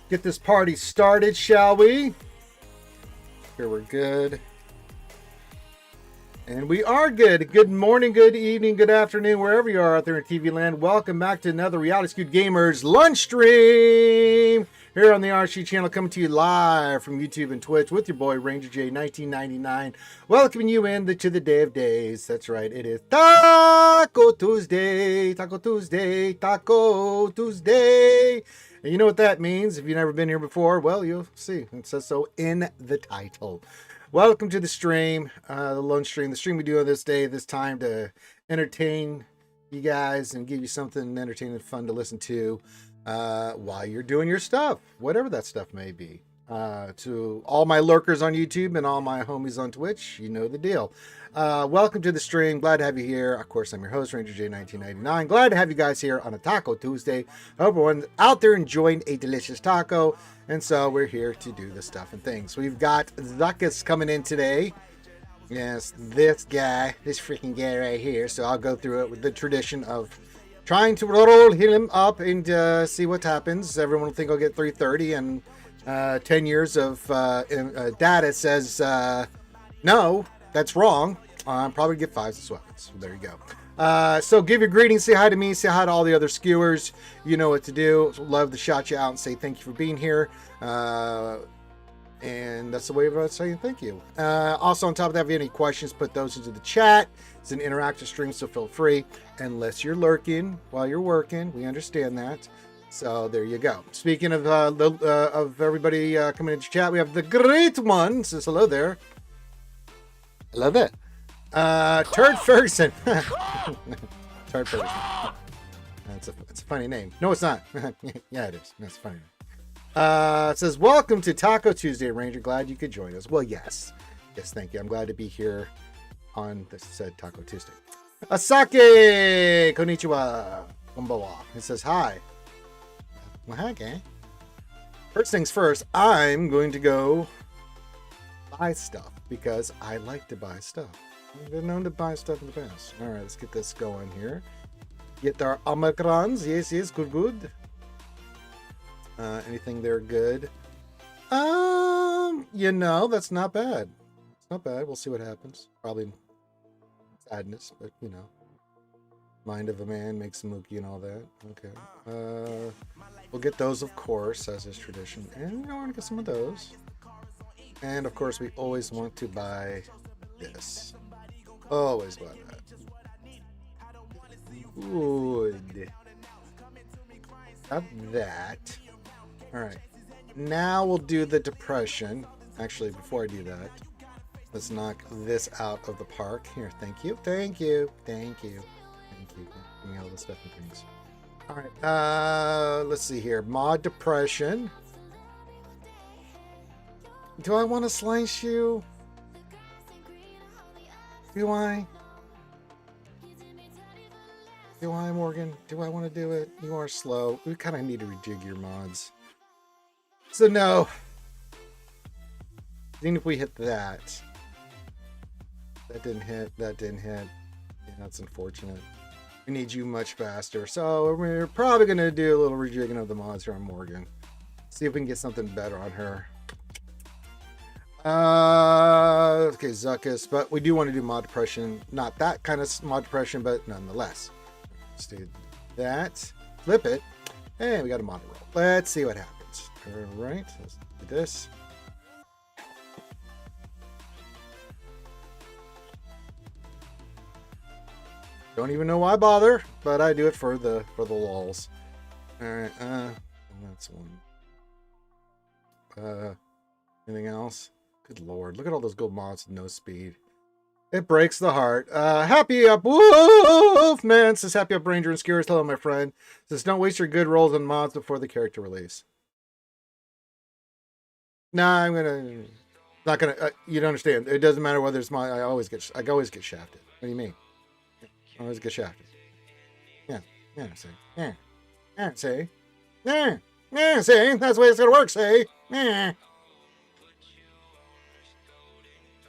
Get this party started, shall we? Here we're good. And we are good. Good morning, good evening, good afternoon, wherever you are out there in TV land. Welcome back to another Reality Skewed Gamers lunch stream here on the RC channel, coming to you live from YouTube and Twitch with your boy Ranger J 1999, welcoming you to the day of days. That's right, it is Taco Tuesday, Taco Tuesday, Taco Tuesday. And you know what that means. If you've never been here before, well, you'll see. It says so in the title. Welcome to the stream, the lunch stream. The stream we do on this day, this time, to entertain you guys and give you something entertaining and fun to listen to while you're doing your stuff, whatever that stuff may be. To all my lurkers on YouTube and all my homies on Twitch, you know the deal. Welcome to the stream. Glad to have you here. Of course, I'm your host, Ranger J 1999. Glad to have you guys here on a Taco Tuesday. Hope everyone out there enjoying a delicious taco. And so we're here to do the stuff and things. We've got Zuckus coming in today. Yes, this guy, this freaking guy right here. So I'll go through it with the tradition of trying to roll him up and see what happens. Everyone will think I'll get 330, and 10 years of data says no, that's wrong. I'm probably get 5s as weapons. There you go. So give your greetings, say hi to me, say hi to all the other skewers. You know what to do. Love to shout you out and say thank you for being here. And that's the way of saying thank you. Also, on top of that, if you have any questions, put those into the chat. It's an interactive stream, so feel free. Unless you're lurking while you're working, we understand that. So there you go. Speaking of everybody coming into chat, we have the great one. Says hello there. I love it. Turd Ferguson. Turd Ferguson. It's a funny name. No, it's not. Yeah, it is. That's funny. It says, welcome to Taco Tuesday, Ranger. Glad you could join us. Well, yes. Yes, thank you. I'm glad to be here on this said Taco Tuesday. Asake! Konnichiwa. Konbawa. It says, hi. Well, hi, gang. First things first, I'm going to go buy stuff because I like to buy stuff. I've been known to buy stuff in the past. All right, let's get this going here. Get our Omicrons. Yes, yes, good, good. Anything there good? You know, that's not bad. It's not bad. We'll see what happens. Probably sadness, but you know. Mind of a man makes a mookie and all that. Okay. We'll get those, of course, as is tradition. And I want to get some of those. And, of course, we always want to buy this. Always buy that. Good. Got that. All right. Now we'll do the depression. Actually, before I do that, let's knock this out of the park. Here, thank you. Thank you. Thank you. Thank you. Give me all the stuff and things. All right. Let's see here. Mod depression. Do I want to slice you? Do I? Do I, Morgan? Do I want to do it? You are slow. We kind of need to rejig your mods. So no. Even if we hit that. That didn't hit. That didn't hit. Yeah, that's unfortunate. We need you much faster. So we're probably going to do a little rejigging of the mods here on Morgan. See if we can get something better on her. Okay, Zuckus, but we do want to do mod depression. Not that kind of mod depression, but nonetheless. Let's do that. Flip it. And we got a mod roll. Let's see what happens. All right, let's do this. Don't even know why I bother, but I do it for the lulz. All right, that's one. Anything else? Good lord, look at all those gold mods with no speed. It breaks the heart. Happy up Wolf Man says happy up Ranger and Skewers. Hello, my friend. Says don't waste your good rolls on mods before the character release. Nah, not gonna. You don't understand. It doesn't matter whether it's mod. I always get shafted. What do you mean? I always get shafted. Yeah, see. See. See. That's the way it's gonna work. See.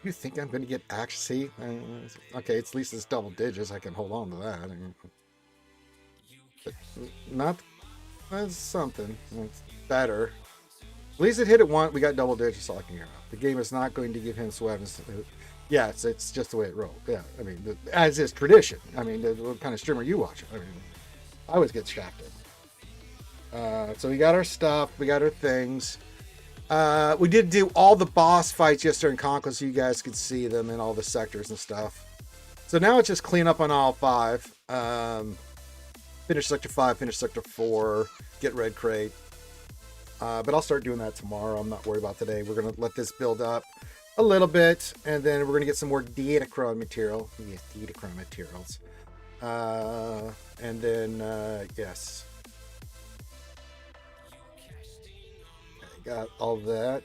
You think I'm going to get accuracy? Okay, at least it's double digits. I can hold on to that. But not. That's something. It's better. At least it hit it once. We got double digits, all I can hear. The game is not going to give him weapons. Yeah, it's just the way it rolled. Yeah, I mean, as is tradition. I mean, what kind of streamer you watch? I mean, I always get shafted. So we got our stuff. We got our things. We did do all the boss fights yesterday in Conquest, so you guys could see them in all the sectors and stuff. So now it's just clean up on all 5. Finish Sector 5, finish Sector 4, get Red Crate. But I'll start doing that tomorrow. I'm not worried about today. We're going to let this build up a little bit, and then we're going to get some more Datacron material. Yes, Datacron materials. And then, yes. Okay, got all that.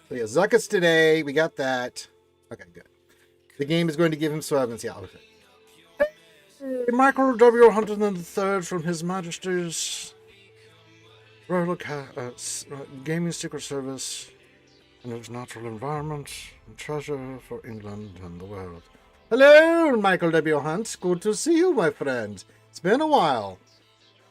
So yeah, Zuckus today. We got that. Okay, good. The game is going to give him weapons. Yeah, okay. Michael W. Hunter III from His Majesty's Royal Gaming Secret Service and its natural environment and treasure for England and the world. Hello, Michael W. Hunt. Good to see you, my friend. It's been a while.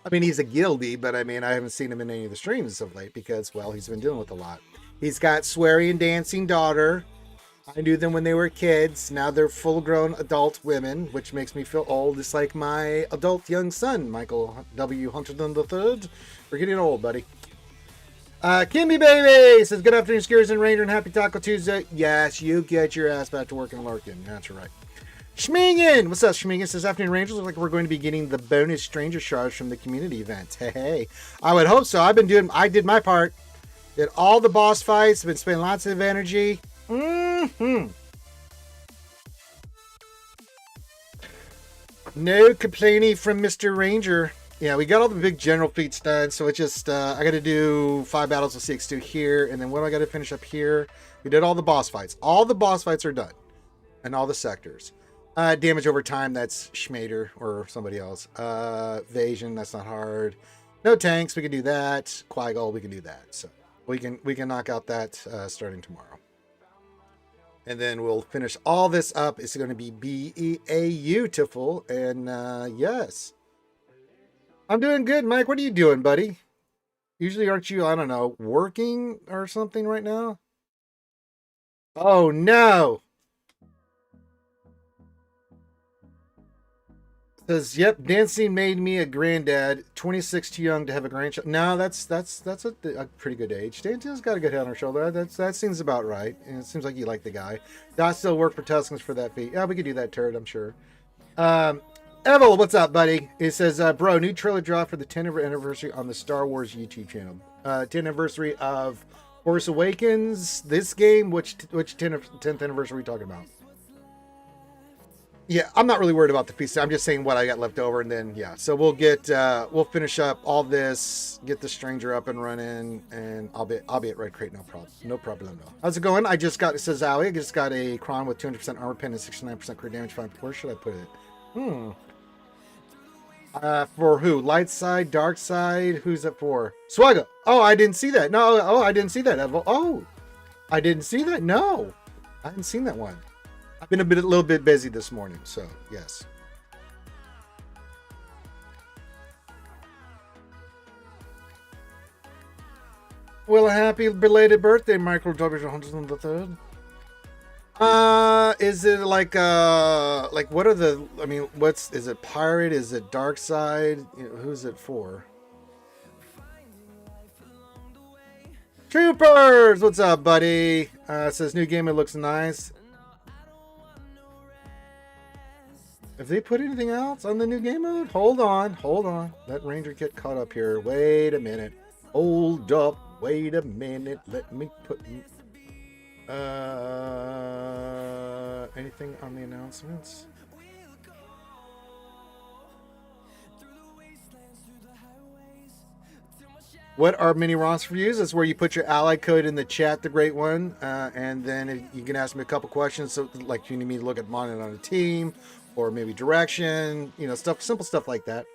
I mean, he's a guildie, but I mean, I haven't seen him in any of the streams of late because, well, he's been dealing with a lot. He's got sweary and dancing daughter. I knew them when they were kids. Now they're full-grown adult women, which makes me feel old. It's like my adult young son, Michael W. Hunterton III. We're getting old, buddy. Kimmy Baby says, good afternoon, Skiers and Ranger, and happy Taco Tuesday. Yes, you get your ass back to work and lurking. That's right. Schmingen! What's up, Schmingen? Says, afternoon, Rangers. Looks like we're going to be getting the bonus Stranger Shards from the community event. Hey. I would hope so. I did my part. Did all the boss fights. Been spending lots of energy. No complaining from Mr. Ranger. Yeah, we got all the big general feats done, so it's just I got to do 5 battles with CX2 here, and then what do I got to finish up here? We did all the boss fights. All the boss fights are done, and all the sectors. Damage over time, that's Schmader or somebody else. Evasion, that's not hard. No tanks, we can do that. Quiggle, we can do that. So we can knock out that starting tomorrow. And then we'll finish all this up. It's going to be beautiful. And yes. I'm doing good, Mike. What are you doing, buddy? Usually aren't you, I don't know, working or something right now? Oh, no. Says, yep, dancing made me a granddad. 26 too young to have a grandchild. No, that's a pretty good age. Dancing's got a good head on her shoulder. That seems about right. And it seems like you like the guy. I still work for Tuscans for that fee. Yeah, we could do that, turd, I'm sure. Evel, what's up, buddy? It says, bro, new trailer drop for the 10th anniversary on the Star Wars YouTube channel. 10th anniversary of Force Awakens. This game, which 10th anniversary are we talking about? Yeah, I'm not really worried about the PC. I'm just saying what I got left over, and then yeah. So we'll we'll finish up all this, get the Stranger up and running, and I'll be at Red Crate, no problem. How's it going? I just got, it says Zowie, I just got a Kron with 200% armor pen and 69% crit damage. Where should I put it? For who? Light side, dark side. Who's it for? Swgoh. Oh, I didn't see that. No. Oh, I didn't see that. Oh, I didn't see that. No, I haven't seen that one. I've been a little bit busy this morning, so yes. Well, happy belated birthday, Michael W. Hunterton III. Is it like what are the? I mean, is it pirate? Is it dark side? You know, who's it for? Troopers, what's up, buddy? It says new game. It looks nice. If they put anything else on the new game mode, hold on. Let Ranger get caught up here. Wait a minute. Hold up. Wait a minute. Let me put. Anything on the announcements? What are mini roster reviews? That's where you put your ally code in the chat, the great one, and then you can ask me a couple questions. So, like, you need me to look at modding on a team, or maybe direction, you know, simple stuff like that.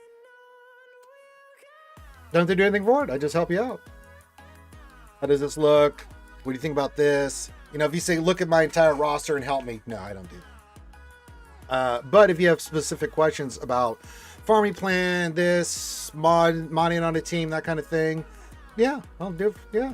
Don't have to do anything for it. I just help you out. How does this look? What do you think about this? You know, if you say, look at my entire roster and help me. No, I don't do that. But if you have specific questions about farming plan, this, modding on a team, that kind of thing. Yeah, I'll do, yeah.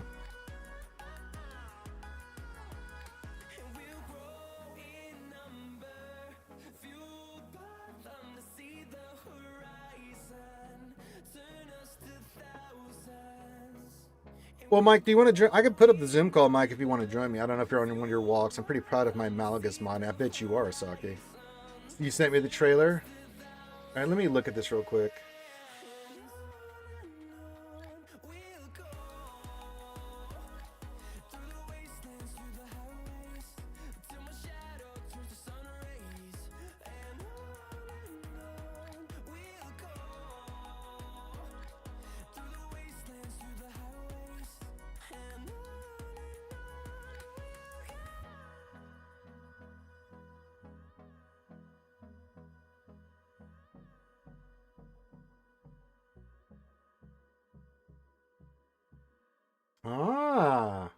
Well, Mike, do you want to join? I could put up the Zoom call, Mike, if you want to join me. I don't know if you're on one of your walks. I'm pretty proud of my Malagas mod. I bet you are, Saki. You sent me the trailer. All right, let me look at this real quick. Ah.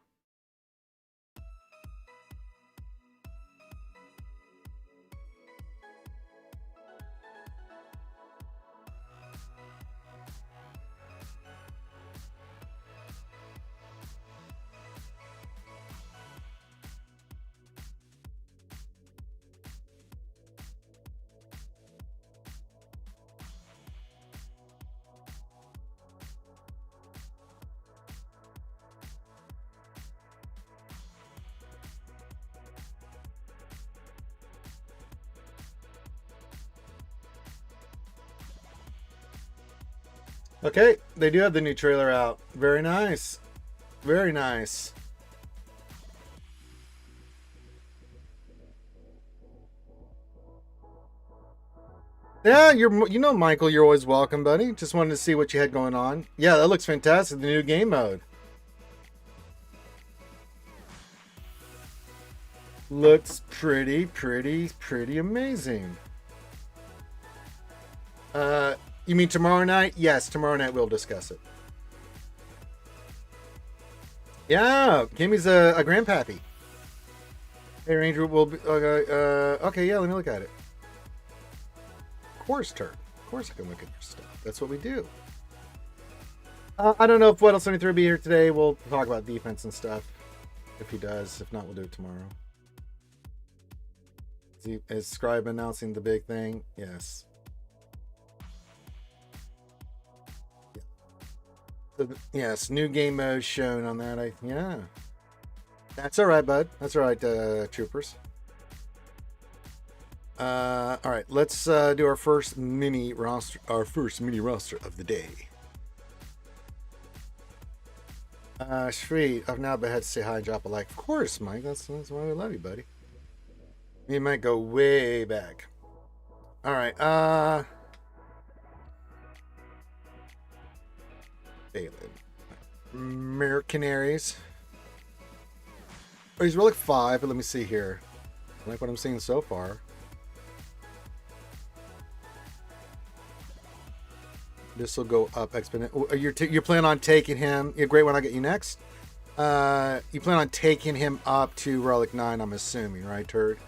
Okay, they do have the new trailer out. Very nice. Very nice. Yeah, you know, Michael, you're always welcome, buddy. Just wanted to see what you had going on. Yeah, that looks fantastic. The new game mode. Looks pretty amazing. You mean tomorrow night? Yes, tomorrow night we'll discuss it. Yeah, Kimmy's a grandpappy. Hey, Ranger will be. Okay, yeah, let me look at it. Of course, Turk. Of course I can look at your stuff. That's what we do. I don't know if Weddle 73 will be here today. We'll talk about defense and stuff. If he does. If not, we'll do it tomorrow. Is Scribe announcing the big thing? Yes. Yes, new game mode shown on that. Yeah. That's all right, bud. That's all right, troopers. All right, let's do our first mini roster. Our first mini roster of the day. Sweet. I've now been had to say hi and drop a like. Of course, Mike. That's why we love you, buddy. You might go way back. All right. Canaries. Oh, he's relic 5, but let me see here. I like what I'm seeing so far. This will go up exponentially. You plan on taking him? Yeah, great one. I'll get you next. You plan on taking him up to relic 9? I'm assuming, right, Turd?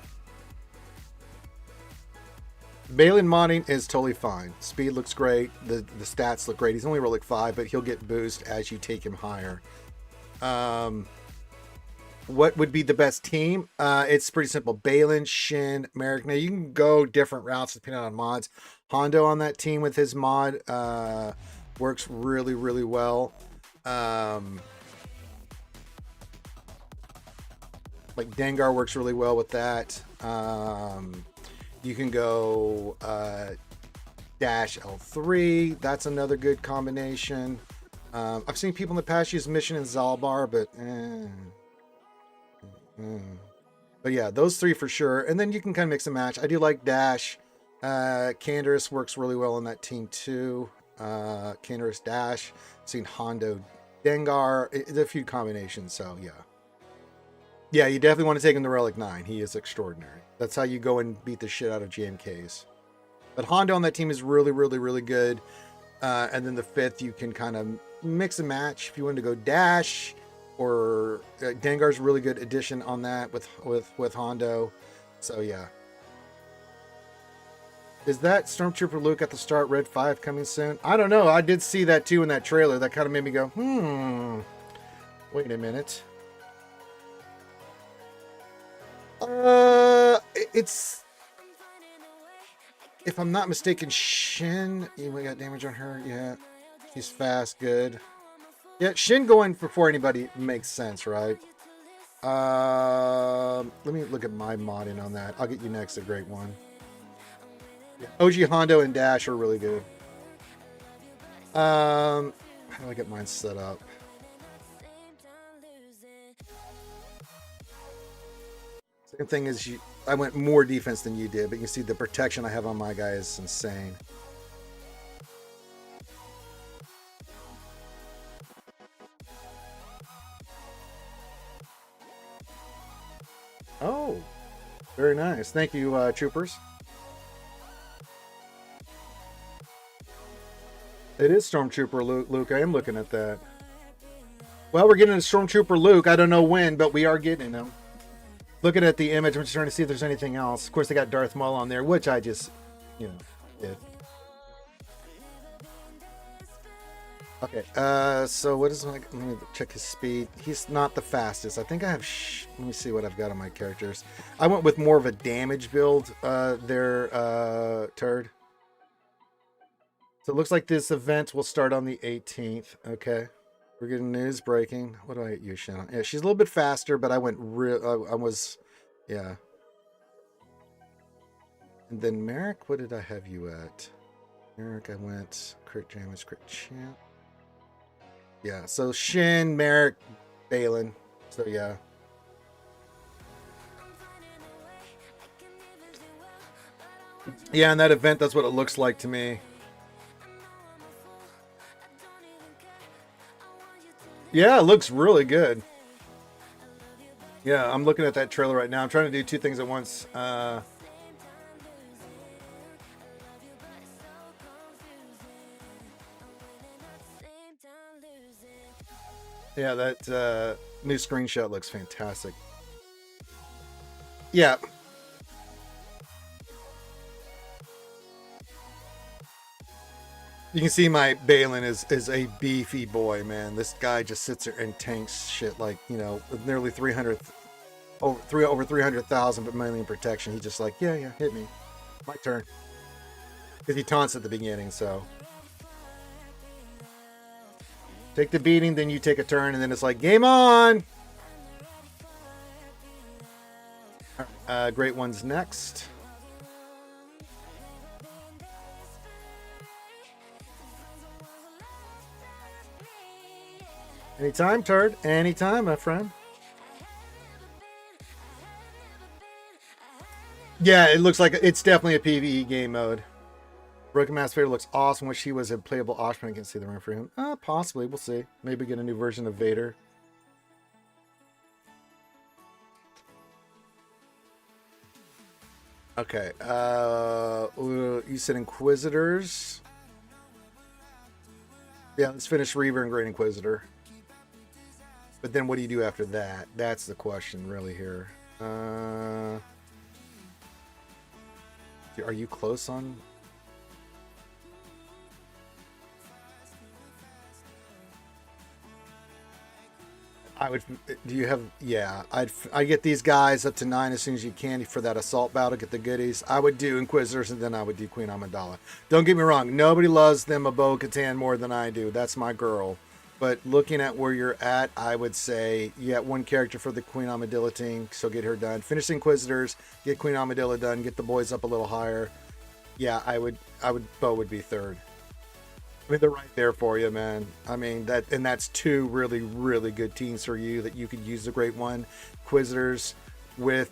Balin modding is totally fine. Speed looks great. The stats look great. He's only relic 5, but he'll get boost as you take him higher. What would be the best team? It's pretty simple. Balin, Shin, Merrick. Now, you can go different routes depending on mods. Hondo on that team with his mod works really well. Like Dengar works really well with that. You can go dash L3. That's another good combination. I've seen people in the past use Mission and Zalbar, but but yeah, those 3 for sure. And then you can kind of mix and match. I do like dash. Canderous works really well on that team too. Canderous dash. I've seen Hondo Dengar. It's a few combinations, so yeah. Yeah, you definitely want to take him to Relic 9. He is extraordinary. That's how you go and beat the shit out of GMKs. But Hondo on that team is really good. And then the 5th, you can kind of mix and match. If you want to go dash, or Dengar's a really good addition on that with Hondo. So yeah. Is that Stormtrooper Luke at the start, Red 5 coming soon? I don't know. I did see that too in that trailer. That kind of made me go, wait a minute. It's, if I'm not mistaken, Shin. We got damage on her. Yeah. She's fast. Good. Yeah, Shin going before anybody makes sense, right? Let me look at my modding on that. I'll get you next, a great one. Yeah, OG Hondo and Dash are really good. How do I get mine set up? Same thing as you. I went more defense than you did, but you can see the protection I have on my guy is insane. Oh, very nice. Thank you, troopers. It is Stormtrooper Luke. I am looking at that. Well, we're getting a Stormtrooper Luke. I don't know when, but we are getting him. Looking at the image, I'm just trying to see if there's anything else. Of course, they got Darth Maul on there, which I just, did. Okay, so what is let me check his speed. He's not the fastest. I think I have, let me see what I've got on my characters. I went with more of a damage build there, Turd. So it looks like this event will start on the 18th. Okay. We're getting news breaking. What do I use, Shannon? Yeah, she's a little bit faster, but I went real. I was, yeah. And then Merrick, what did I have you at? Merrick, I went crit damage, crit champ. Yeah, so Shin, Merrick, Balin. So yeah. Yeah, in that event, that's what it looks like to me. Yeah, it looks really good. Yeah, I'm looking at that trailer right now. I'm trying to do two things at once. Yeah, that new screenshot looks fantastic. Yeah. You can see my Balin is a beefy boy, man. This guy just sits there and tanks shit like, with nearly 300, over 300,000, but mainly in protection. He's just like, yeah, hit me. My turn. Because he taunts at the beginning, so. Take the beating, then you take a turn, and then it's like, game on! Great one's next. Anytime, Turd. Anytime, my friend. Yeah, it looks like it's definitely a PvE game mode. Broken Mass Vader looks awesome. Wish he was a playable Oshman. I can see the room for him. Possibly. We'll see. Maybe get a new version of Vader. Okay. You said Inquisitors. Yeah, let's finish Reaver and Great Inquisitor. But then what do you do after that? That's the question really here. Are you close on? I would. Do you have? Yeah, I get these guys up to 9 as soon as you can for that assault battle. Get the goodies. I would do Inquisitors and then I would do Queen Amidala. Don't get me wrong. Nobody loves them a Bo-Katan more than I do. That's my girl. But looking at where you're at, I would say you got one character for the Queen Amidala team, so get her done. Finish the Inquisitors, get Queen Amidala done, get the boys up a little higher. Yeah, I would. Bo would be third. I mean, they're right there for you, man. I mean, that's two really, really good teams for you that you could use the Great One. Inquisitors with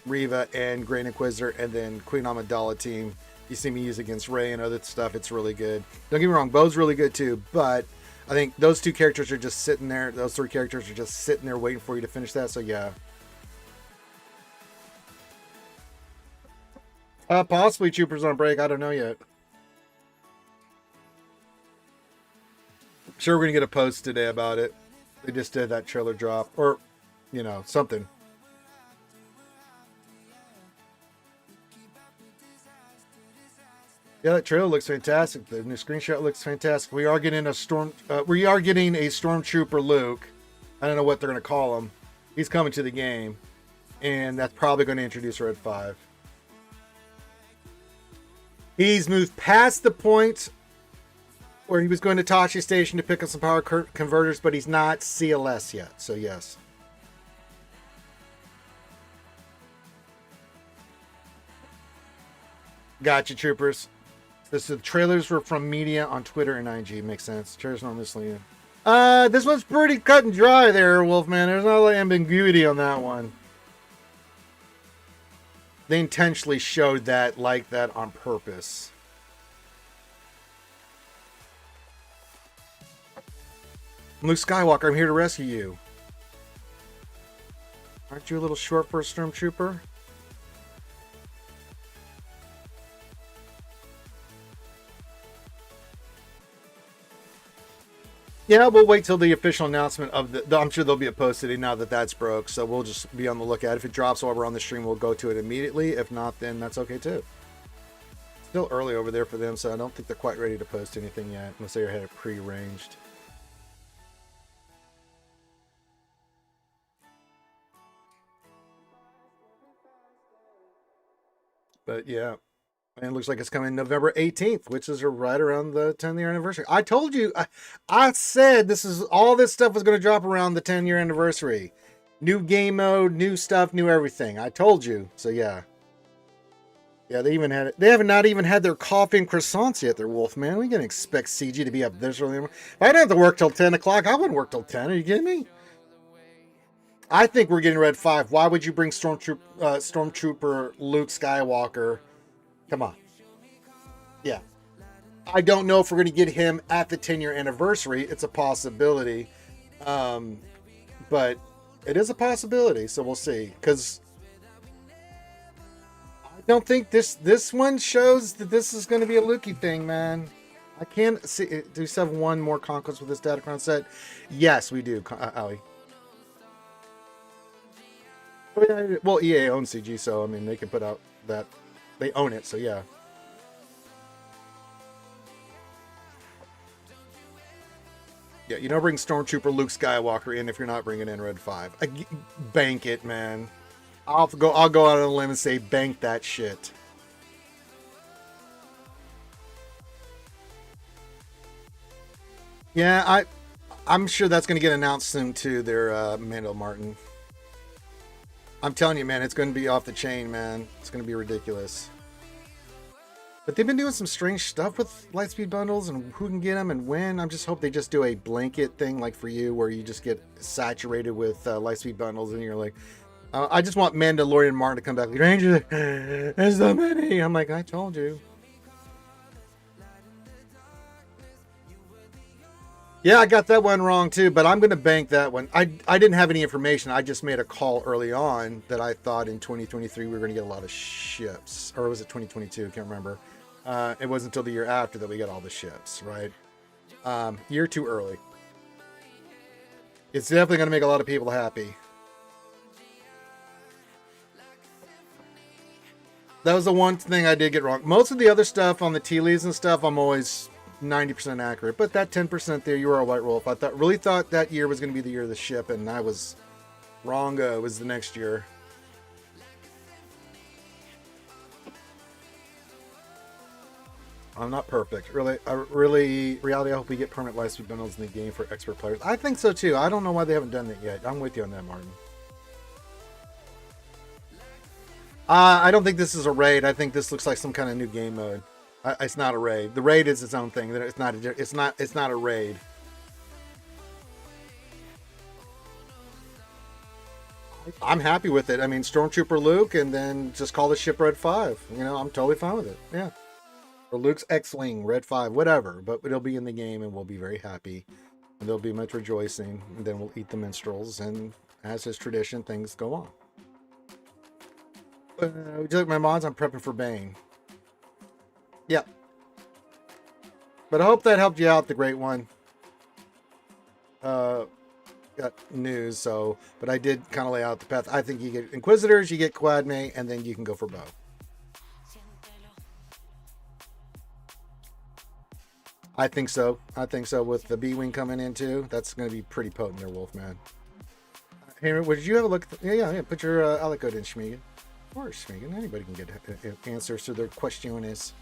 Riva and Great Inquisitor, and then Queen Amidala team. You see me use against Rey and other stuff. It's really good. Don't get me wrong, Bo's really good too, but I think those two characters are just sitting there. Those three characters are just sitting there waiting for you to finish that. So yeah. Possibly Troopers on break. I don't know yet. Sure, we're gonna get a post today about it. They just did that trailer drop, or something. Yeah, that trailer looks fantastic. The new screenshot looks fantastic. We are getting a stormtrooper Luke. I don't know what they're going to call him. He's coming to the game, and that's probably going to introduce Red 5. He's moved past the point where he was going to Tashi Station to pick up some power converters, but he's not CLS yet. So yes. Gotcha, troopers. The trailers were from media on Twitter and IG. Makes sense. Trailers not misleading. This one's pretty cut and dry there, Wolfman. There's not a lot of ambiguity on that one. They intentionally showed that like that on purpose. Luke Skywalker, I'm here to rescue you. Aren't you a little short for a stormtrooper? Yeah, we'll wait till the official announcement of the I'm sure there'll be a post today now that that's broke, so we'll just be on the lookout. If it drops while we're on the stream, we'll go to it immediately. If not, then that's okay too. Still early over there for them, so I don't think they're quite ready to post anything yet, unless they had it pre-arranged. But yeah. And it looks like it's coming November 18th, which is right around the 10th year anniversary. I told you, I said all this stuff was going to drop around the 10-year anniversary. New game mode, new stuff, new everything. I told you. So yeah. Yeah, they even had it. They have not even had their coffee and croissants yet, they're Wolfman. We can expect CG to be up this early. If I didn't have to work till 10 o'clock, I wouldn't work till 10. Are you kidding me? I think we're getting Red 5. Why would you bring Stormtrooper Luke Skywalker? Come on. Yeah. I don't know if we're going to get him at the 10-year anniversary. It's a possibility. But it is a possibility, so we'll see. Because I don't think this one shows that this is going to be a Lukey thing, man. I can't see. Do we have one more conquest with this Datacron set? Yes, we do, Ali. Well, EA owns CG, so I mean, they can put out that. They own it, so yeah. Yeah, you don't bring Stormtrooper Luke Skywalker in if you're not bringing in Red 5. Bank it, man. I'll go out on a limb and say bank that shit. Yeah, I'm sure that's going to get announced soon too. Their Mando Martin. I'm telling you, man, it's going to be off the chain, man. It's going to be ridiculous. But they've been doing some strange stuff with Lightspeed bundles and who can get them and when. I just hope they just do a blanket thing like for you where you just get saturated with Lightspeed bundles and you're like, I just want Mandalorian Martin to come back. Ranger, there's so many. I'm like, I told you. Yeah, I got that one wrong too, but I'm going to bank that one. I didn't have any information. I just made a call early on that I thought in 2023 we were going to get a lot of ships. Or was it 2022? I can't remember. It wasn't until the year after that we got all the ships, right? Year too early. It's definitely going to make a lot of people happy. That was the one thing I did get wrong. Most of the other stuff on the tea leaves and stuff, I'm always 90% accurate, but that 10% there, you were a White Wolf. I really thought that year was going to be the year of the ship, and I was wrong. It was the next year. I'm not perfect. Reality, I hope we get permanent Lightspeed bundles in the game for expert players. I think so too. I don't know why they haven't done that yet. I'm with you on that, Martin. I don't think this is a raid. I think this looks like some kind of new game mode. It's not a raid. The raid is its own thing. It's not a raid. I'm happy with it. I mean, Stormtrooper Luke, and then just call the ship Red 5. You know, I'm totally fine with it. Yeah. Or Luke's X-Wing, Red 5, whatever. But it'll be in the game, and we'll be very happy. And there'll be much rejoicing. And then we'll eat the minstrels, and as is tradition, things go on. Would you like my mods? I'm prepping for Bane. Yeah. But I hope that helped you out, the great one. Got news, so... But I did kind of lay out the path. I think you get Inquisitors, you get Quadme, and then you can go for both. I think so. I think so. With the B-Wing coming in too, that's going to be pretty potent there, Wolfman. Hey, would you have a look? Yeah. Put your ally code in, Schmegan. Of course, Schmegan. Anybody can get answers to their questions.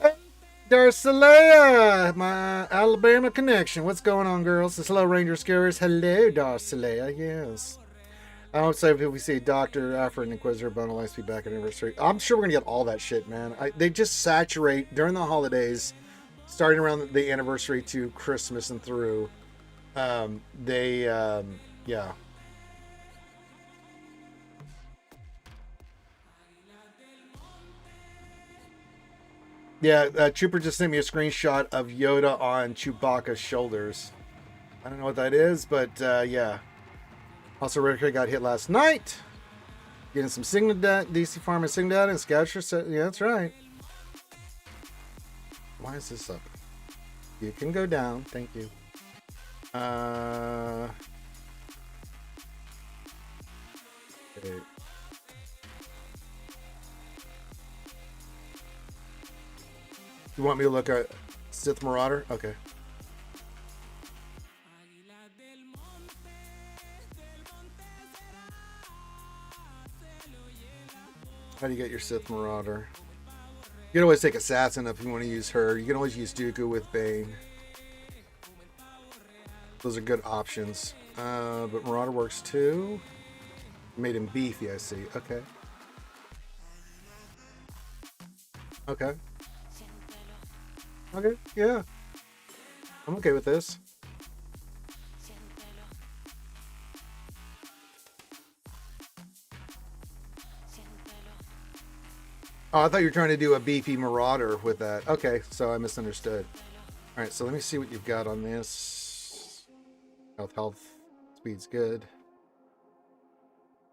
Hey, Darcelea, my Alabama connection. What's going on, girls? The Slow Ranger Scarers. Hello, Darcelea. Yes. I don't say if we see Dr. Alfred and Inquisitor bundle be back at anniversary. I'm sure we're going to get all that shit, man. They just saturate during the holidays, starting around the anniversary to Christmas and through. Yeah. Yeah, Trooper just sent me a screenshot of Yoda on Chewbacca's shoulders. I don't know what that is, but yeah. Also, Ricker got hit last night. Getting some signal data, DC Farm and signal data, and Scoucher. Yeah, that's right. Why is this up? You can go down. Thank you. Okay. You want me to look at Sith Marauder? Okay. How do you get your Sith Marauder? You can always take Assassin if you want to use her. You can always use Dooku with Bane. Those are good options. But Marauder works too. Made him beefy, I see. Okay. Okay. Okay, yeah. I'm okay with this. Oh, I thought you were trying to do a beefy Marauder with that. Okay, so I misunderstood. All right, so let me see what you've got on this. Health. Speed's good.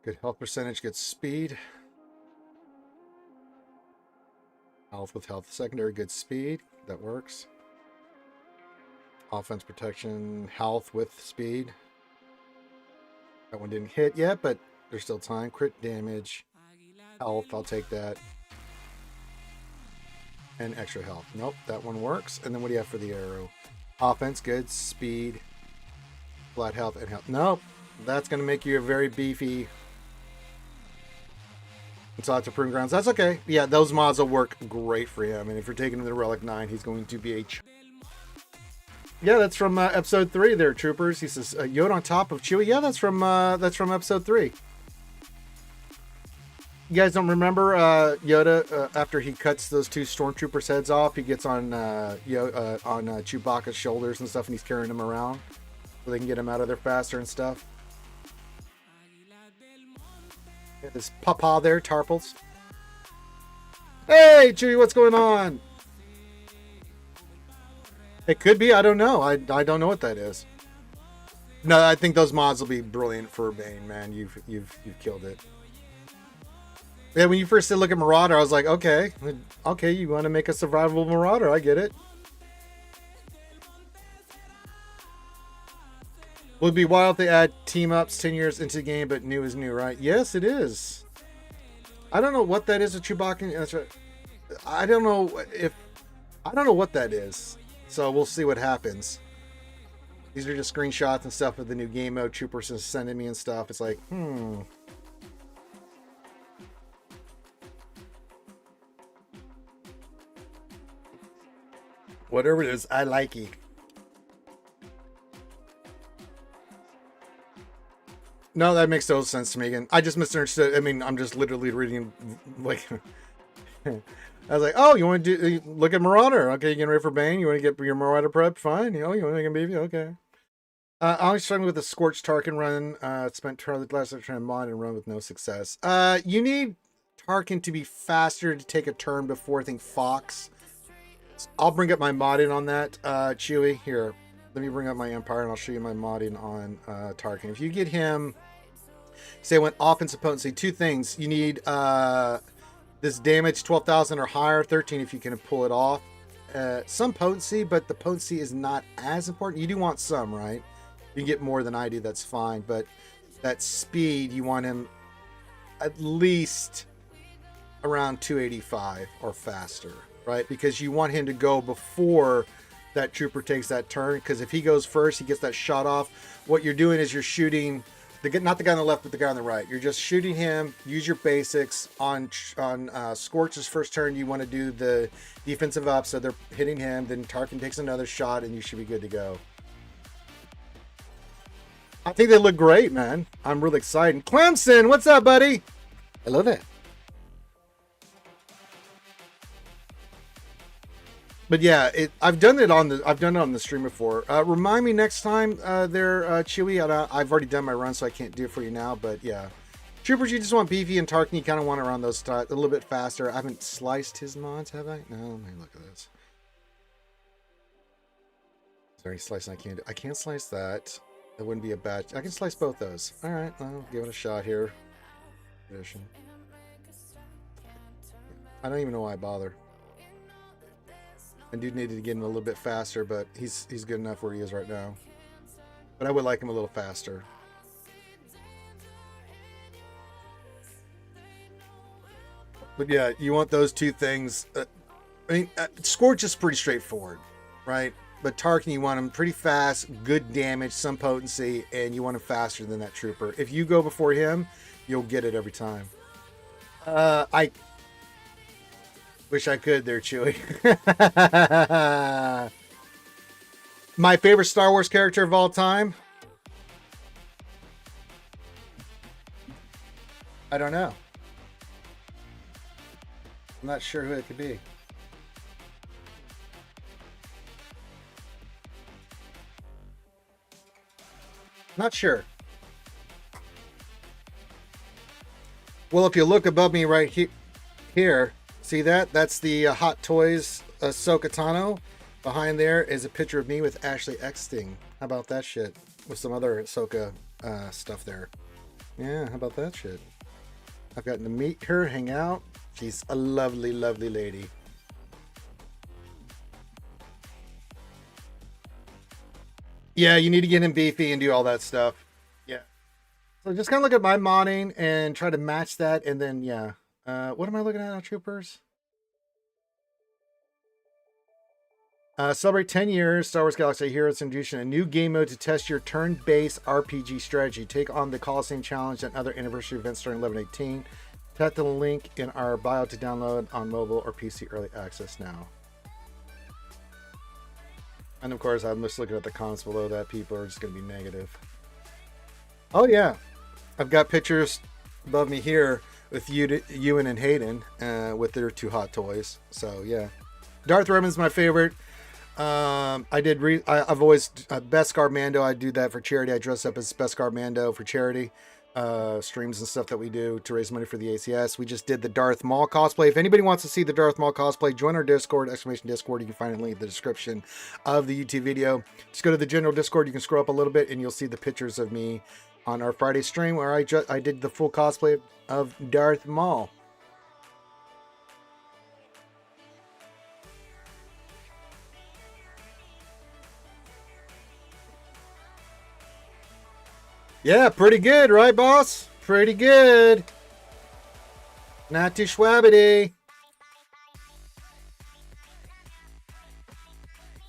Good health percentage, good speed. Health with health. Secondary, good speed. That works. Offense protection, health with speed. That one didn't hit yet, but there's still time. Crit damage. Health, I'll take that. And extra health. Nope, that one works. And then what do you have for the arrow? Offense, good. Speed. Flat health and health. Nope. That's going to make you a very beefy. It's lots of proving grounds. That's okay. Yeah, those mods will work great for him. And if you're taking him to Relic 9, he's going to be a... Yeah, that's from episode 3 there, troopers. He says, Yoda on top of Chewie. Yeah, that's from episode 3. You guys don't remember Yoda after he cuts those 2 stormtroopers' heads off? He gets on Chewbacca's shoulders and stuff, and he's carrying them around so they can get him out of there faster and stuff. This papa there, Tarples. Hey, Chewie, what's going on? It could be. I don't know. I don't know what that is. No, I think those mods will be brilliant for Bane, man. You've killed it. Yeah, when you first said look at Marauder, I was like, okay, you want to make a survivable Marauder. I get it. Would be wild if they add team-ups 10 years into the game, but new is new, right? Yes, it is. I don't know what that is with Chewbacca. I don't know what that is. So we'll see what happens. These are just screenshots and stuff of the new game mode troopers are sending me and stuff. It's like, Whatever it is, I like it. No, that makes total sense to me. Again, I just misunderstood. I mean, I'm just literally reading, like, I was like, oh, you want to do, look at Marauder. Okay, you getting ready for Bane? You want to get your Marauder prep? Fine. You want to make a baby? Okay. I was struggling with a Scorched Tarkin run. Spent the last time trying to mod and run with no success. You need Tarkin to be faster to take a turn before I think Fox. I'll bring up my modding on that, Chewie. Here, let me bring up my Empire and I'll show you my modding on Tarkin. If you get him, say I went offensive potency, 2 things. You need this damage 12,000 or higher, 13 if you can pull it off. Some potency, but the potency is not as important. You do want some, right? You can get more than I do, that's fine. But that speed, you want him at least around 285 or faster, right? Because you want him to go before that trooper takes that turn, because if he goes first, he gets that shot off. What you're doing is you're shooting not the guy on the left, but the guy on the right. You're just shooting him. Use your basics on Scorch's first turn. You want to do the defensive up, so they're hitting him. Then Tarkin takes another shot, and you should be good to go. I think they look great, man. I'm really excited. Clemson, what's up, buddy? I love it. But yeah, I've done it on the stream before. Remind me next time, Chewy. I've already done my run, so I can't do it for you now. But yeah, troopers, you just want beefy, and Tarkin, you kind of want to run those a little bit faster. I haven't sliced his mods, have I? No, let me look at this. Is there any slicing I can't do? I can't slice that. That wouldn't be a bad. I can slice both those. All right, I'll give it a shot here. I don't even know why I bother. I do need to get him a little bit faster, but he's good enough where he is right now. But I would like him a little faster. But yeah, you want those two things. I mean, Scorch is pretty straightforward, right? But Tarkin, you want him pretty fast, good damage, some potency, and you want him faster than that trooper. If you go before him, you'll get it every time. I wish I could there, Chewie. My favorite Star Wars character of all time? I don't know. I'm not sure who it could be. Not sure. Well, if you look above me right here, see that? That's the Hot Toys Ahsoka Tano. Behind there is a picture of me with Ashley Eckstein. How about that shit? With some other Ahsoka stuff there. Yeah, how about that shit? I've gotten to meet her, hang out. She's a lovely, lovely lady. Yeah, you need to get him beefy and do all that stuff. Yeah. So just kind of look at my modding and try to match that. And then, yeah. What am I looking at now, troopers? Celebrate 10 years. Star Wars Galaxy Heroes introducing a new game mode to test your turn-based RPG strategy. Take on the Coliseum Challenge and other anniversary events starting 11/18. Tap the link in our bio to download on mobile or PC early access now. And of course, I'm just looking at the comments below that. People are just going to be negative. Oh yeah, I've got pictures above me here with Ewan and Hayden with their two hot toys. So yeah, Darth Revan's my favorite. I've always Beskar Mando. I do that for charity. I dress up as Beskar Mando for charity. Streams and stuff that we do to raise money for the ACS. We just did the Darth Maul cosplay. If anybody wants to see the Darth Maul cosplay, join our Discord, !Discord. You can find a link in the description of the YouTube video. Just go to the general Discord. You can scroll up a little bit and you'll see the pictures of me on our Friday stream where I did the full cosplay of Darth Maul. Yeah, pretty good, right, boss? Pretty good. Not too schwabbity.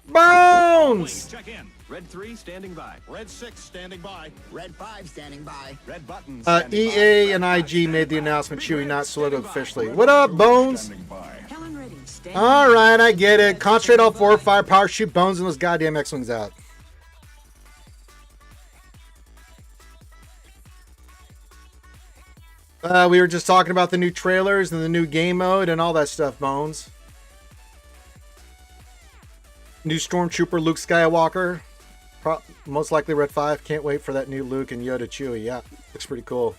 Bones! Check in. Red 3 standing by. Red 6 standing by. Red 5 standing by. Red button standing EA and IG made the announcement, Chewy, not Swgoh officially. What up, Bones? All right, I get it. Concentrate all 4 firepower, shoot Bones and those goddamn X-Wings out. We were just talking about the new trailers and the new game mode and all that stuff, Bones. New Stormtrooper Luke Skywalker. Most likely Red 5. Can't wait for that new Luke and Yoda Chewie. Yeah, looks pretty cool.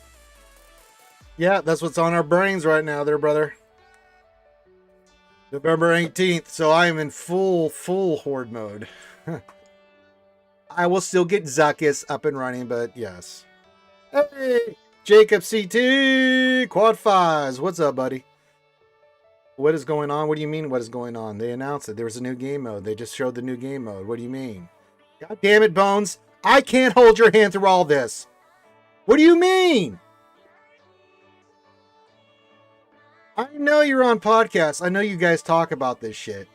Yeah, that's what's on our brains right now there, brother. November 18th. So I am in full Horde mode. I will still get Zuckus up and running, but yes. Hey! Jacob CT Quad Fives. What's up, buddy? What is going on? What do you mean, what is going on? They announced it. There was a new game mode. They just showed the new game mode. What do you mean? God damn it, Bones. I can't hold your hand through all this. What do you mean? I know you're on podcasts. I know you guys talk about this shit.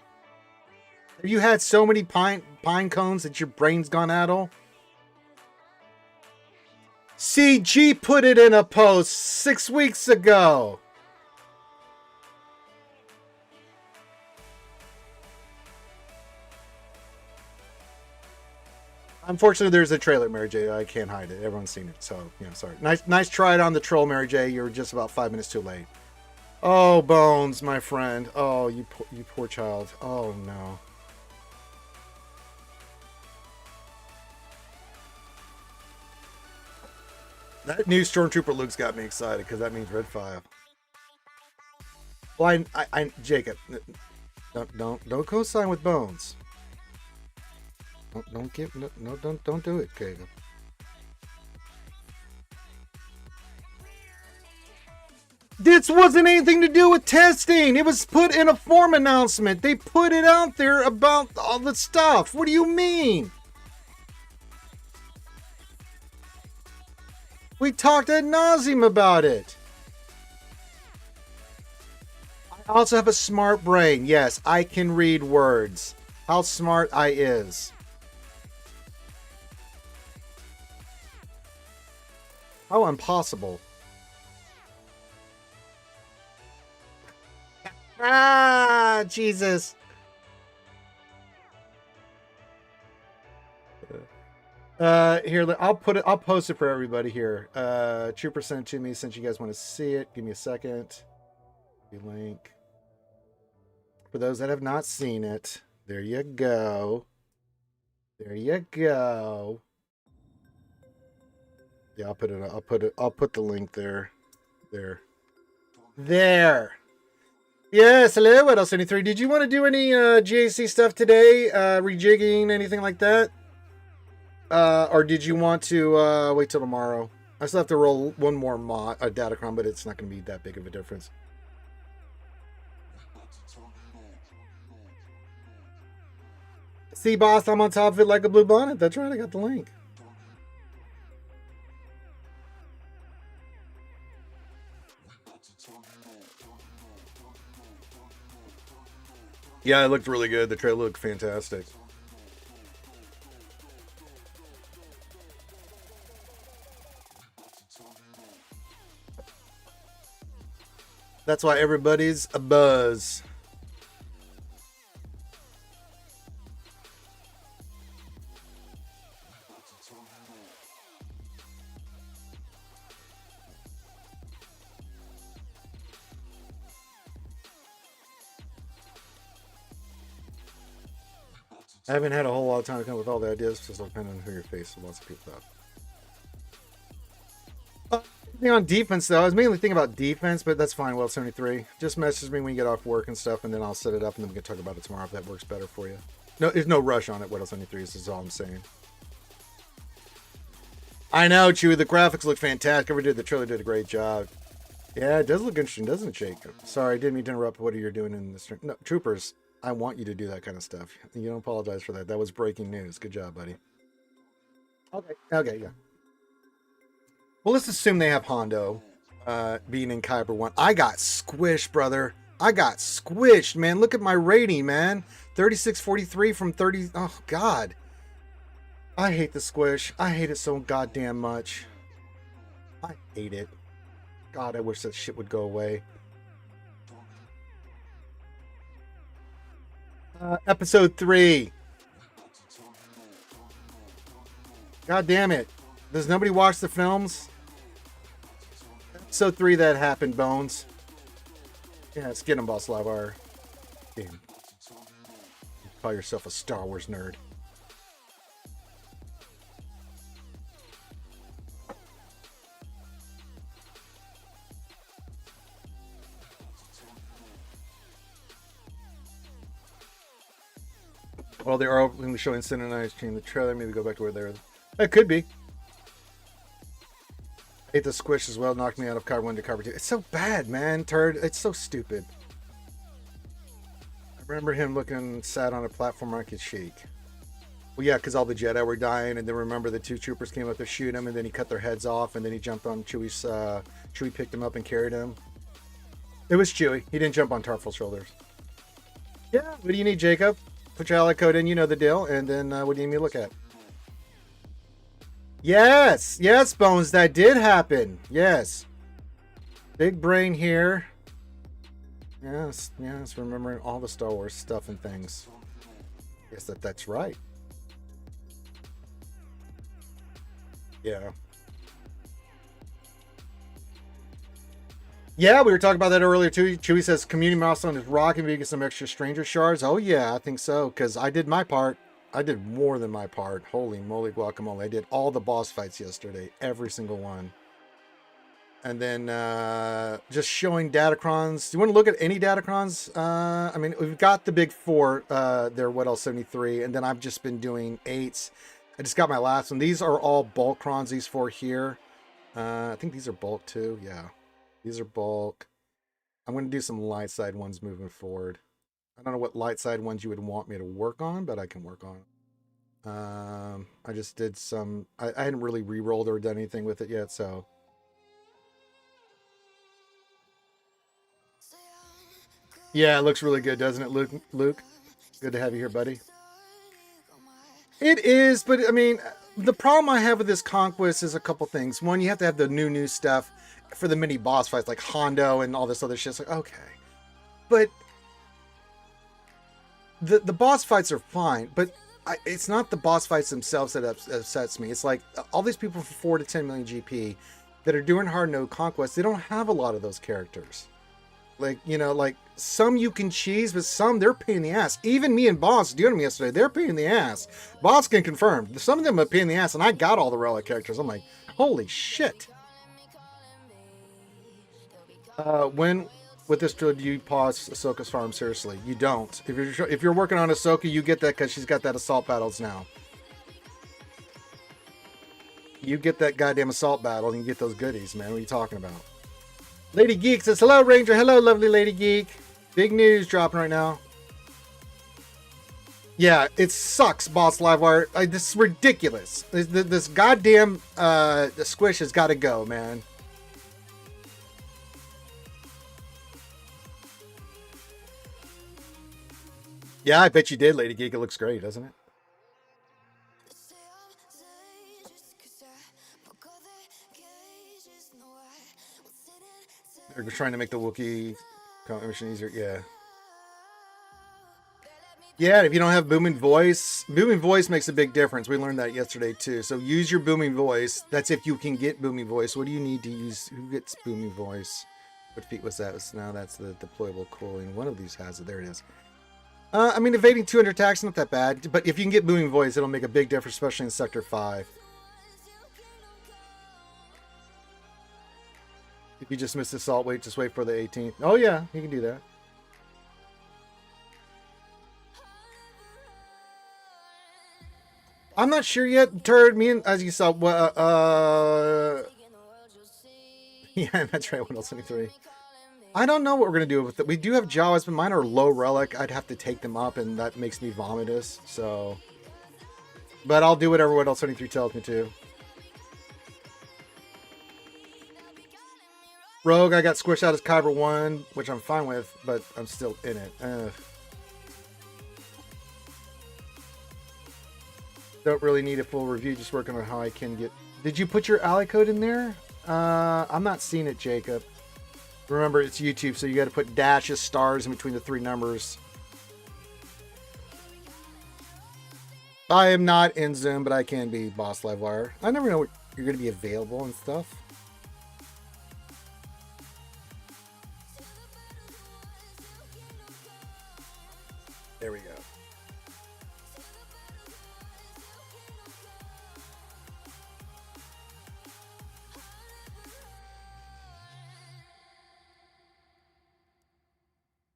Have you had so many pine cones that your brain's gone addle? CG put it in a post 6 weeks ago. Unfortunately, there's a trailer, Mary J. I can't hide it. Everyone's seen it, so sorry. Nice try it on the troll, Mary J. You're just about 5 minutes too late. Oh, Bones, my friend. Oh, you poor child. Oh no. That new Stormtrooper looks got me excited because that means Red 5. Well, I Jacob, don't co-sign with Bones. Don't do it, Jacob. This wasn't anything to do with testing. It was put in a form announcement. They put it out there about all the stuff. What do you mean? We talked ad nauseum about it. I also have a smart brain. Yes, I can read words. How smart I is. How impossible. Ah, Jesus. Here, I'll post it for everybody here. Trooper sent it to me since you guys want to see it. Give me a second. Link. For those that have not seen it, there you go. There you go. Yeah, I'll put the link there. There. Yes, hello. What else? 73. Did you want to do any GAC stuff today? Rejigging, anything like that? Or did you want to wait till tomorrow? I still have to roll one more Datacron, but it's not going to be that big of a difference. See, boss, I'm on top of it like a blue bonnet. That's right, I got the link. Yeah, it looked really good. The trailer looked fantastic. That's why everybody's a buzz. I haven't had a whole lot of time to come up with all the ideas, just depending on who your face. Lots of people thought. On defense, though, I was mainly thinking about defense, but that's fine. Well, 73. Just message me when you get off work and stuff, and then I'll set it up, and then we can talk about it tomorrow if that works better for you. No, there's no rush on it. What else 73 is all I'm saying. I know, Chewy. The graphics look fantastic. The trailer did a great job. Yeah, it does look interesting, doesn't it, Jake? Sorry, I didn't mean to interrupt what you're doing in the stream. No, Troopers. I want you to do that kind of stuff. You don't apologize for that. That was breaking news. Good job, buddy. Okay, yeah. Well, let's assume they have Hondo being in Kyber 1. I got squished, brother. I got squished, man. Look at my rating, man. 3643 from 30. Oh, God. I hate the squish. I hate it so goddamn much. I hate it. God, I wish that shit would go away. Episode 3. God damn it. Does nobody watch the films? Episode 3 that happened, Bones. Yeah, it's Get 'em, Boss Lavar. Damn. Call yourself a Star Wars nerd. Well, they are openly showing synchronized stream the trailer. Maybe go back to where they were. That could be. I hate the squish as well. Knocked me out of cover 1 to cover 2. It's so bad, man. Turd. It's so stupid. I remember him looking sad on a platform I could shake. Well, yeah, because all the Jedi were dying, and then remember the 2 troopers came up to shoot him, and then he cut their heads off, and then he jumped on Chewie's. Chewie picked him up and carried him. It was Chewy. He didn't jump on Tarful's shoulders. Yeah. What do you need, Jacob? Put your ally code in. You know the deal. And then what do you need me to look at? Yes. Yes, Bones. That did happen. Yes. Big brain here. Yes. Yes. Remembering all the Star Wars stuff and things. Guess that's right. Yeah. Yeah, we were talking about that earlier too. Chewy says community milestone is rocking. We get some extra stranger shards. Oh yeah, I think so. Because I did my part. I did more than my part. Holy moly guacamole. I did all the boss fights yesterday. Every single one. And then just showing datacrons. Do you want to look at any datacrons? I mean, we've got the big four. They're what else, 73. And then I've just been doing 8s. I just got my last one. These are all bulk crons, these four here. I think these are bulk too. Yeah. These are bulk. I'm going to do some light side ones moving forward. I don't know what light side ones you would want me to work on, but I can work on it. I just did some... I hadn't really re-rolled or done anything with it yet, so... Yeah, it looks really good, doesn't it, Luke? Good to have you here, buddy. It is, but I mean, the problem I have with this Conquest is a couple things. One, you have to have the new stuff for the mini boss fights, like Hondo and all this other shit. It's like, okay. But the boss fights are fine, but it's not the boss fights themselves that upsets me. It's like all these people for 4 to 10 million GP that are doing hard no Conquest, they don't have a lot of those characters. Like, you know, like some you can cheese, but some they're pain in the ass. Even me and Boss doing them yesterday, they're pain in the ass. Boss can confirm. Some of them are pain in the ass, and I got all the relic characters. I'm like, holy shit. When with this drill do you pause Ahsoka's farm? Seriously, you don't. If you're working on Ahsoka, you get that because she's got that assault battles now. You get that goddamn assault battle and you get those goodies, man. What are you talking about? Lady Geek says, hello, Ranger. Hello, lovely Lady Geek. Big news dropping right now. Yeah, it sucks, Boss Livewire. This is ridiculous. This goddamn squish has got to go, man. Yeah, I bet you did, Lady Geek. It looks great, doesn't it? They're trying to make the Wookiee mission easier. Yeah. Yeah, if you don't have booming voice makes a big difference. We learned that yesterday too. So use your booming voice. That's if you can get booming voice. What do you need to use? Who gets booming voice? What feat was that? Now that's the deployable cooling. One of these has it. There it is. I mean, evading 200 attacks, not that bad. But if you can get booming voice, it'll make a big difference, especially in Sector 5. If you just missed assault, just wait for the 18th. Oh yeah, you can do that. I'm not sure yet, Turd. Me and as you saw, yeah, that's right. 1L73. I don't know what we're gonna do with it. We do have Jawas, but mine are low relic. I'd have to take them up, and that makes me vomitous. So, but I'll do whatever 1L73 tells me to. Rogue, I got squished out as Kyber 1, which I'm fine with, but I'm still in it. Don't really need a full review, just working on how I can get... Did you put your ally code in there? I'm not seeing it, Jacob. Remember, it's YouTube, so you got to put dashes, stars in between the 3 numbers. I am not in Zoom, but I can be Boss Livewire. I never know what you're going to be available and stuff. There we go.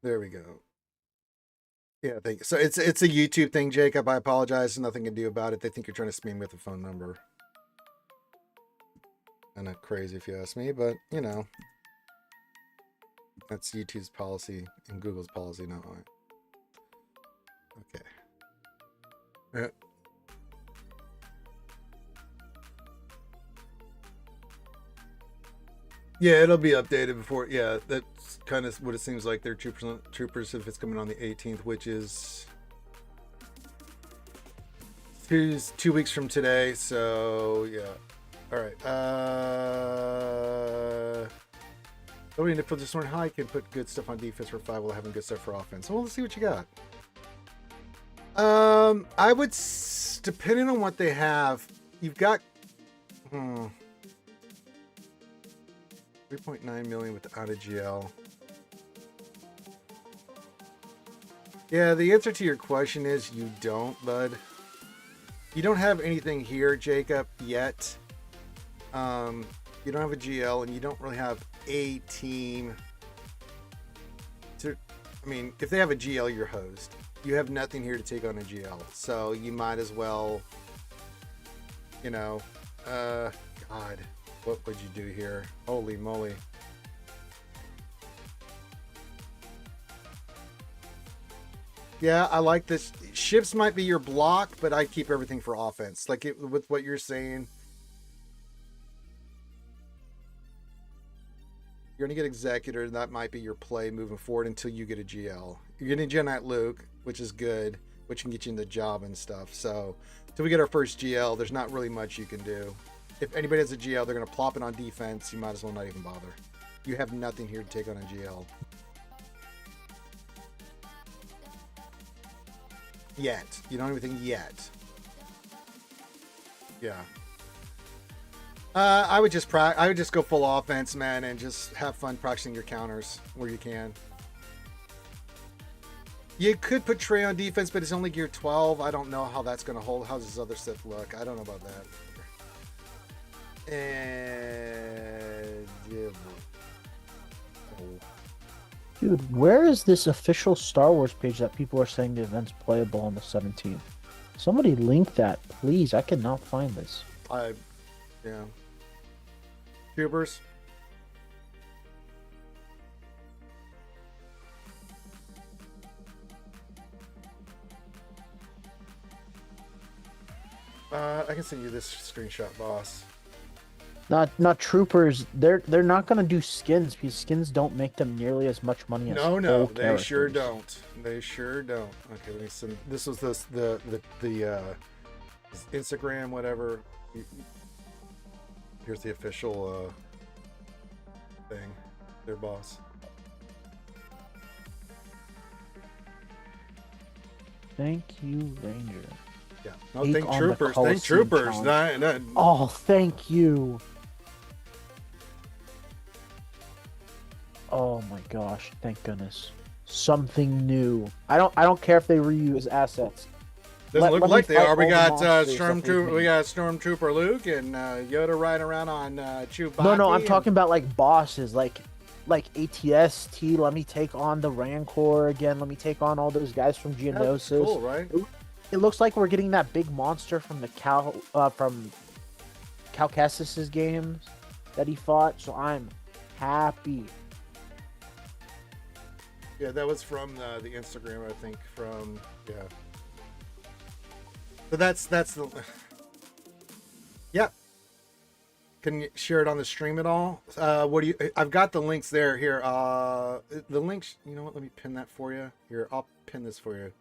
There we go. Yeah, thank you. So it's a YouTube thing, Jacob. I apologize. There's nothing to do about it. They think you're trying to spam with a phone number. Kind of crazy if you ask me, but you know, that's YouTube's policy and Google's policy, not mine. Okay. Yeah, it'll be updated before. Yeah, that's kind of what it seems like. They're troopers if it's coming on the 18th, which is 2 weeks from today. So yeah. All right. Nobody in the field this morning. Hi, can put good stuff on defense for 5 while having good stuff for offense. Well, let's see what you got. I would, depending on what they have, you've got 3.9 million without a GL. Yeah, the answer to your question is you don't, bud. You don't have anything here, Jacob, yet. You don't have a GL, and you don't really have a team. I mean, if they have a GL, you're hosed. You have nothing here to take on a GL, so you might as well, you know, God, what would you do here? Holy moly. Yeah, I like this. Ships might be your block, but I keep everything for offense. Like with what you're saying, you're going to get Executor, and that might be your play moving forward until you get a GL. You're getting Gen Knight Luke, which is good, which can get you in the job and stuff. So, until we get our first GL, there's not really much you can do. If anybody has a GL, they're going to plop it on defense. You might as well not even bother. You have nothing here to take on a GL. Yet. You don't have anything yet. Yeah. I would just go full offense, man, and just have fun practicing your counters where you can. You could put Trey on defense, but it's only gear 12. I don't know how that's going to hold. How does his other stuff look? I don't know about that. And... Dude, where is this official Star Wars page that people are saying the event's playable on the 17th? Somebody link that, please. I cannot find this. Yeah. Troopers. I can send you this screenshot, boss. Not troopers. They're not gonna do skins because skins don't make them nearly as much money as No, full they characters. sure don't. They sure don't. Okay, let me send. This was the Instagram, whatever. Here's the official thing. Their boss. Thank you, Ranger. Yeah. No, Take thank on the troopers. Thank Coliseum troopers. challenge. Oh, thank you. Oh my gosh! Thank goodness. Something new. I don't care if they reuse assets. Doesn't look let like me they fight are. We all the got monsters that they've Stormtrooper. We made. got Stormtrooper Luke and Yoda riding around on Chewbacca. No, I'm talking about like bosses, like ATST. Let me take on the Rancor again. Let me take on all those guys from That's Geonosis. cool, right? It looks like we're getting that big monster from the from Caucasus's games that he fought. So I'm happy. Yeah, that was from the Instagram, I think. From But that's the. Yeah. Can you share it on the stream at all? What do you? I've got the links there. Here, the links. You know what? Let me pin that for you. Here, I'll pin this for you.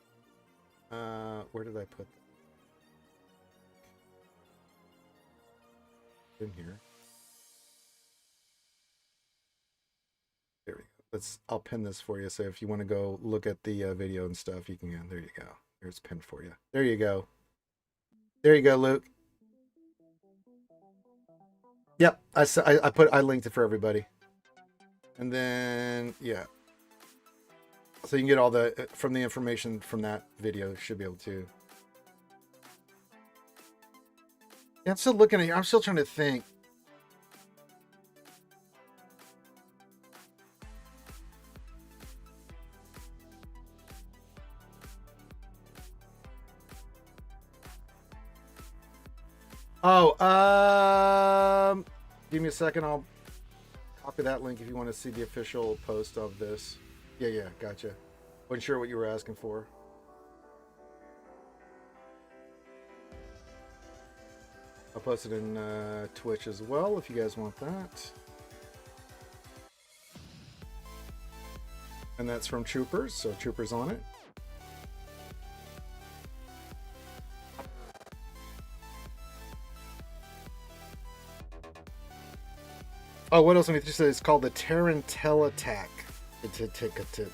Where did I put? In here. There we go. I'll pin this for you. So if you want to go look at the video and stuff, you can. There you go. Here's pinned for you. There you go. There you go, Luke. Yep, I linked it for everybody. And then yeah. So you can get all the from the information from that video. Should be able to. Yeah, I'm still looking at you. I'm still trying to think. Oh, give me a second. I'll copy that link if you want to see the official post of this. Yeah, gotcha. Wasn't sure what you were asking for. I'll post it in Twitch as well if you guys want that. And that's from Troopers, so Troopers on it. Oh, what else? Let me just say it's called the Tarantella Tac.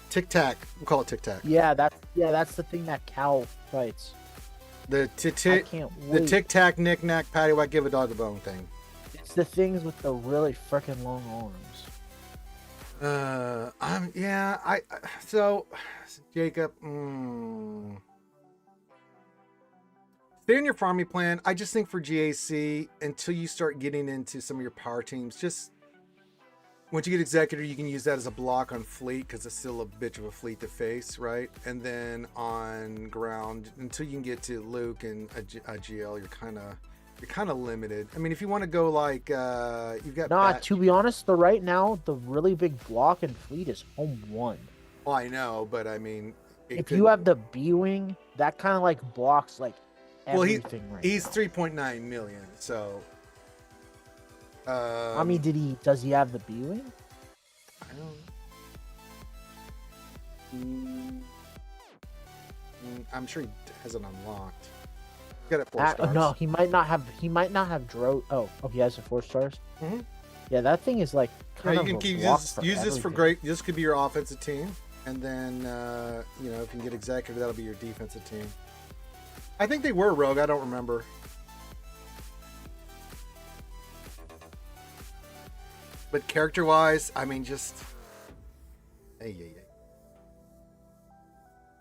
Tic Tac. We'll call it Tic Tac. Yeah, that's the thing that Cal fights. The I can't wait. Tic Tac Knick Knack Paddywhack Give a Dog a Bone thing. It's the things with the really freaking long arms. So Jacob, stay on your farming plan. I just think for GAC, until you start getting into some of your power teams, just once you get Executor, you can use that as a block on fleet because it's still a bitch of a fleet to face, right? And then on ground, until you can get to Luke and a GL, you're kind of limited. I mean, if you want to go like you've got to be honest, though, right now the really big block and fleet is home 1. Well, I know, but I mean, if you have the B-wing, that kind of like blocks like everything. He's 3.9 million, so. I mean, does he have the B-wing? I don't. I'm sure he has it unlocked. Got it 4 stars. No, he might not have. He might not have Dro. Oh, he has the 4 stars. Mm-hmm. Yeah, that thing is like. You can use this for great. This could be your offensive team, and then if you can get Executor, that'll be your defensive team. I think they were Rogue. I don't remember. But character-wise, I mean, just we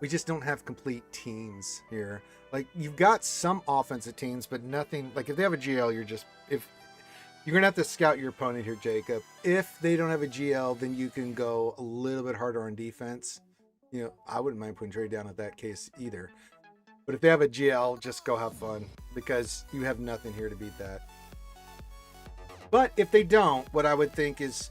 just don't have complete teams here. Like, you've got some offensive teams, but nothing. Like, if they have a GL, if you're gonna have to scout your opponent here, Jacob. If they don't have a GL, then you can go a little bit harder on defense. I wouldn't mind putting Trey down at that case either. But if they have a GL, just go have fun because you have nothing here to beat that. But if they don't, what I would think is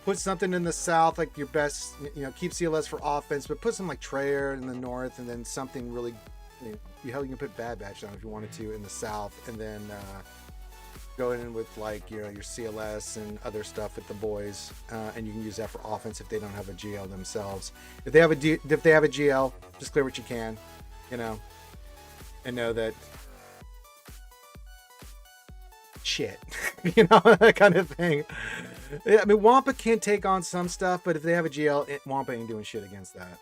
put something in the south, like your best, keep CLS for offense, but put some like Trayer in the north, and then something really, you can put Bad Batch on if you wanted to in the south, and then go in with like, your CLS and other stuff with the boys, and you can use that for offense if they don't have a GL themselves. If they have a GL, just clear what you can, and know that shit, that kind of thing. Yeah, I mean, Wampa can take on some stuff, but if they have a GL, Wampa ain't doing shit against that.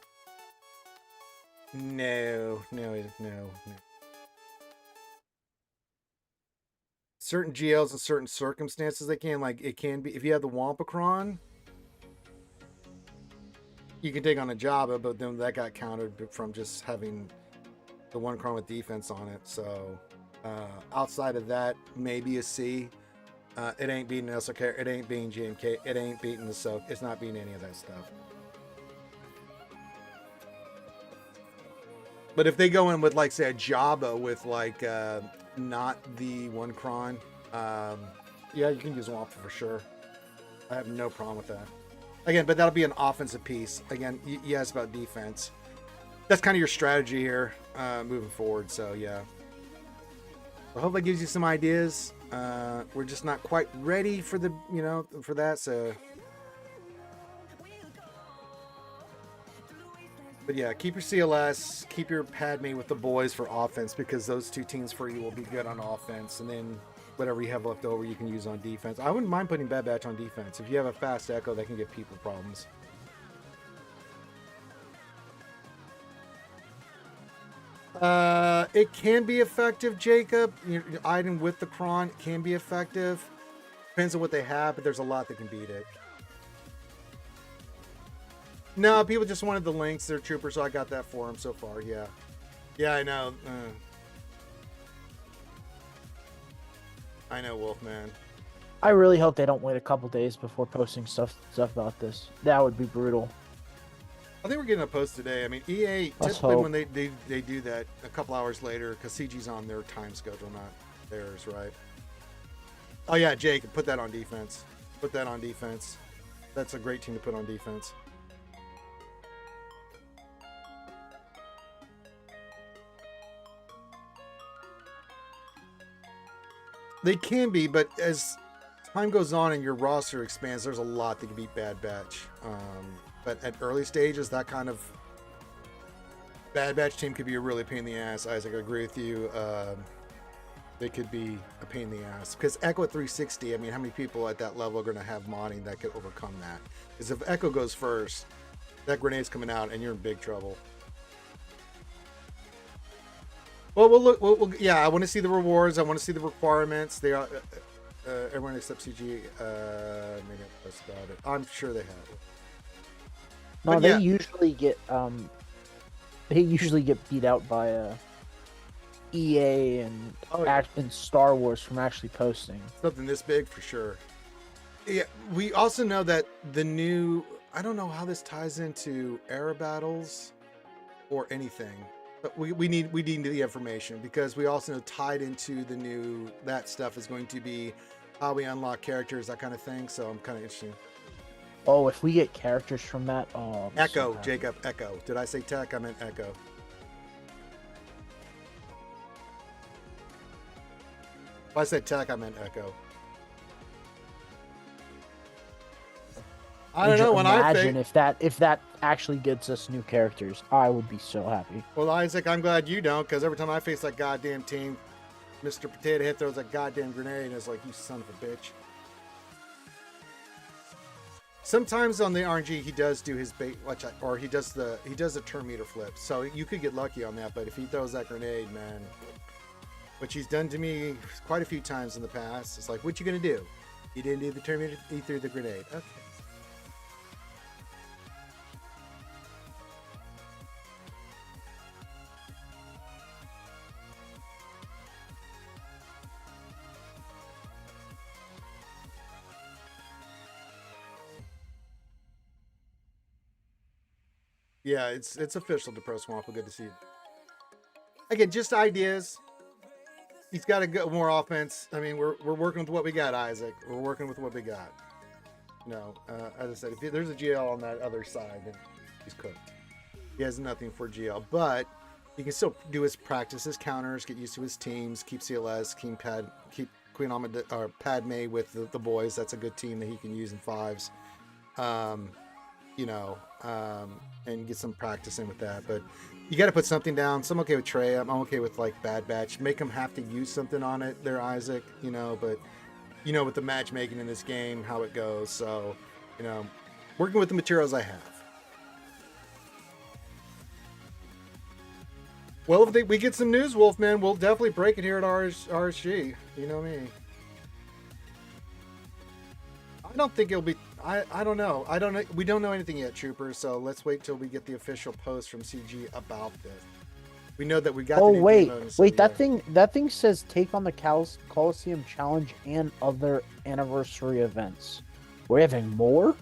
No. Certain GLs in certain circumstances, they can, like, it can be, if you have the Wampacron, you can take on a Jabba, but then that got countered from just having the one Cron with defense on it, so outside of that, maybe a C. It ain't beating SLK, it ain't beating GMK, it ain't beating the Soak, it's not beating any of that stuff. But if they go in with, like, say, a Jabba with, like, not the one Cron, yeah, you can use Wampa for sure. I have no problem with that. Again, but that'll be an offensive piece. Again, you asked about defense. That's kind of your strategy here moving forward, so yeah. I hope that gives you some ideas. We're just not quite ready for the, for that. So, but yeah, keep your CLS, keep your Padme with the boys for offense, because those 2 teams for you will be good on offense, and then whatever you have left over, you can use on defense. I wouldn't mind putting Bad Batch on defense. If you have a fast Echo, that can give people problems. It can be effective, Jacob. Your item with the Cron can be effective. Depends on what they have, but there's a lot that can beat it. No, people just wanted the links. They're troopers, so I got that for them so far. Yeah. Yeah, I know. I know, Wolfman. I really hope they don't wait a couple days before posting stuff about this. That would be brutal. I think we're getting a post today. I mean, EA typically when they do that a couple hours later, because CG's on their time schedule, not theirs, right? Oh yeah, Jake, put that on defense. Put that on defense. That's a great team to put on defense. They can be, but as time goes on and your roster expands, there's a lot that can beat Bad Batch. But at early stages, that kind of Bad Batch team could be a really pain in the ass. Isaac, I agree with you. They could be a pain in the ass. Because Echo at 360, I mean, how many people at that level are going to have modding that could overcome that? Because if Echo goes first, that grenade's coming out and you're in big trouble. Well, we'll look. Yeah, I want to see the rewards. I want to see the requirements. They are everyone except CG. Maybe that's about it. I'm sure they have it. No, But they yeah. usually get beat out by EA and and Star Wars from actually posting. Something this big for sure. Yeah, we also know that the new. I don't know how this ties into era battles or anything. But we need the information, because we also know tied into the new that stuff is going to be how we unlock characters, that kind of thing. So I'm kind of interested. Oh, if we get characters from that, Echo, Jacob, Echo. Did I say tech? I meant Echo. If I said tech, I meant Echo. I don't know. When I imagine think, if that actually gets us new characters, I would be so happy. well, Isaac, I'm glad you don't, because every time I face that goddamn team, Mr. Potato Head throws that goddamn grenade, and it's like, you son of a bitch. Sometimes on the RNG he does do his bait, or he does the turn meter flip, so you could get lucky on that. But if he throws that grenade, man, which he's done to me quite a few times in the past, it's like, what you gonna do? You didn't do the turn meter, he threw the grenade. Okay. Yeah, it's official to Pro Swamp. Good to see you. Again, just ideas. He's got to go more offense. I mean, we're working with what we got, Isaac. We're working with what we got. No, as I said, if there's a GL on that other side, then he's cooked. He has nothing for GL, but he can still do his practice, his counters, get used to his teams, keep CLS, keep Queen Amid or Padme with the boys. That's a good team that he can use in fives. And get some practice in with that. But you got to put something down. So I'm okay with Trey. I'm okay with like Bad Batch. Make him have to use something on it there, Isaac. But with the matchmaking in this game, how it goes. So, working with the materials I have. Well, if we get some news, Wolfman, we'll definitely break it here at RSG. You know me. I don't think it'll be. I don't know. I don't know. We don't know anything yet, Troopers. So let's wait till we get the official post from CG about this. We know that we got. Oh, the new wait, game mode, so wait. yeah. That thing says take on the Coliseum Challenge and other anniversary events. We're having more.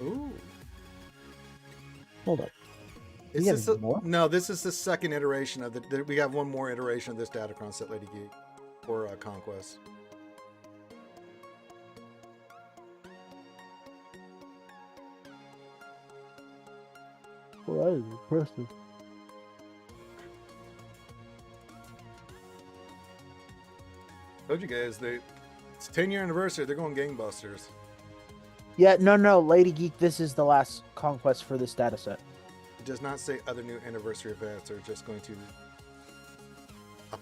Ooh. Hold up. Is this more? No, this is the second iteration of we have one more iteration of this Datacron set, Lady Geek, for Conquest. Well, that is impressive. Told you guys, it's 10-year anniversary. They're going gangbusters. Yeah, no, Lady Geek. This is the last conquest for this data set. It does not say other new anniversary events. They're just going to up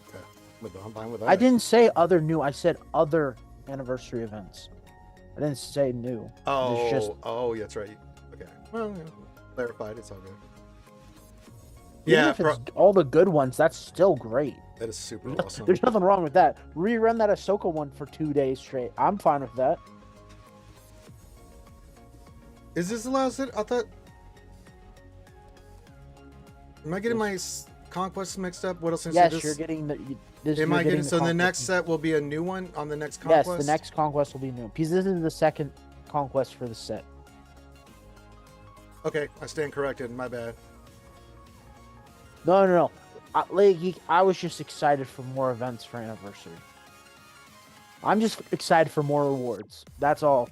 with I didn't say other new. I said other anniversary events. I didn't say new. Oh, that's right. Okay. Well, clarified. It's all good. Even if it's all the good ones, that's still great. That is super awesome. There's nothing wrong with that. Rerun that Ahsoka one for 2 days straight. I'm fine with that. Is this the last set? I thought. Am I getting my conquests mixed up? What else? Yes, you're getting the. Am I getting? So the next set will be a new one on the next conquest. Yes, the next conquest will be new because this is the second conquest for the set. Okay, I stand corrected. My bad. No. Lady Geek, I was just excited for more events for anniversary. I'm just excited for more rewards. That's all.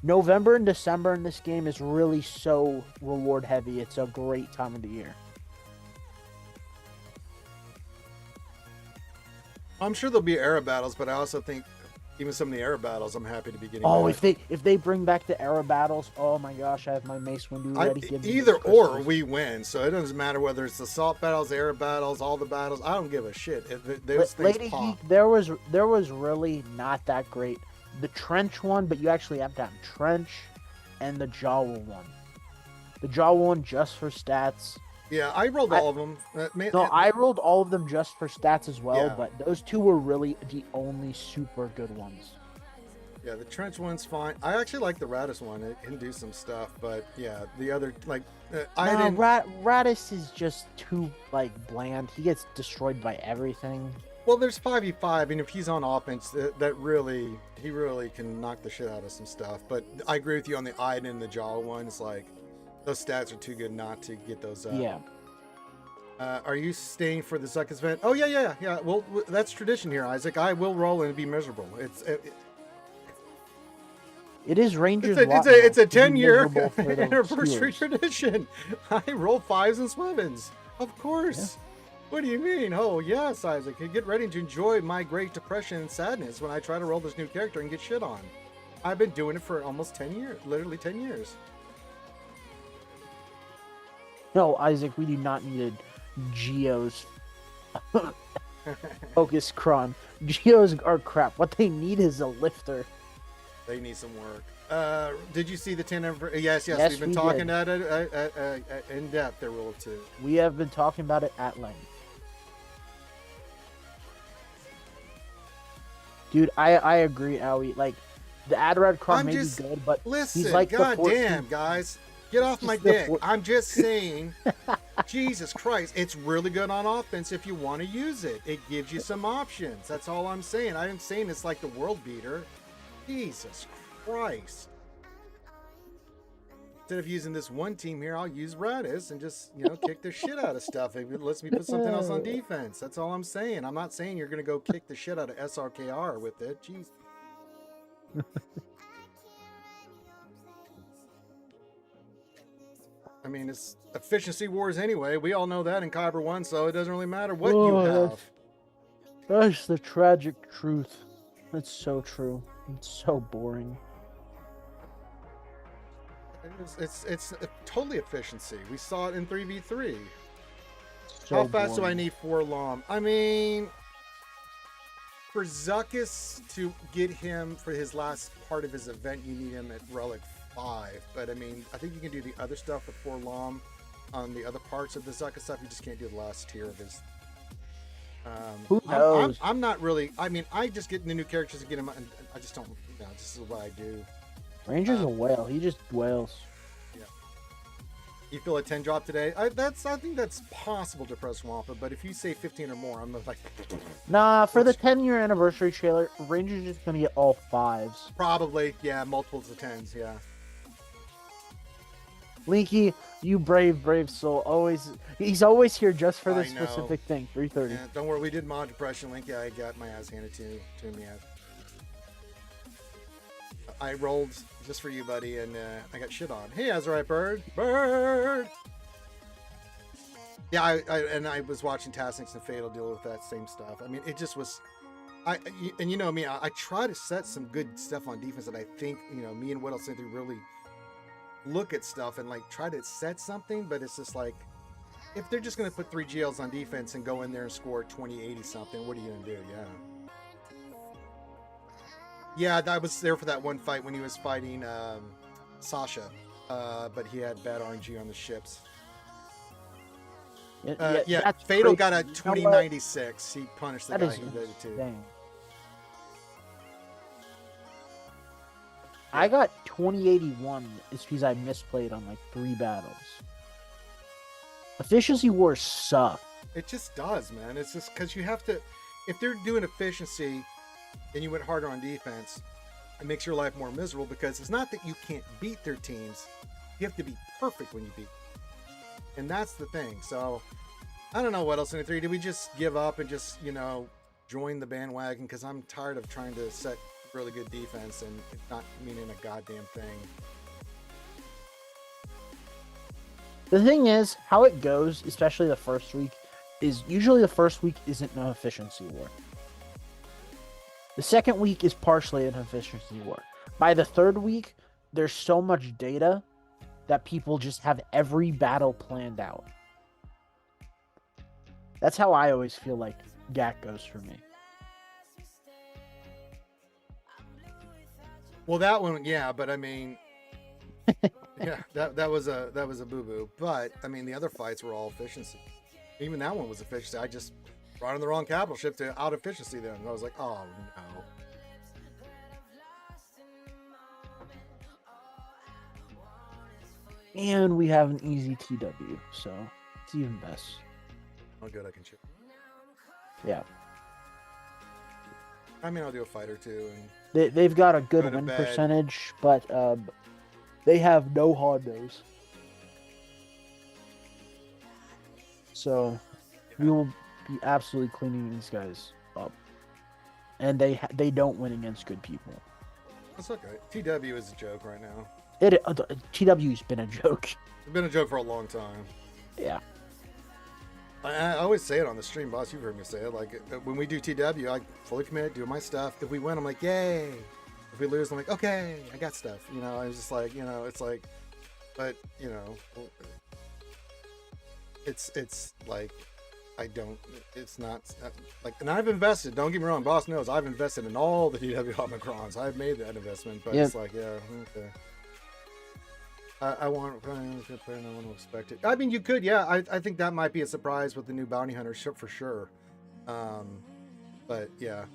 November and December in this game is really so reward heavy. It's a great time of the year. I'm sure there'll be era battles, but I also think, Even some of the air battles, I'm happy to be getting. Oh, back. if they bring back the era battles, oh my gosh, I have my Mace Windu ready. Give me Either those or, crystals. we win. So it doesn't matter whether it's the assault battles, air battles, all the battles. I don't give a shit. Those things Lady pop. Geek, there was really not that great. The trench one, but you actually have to have trench, and the Jawa one. The Jawa one just for stats. Yeah, I rolled all of them. No, I rolled all of them just for stats as well, Yeah. but those two were really the only super good ones. Yeah, the trench one's fine. I actually like the Radis one. It can do some stuff, but yeah, the other I didn't. Radis is just too bland. He gets destroyed by everything. Well, there's 5v5, and if he's on offense, he really can knock the shit out of some stuff. But I agree with you on the Iden and the Jaw ones. Like, those stats are too good not to get those up. Yeah. Are you staying for the Zuckus event? Oh yeah. Well, that's tradition here, Isaac. I will roll and be miserable. It is Rangers. It's a lot to be 10-year miserable for those anniversary steers. tradition. I roll 5s and 7s. Of course. What do you mean? Oh, yes, Isaac. Get ready to enjoy my great depression and sadness when I try to roll this new character and get shit on. I've been doing it for almost 10 years. Literally 10 years. No, Isaac, we do not need a Geos focus cron. Geos are crap. What they need is a lifter. They need some work. Did you see the 10 anniversary? Yes. Yes, We've been we talking did. at it in depth. There, Rule 2. We have been talking about it at length. Dude, I agree, Owie. Like, the Adarad cron may be good, but Listen, he's like the goddamn, 14th. guys. Get off my Just the dick. four- I'm just saying, Jesus Christ, it's really good on offense if you want to use it. It gives you some options. That's all I'm saying. I'm saying it's like the world beater. Jesus Christ. Instead of using this one team here, I'll use Radis and just, kick the shit out of stuff. It lets me put something else on defense. That's all I'm saying. I'm not saying you're going to go kick the shit out of SRKR with it. Jeez. I mean, it's efficiency wars anyway. We all know that in Kyber 1, so it doesn't really matter what you have. That's the tragic truth. It's so true. It's so boring. It's totally efficiency. We saw it in 3v3. So How fast do I boring. need 4 LOM? I mean, for Zuckus to get him for his last part of his event, you need him at Relic 5. But I mean, I think you can do the other stuff with 4 LOM on the other parts of the Zuckus stuff. You just can't do the last tier of his. Who knows? I'm not really. I mean, I just get the new characters to get him. And I just don't. This is what I do. Ranger's a whale. He just wails. Yeah. You feel a 10 drop today? I think that's possible to press Wampa, but if you say 15 or more, I'm like, Nah, for the 10-year anniversary trailer, Ranger's just gonna get all 5s. probably, yeah, multiples of 10s, yeah. Linky, you brave soul. He's always here just for I this know. specific thing. 330. Yeah, don't worry, we did mod depression, Link. Yeah, I got my ass handed to me. I rolled just for you, buddy, and I got shit on. Hey, Azurite Bird. Yeah, I was watching Tasnix and Fatal deal with that same stuff. I mean, it just was. And you know me, I try to set some good stuff on defense that I think, me and Whittle Cynthia really look at stuff and like try to set something, but it's just like, if they're just going to put 3 GLs on defense and go in there and score 20-80 something, what are you going to do? Yeah, I was there for that one fight when he was fighting Sasha, but he had bad RNG on the ships. Yeah, that's Fatal crazy. got a You know what? 2096. He punished the That guy is he did it to. insane. I got 2081 is because I misplayed on like 3 battles. Efficiency wars suck. It just does, man. It's just because you have to, if they're doing efficiency and you went harder on defense, it makes your life more miserable because it's not that you can't beat their teams. You have to be perfect when you beat them. And that's the thing. So, I don't know what else in the 3. Did we just give up and just, join the bandwagon? Because I'm tired of trying to set really good defense and it not meaning a goddamn thing. The thing is, how it goes, especially the first week, is usually the first week isn't no efficiency war. The second week is partially an efficiency war. By the third week, there's so much data that people just have every battle planned out. That's how I always feel like GAC goes for me. Well, that one, yeah, but I mean, yeah, that was a boo boo. But I mean, the other fights were all efficiency. Even that one was efficiency. I just brought in the wrong capital ship to out efficiency them. And I was like, oh no. And we have an easy TW, so it's even best. Oh, good, I can shoot. Yeah. I mean, I'll do a fight or two. And They've got a good go to win bed. percentage, but they have no Hondos. So we will be absolutely cleaning these guys up. And they don't win against good people. That's okay. TW is a joke right now. TW's been a joke. It's been a joke for a long time. Yeah. I always say it on the stream, boss. You've heard me say it. Like when we do TW, I fully commit, do my stuff. If we win, I'm like, yay. If we lose, I'm like, okay, I got stuff. You know, I was just like, you know, it's like, but you know, it's like, I don't. It's not like, and I've invested. Don't get me wrong, boss knows I've invested in all the TW Omicrons. I've made that investment, but it's like, yeah, okay. I want to play, and I want to expect it. I mean, you could, yeah. I think that might be a surprise with the new bounty hunter ship for sure. But yeah,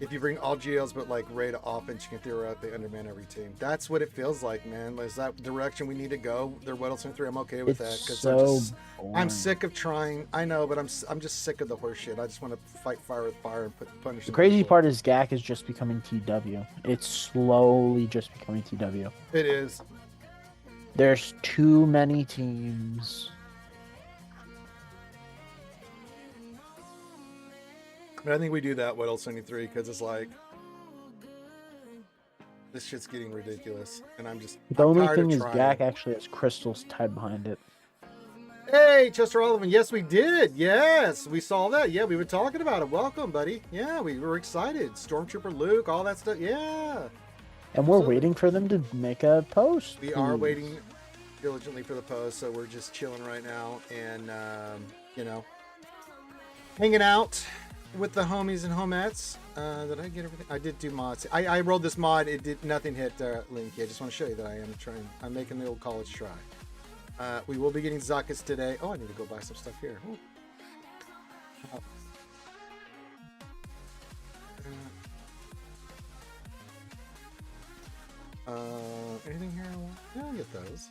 if you bring all GLs but like raid offense, you can theoretically underman every team. That's what it feels like, man. Is that direction we need to go? They're Weddleton 3. I'm okay with that because I'm sick of trying. I know, but I'm just sick of the horse shit. I just want to fight fire with fire and punish. The crazy part is GAC is just becoming TW. It's slowly just becoming TW. It is. There's too many teams. But I think we do that Weddle 73 because it's like this shit's getting ridiculous, and I'm only tired thing of is trying. GAC actually has crystals tied behind it. Hey, Chester Olivan. Yes, we did. Yes, we saw that. Yeah, we were talking about it. Welcome, buddy. Yeah, we were excited. Stormtrooper Luke, all that stuff. Yeah. And we're waiting for them to make a post. We are waiting diligently for the post, so we're just chilling right now and, you know, hanging out with the homies and homettes. Did I get everything? I did do mods. I rolled this mod. It did nothing hit Linky. I just want to show you that I am trying. I'm making the old college try. We will be getting Zuckus today. Oh, I need to go buy some stuff here. Anything here I want? Yeah, I'll get those.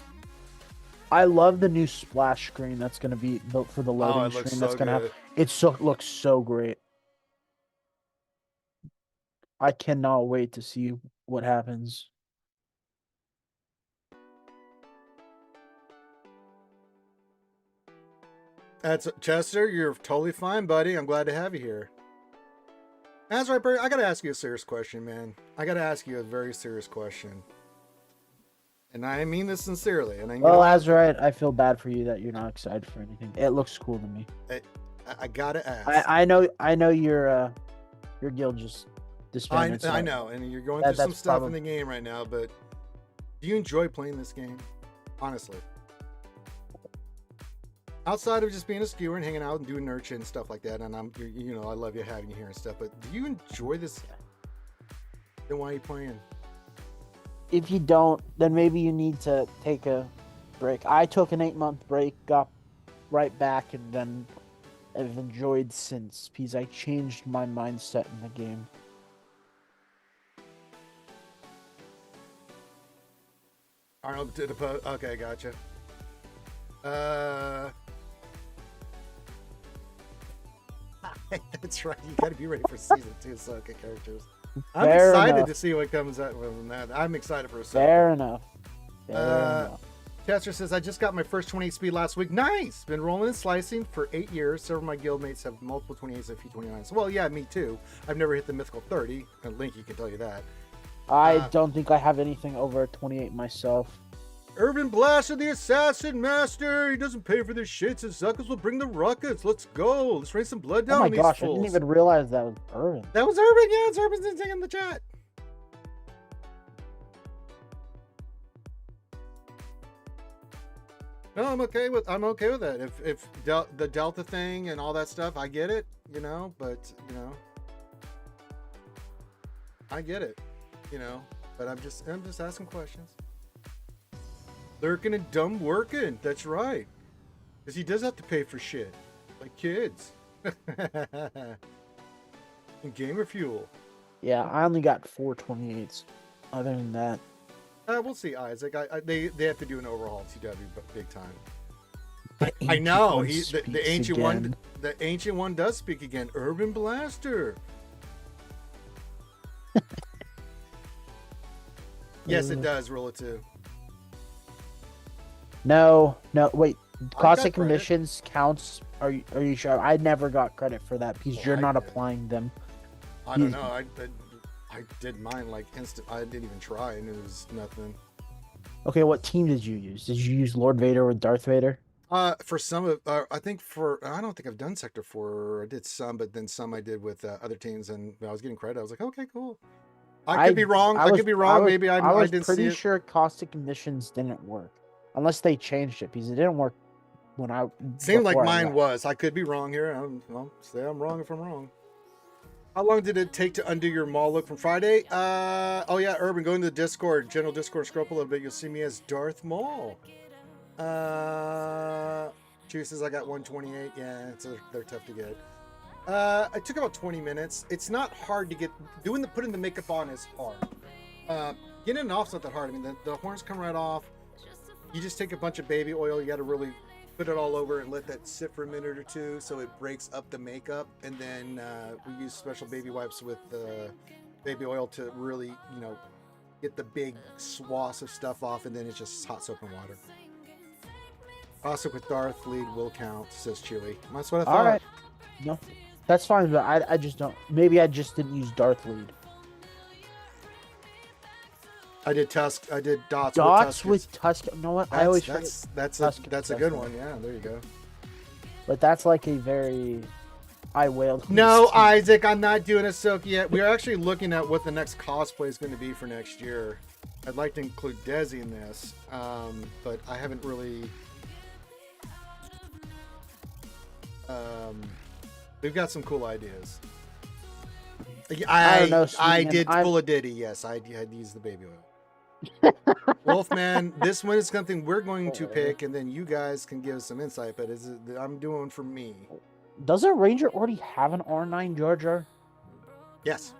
I love the new splash screen that's going to be built for the loading it looks screen. so That's going to have. good. It looks so great. I cannot wait to see what happens. That's Chester. You're totally fine, buddy. I'm glad to have you here. That's right, Barry. I gotta ask you a serious question, man. I gotta ask you a very serious question, and I mean this sincerely. And I Well, Azurite, I feel bad for you that you're not excited for anything. It looks cool to me. I gotta ask. I know your guild just disbanded. I know, and you're going through some stuff in the game right now. But do you enjoy playing this game? Honestly. Outside of just being a skewer and hanging out and doing nurture and stuff like that, and you know, I love you having you here and stuff. But do you enjoy this? Then why are you playing? If you don't, then maybe you need to take a break. I took an 8-month break, got right back, and then I've enjoyed since because I changed my mindset in the game. Arnold did a post. Okay, gotcha. That's right. You got to be ready for season 2 Ahsoka characters. I'm excited to see what comes out from that. I'm excited for Ahsoka. Fair enough. Fair enough. Chester says, I just got my first 28 speed last week. Nice! Been rolling and slicing for 8 years. Several of my guildmates have multiple 28s and a few 29s. Well, yeah, me too. I've never hit the mythical 30. And Linky can tell you that. I don't think I have anything over 28 myself. Urban Blaster, the Assassin Master. He doesn't pay for this shit, so Zuckles will bring the ruckus. Let's go. Let's rain some blood down Oh my on these gosh, I fools. didn't even realize that was Urban. That was Urban. Yeah, it's Urban's in the chat. No, I'm okay with that. If the Delta thing and all that stuff, I get it, you know, but you know, I get it, you know, but I'm just asking questions. Lurking and dumb working. That's right. Because he does have to pay for shit. Like kids. And gamer fuel. Yeah, I only got 428s. Other than that. We'll see, Isaac. They have to do an overhaul of CW, but big time. I know. The ancient one. The ancient one does speak again. Urban Blaster. Yes, it does. Roll it too. No, wait. Caustic credit. emissions counts. Are you sure? I never got credit for that because you're not applying them. I don't know. I did mine like instant. I didn't even try, and it was nothing. Okay, what team did you use? Did you use Lord Vader or Darth Vader? For some of, I think I don't think I've done Sector 4. I did some, but then some I did with other teams, and I was getting credit. I was like, okay, cool. I could be wrong. I could be wrong. Maybe I was didn't pretty see it. sure caustic emissions didn't work, unless they changed it because it didn't work when I. Seemed like before I mine left. was. I could be wrong here. I'll say I'm wrong if I'm wrong. How long did it take to undo your mall look from Friday? Oh yeah, Urban, go into the Discord, general Discord, scroll up a little bit. You'll see me as Darth Maul. Chew says I got 128. Yeah, they're tough to get. It took about 20 minutes. It's not hard to get. Putting the makeup on is hard. Getting it off's not that hard. I mean, the horns come right off. You just take a bunch of baby oil. You got to really put it all over and let that sit for a minute or two so it breaks up the makeup. And then we use special baby wipes with baby oil to really, you know, get the big swaths of stuff off. And then it's just hot soap and water. Also with Darth lead will count, says Chili. That's what I thought. All right. No, that's fine, but I just don't. Maybe I just didn't use Darth lead. I did Tusk. I did dots. Dots with Tusk. You know what? I always that's a good one. Yeah, there you go. But that's like a very. I wailed. No, Isaac, I'm not doing a soak yet. We are actually looking at what the next cosplay is going to be for next year. I'd like to include Desi in this, but I haven't really. We've got some cool ideas. I did full of Diddy. Yes, I had used the baby oil. Wolfman, this one is something we're going to pick, and then you guys can give us some insight. But I'm doing for me. Doesn't Ranger already have an R9 Jar Jar? Yes.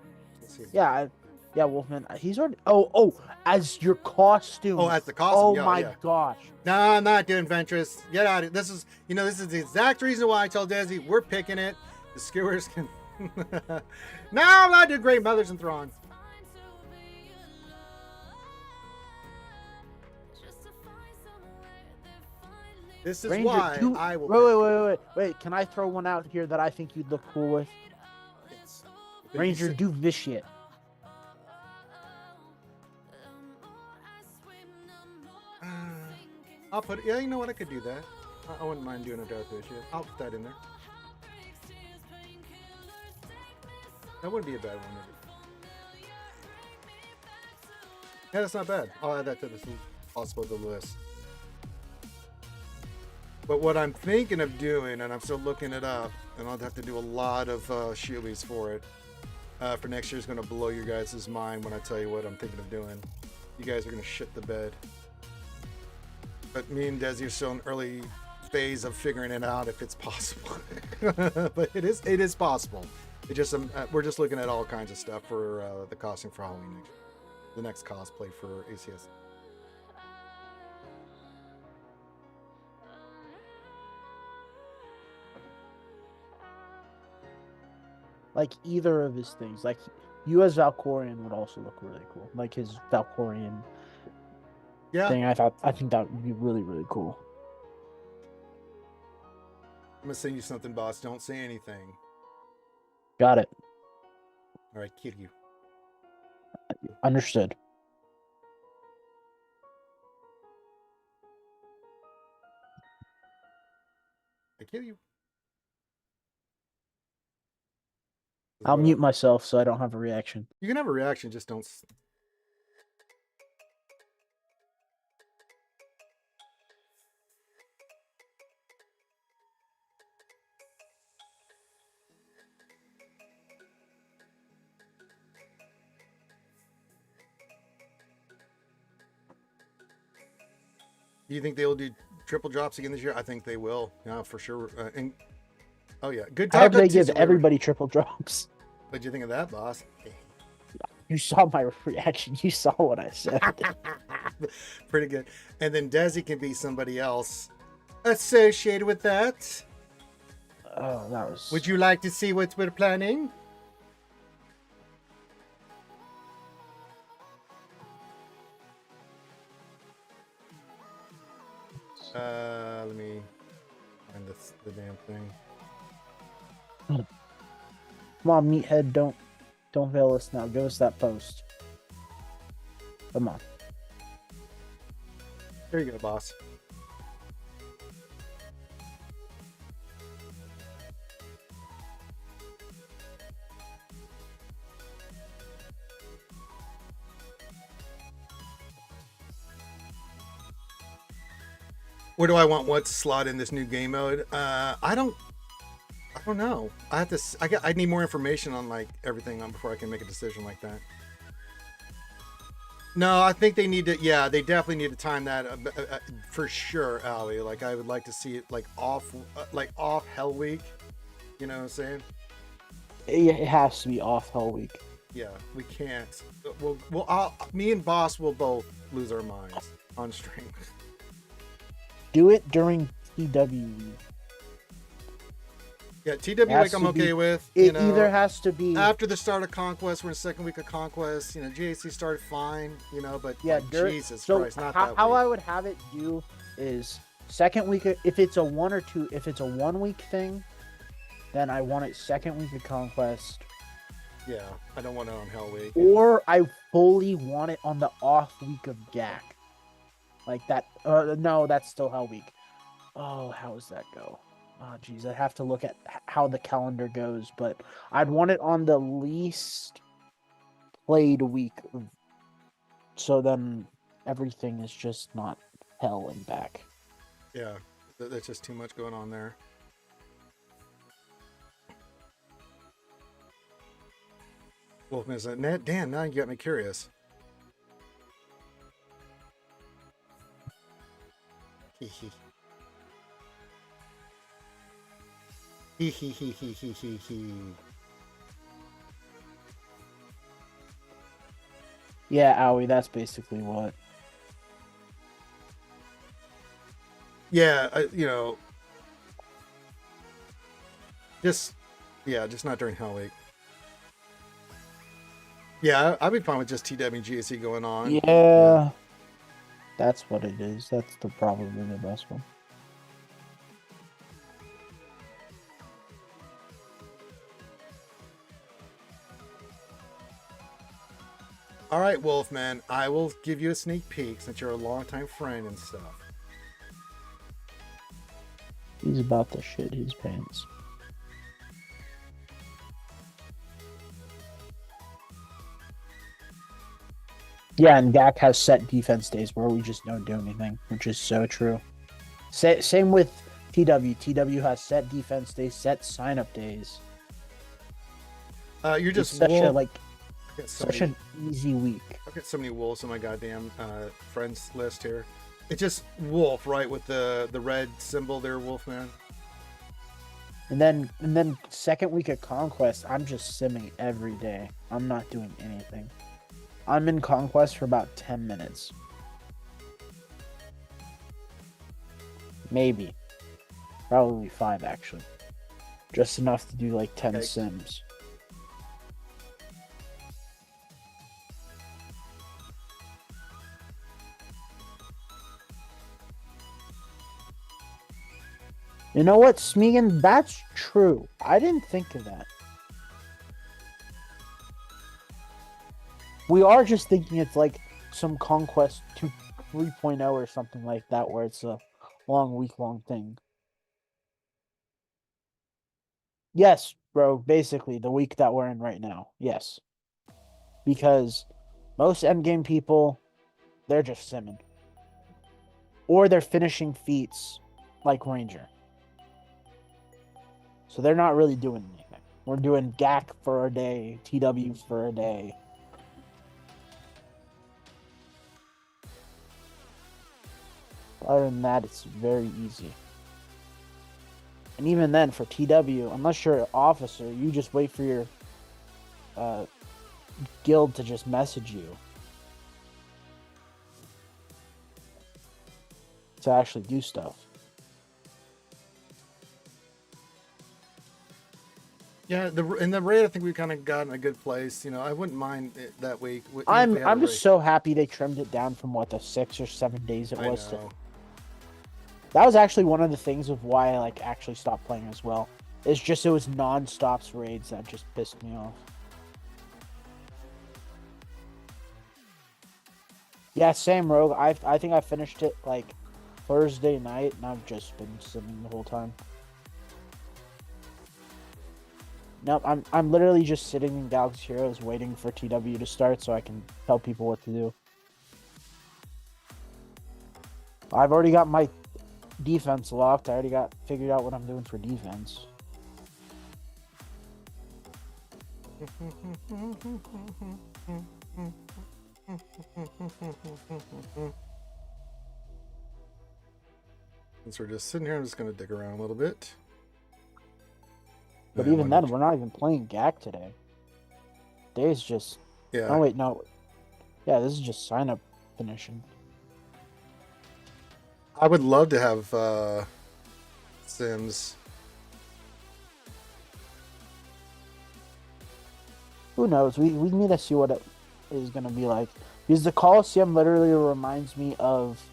Yeah, Wolfman. He's already. Oh, as your costume. Oh, as the costume. Oh my gosh. No, I'm not doing Ventress. Get out of it. This is the exact reason why I told Desi we're picking it. The skewers can. No, I'm not doing Great Mothers and Thrawn. This is Ranger, why I will. Wait. Can I throw one out here that I think you'd look cool with? Yes. Ranger, do Vitiate. I'll put it. Yeah, you know what? I could do that. I wouldn't mind doing a Darth Vitiate. I'll put that in there. That wouldn't be a bad one. Yeah, that's not bad. I'll add that to the possible list. But what I'm thinking of doing, and I'm still looking it up, and I'll have to do a lot of shieldies for it. For next year is going to blow your guys' mind when I tell you what I'm thinking of doing. You guys are going to shit the bed. But me and Desi are still in early phase of figuring it out if it's possible. But it is possible. It just we're just looking at all kinds of stuff for the costume for Halloween. The next cosplay for ACS. Like either of his things. Like you as Valkorion would also look really cool. Like his Valkorion thing. I think that would be really, really cool. I'm gonna send you something, boss. Don't say anything. Got it. All right, kill you. Understood. I kill you. I'll mute myself so I don't have a reaction. You can have a reaction, just don't. Do you think they'll do triple drops again this year? I think they will. Yeah, for sure. And oh yeah, good I hope talk. they give everybody triple drops. What'd you think of that, boss? You saw my reaction. You saw what I said. Pretty good. And then Desi can be somebody else associated with that. Oh, that was. Would you like to see what we're planning? Let me find the damn thing. Come on, meathead, don't fail us now. Give us that post. Come on. There you go, boss. Where do I want what to slot in this new game mode? I don't know. I need more information on like everything before I can make a decision like that. No, I think they need to. Yeah, they definitely need to time that for sure, Ali. Like I would like to see it like off Hell Week. You know what I'm saying? It has to be off Hell Week. Yeah, we can't. Me and Boss will both lose our minds on stream. Do it during TW. Yeah, TW week I'm okay with. It either has to be after the start of Conquest. We're in the second week of Conquest. You know, GAC started fine. You know, but yeah, like, Jesus Christ, not how, that how week. I would have it do is second week. If it's a 1 or 2, if it's a 1 week thing, then I want it second week of Conquest. Yeah, I don't want it on Hell Week. Or I fully want it on the off week of GAC. Like that. No, that's still Hell Week. Oh, how does that go? Oh, geez, I have to look at how the calendar goes, but I'd want it on the least played week. So then everything is just not hell and back. Yeah, there's just too much going on there. Wolfman said, Dan, now you got me curious. Hee hee. Hee hee hee hee hee hee hee. Yeah, Owie, that's basically what. Yeah, just not during Hell Week. Yeah, I'd be fine with just TW and GAC going on. Yeah, that's what it is. That's probably the best one. All right, Wolfman, I will give you a sneak peek since you're a longtime friend and stuff. He's about to shit his pants. Yeah, and GAC has set defense days where we just don't do anything, which is so true. Same with TW. TW has set defense days, set sign-up days. You're just such an easy week. I've got so many wolves on my goddamn friends list here. It's just wolf, right, with the red symbol there, Wolfman. And then second week of Conquest, I'm just simming every day. I'm not doing anything. I'm in Conquest for about 10 minutes. Maybe. Probably 5, actually. Just enough to do like 10 sims. You know what, Smeagol? That's true. I didn't think of that. We are just thinking it's like some Conquest 3.0 or something like that, where it's a long week-long thing. Yes, bro. Basically, the week that we're in right now. Yes, because most endgame people, they're just simming, or they're finishing feats like Ranger. So they're not really doing anything. We're doing GAC for a day, TW for a day. Other than that, it's very easy. And even then, for TW, unless you're an officer, you just wait for your guild to just message you to actually do stuff. Yeah, in the raid, I think we kind of got in a good place. You know, I wouldn't mind it that week. If we I'm had a just raid. so happy they trimmed it down from what the 6 or 7 days it I was to. know. That was actually one of the things of why I like actually stopped playing as well. It's just it was non-stops raids that just pissed me off. Yeah, same Rogue. I think I finished it like Thursday night, and I've just been sitting the whole time. Nope, I'm literally just sitting in Galaxy Heroes waiting for TW to start so I can tell people what to do. I've already got my defense locked. I already got figured out what I'm doing for defense. Since we're just sitting here, I'm just going to dig around a little bit. But I even wanted then, we're not even playing GAC today. Today's just... Yeah. Oh, wait, no. Yeah, this is just sign-up finishing. I would love to have Sims. Who knows? We need to see what it is going to be like. Because the Coliseum literally reminds me of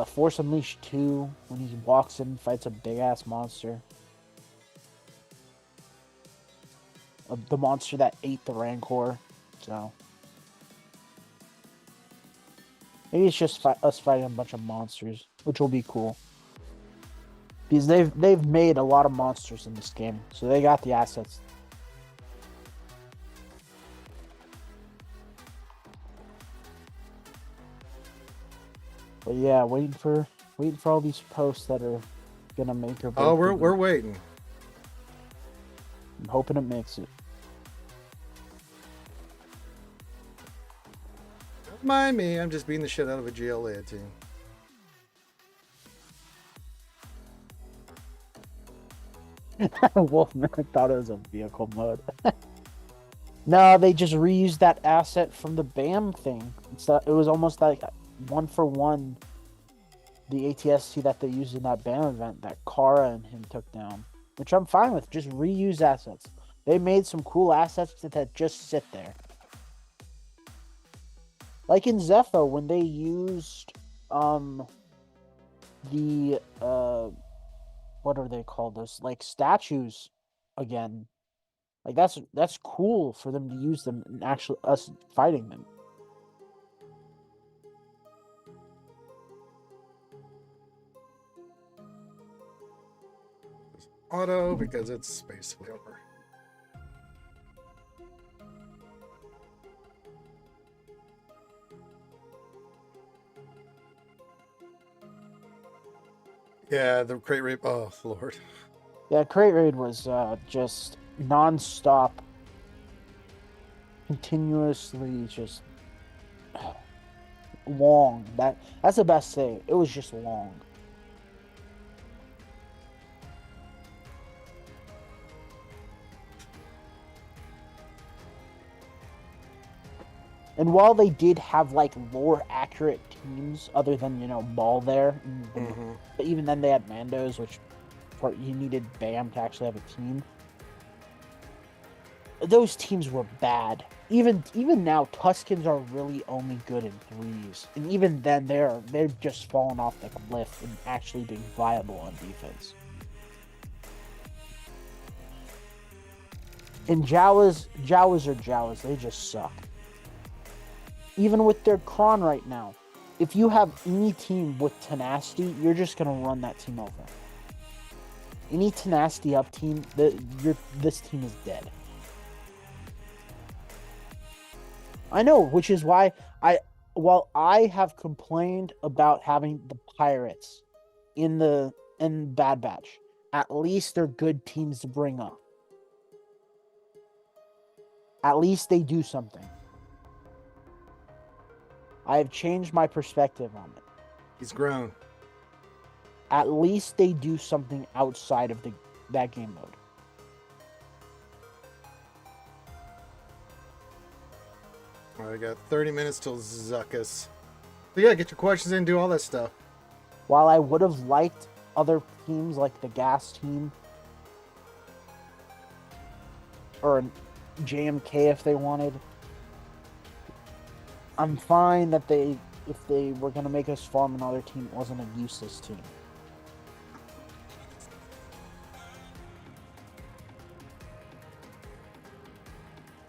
Force Unleashed 2 when he walks in and fights a big-ass monster. The monster that ate the Rancor. So... maybe it's just us fighting a bunch of monsters, which will be cool. Because they've made a lot of monsters in this game, so they got the assets. But yeah, waiting for all these posts that are gonna make or break. Oh, we're waiting. I'm hoping it makes it. Don't mind me. I'm just beating the shit out of a GLA team. Wolfman thought it was a vehicle mode. No, they just reused that asset from the BAM thing. It was almost like 1-for-1 the ATSC that they used in that BAM event that Kara and him took down. Which I'm fine with. Just reuse assets. They made some cool assets that just sit there. Like in Zepho, when they used the what are they called? Those like statues again. Like that's cool for them to use them and actually us fighting them. Auto because it's basically over. Yeah, the crate rape. Oh, Lord. Yeah, Crate Raid was just non-stop, continuously just long. That's the best thing. It was just long. And while they did have like lore accurate teams, other than Maul there, but even then they had Mandos, which you needed BAM to actually have a team. Those teams were bad. Even now, Tuskens are really only good in 3s, and even then they're just falling off the cliff and actually being viable on defense. And Jawas are Jawas. They just suck. Even with their Kron right now, if you have any team with tenacity, you're just gonna run that team over. Any tenacity up team, this team is dead. I know, which is why while I have complained about having the Pirates in Bad Batch, at least they're good teams to bring up. At least they do something. I have changed my perspective on it. He's grown. At least they do something outside of that game mode. All right, I got 30 minutes till Zuckus. So yeah, get your questions in, do all that stuff. While I would have liked other teams like the Gas team or JMK if they wanted, I'm fine that if they were going to make us farm another team, it wasn't a useless team.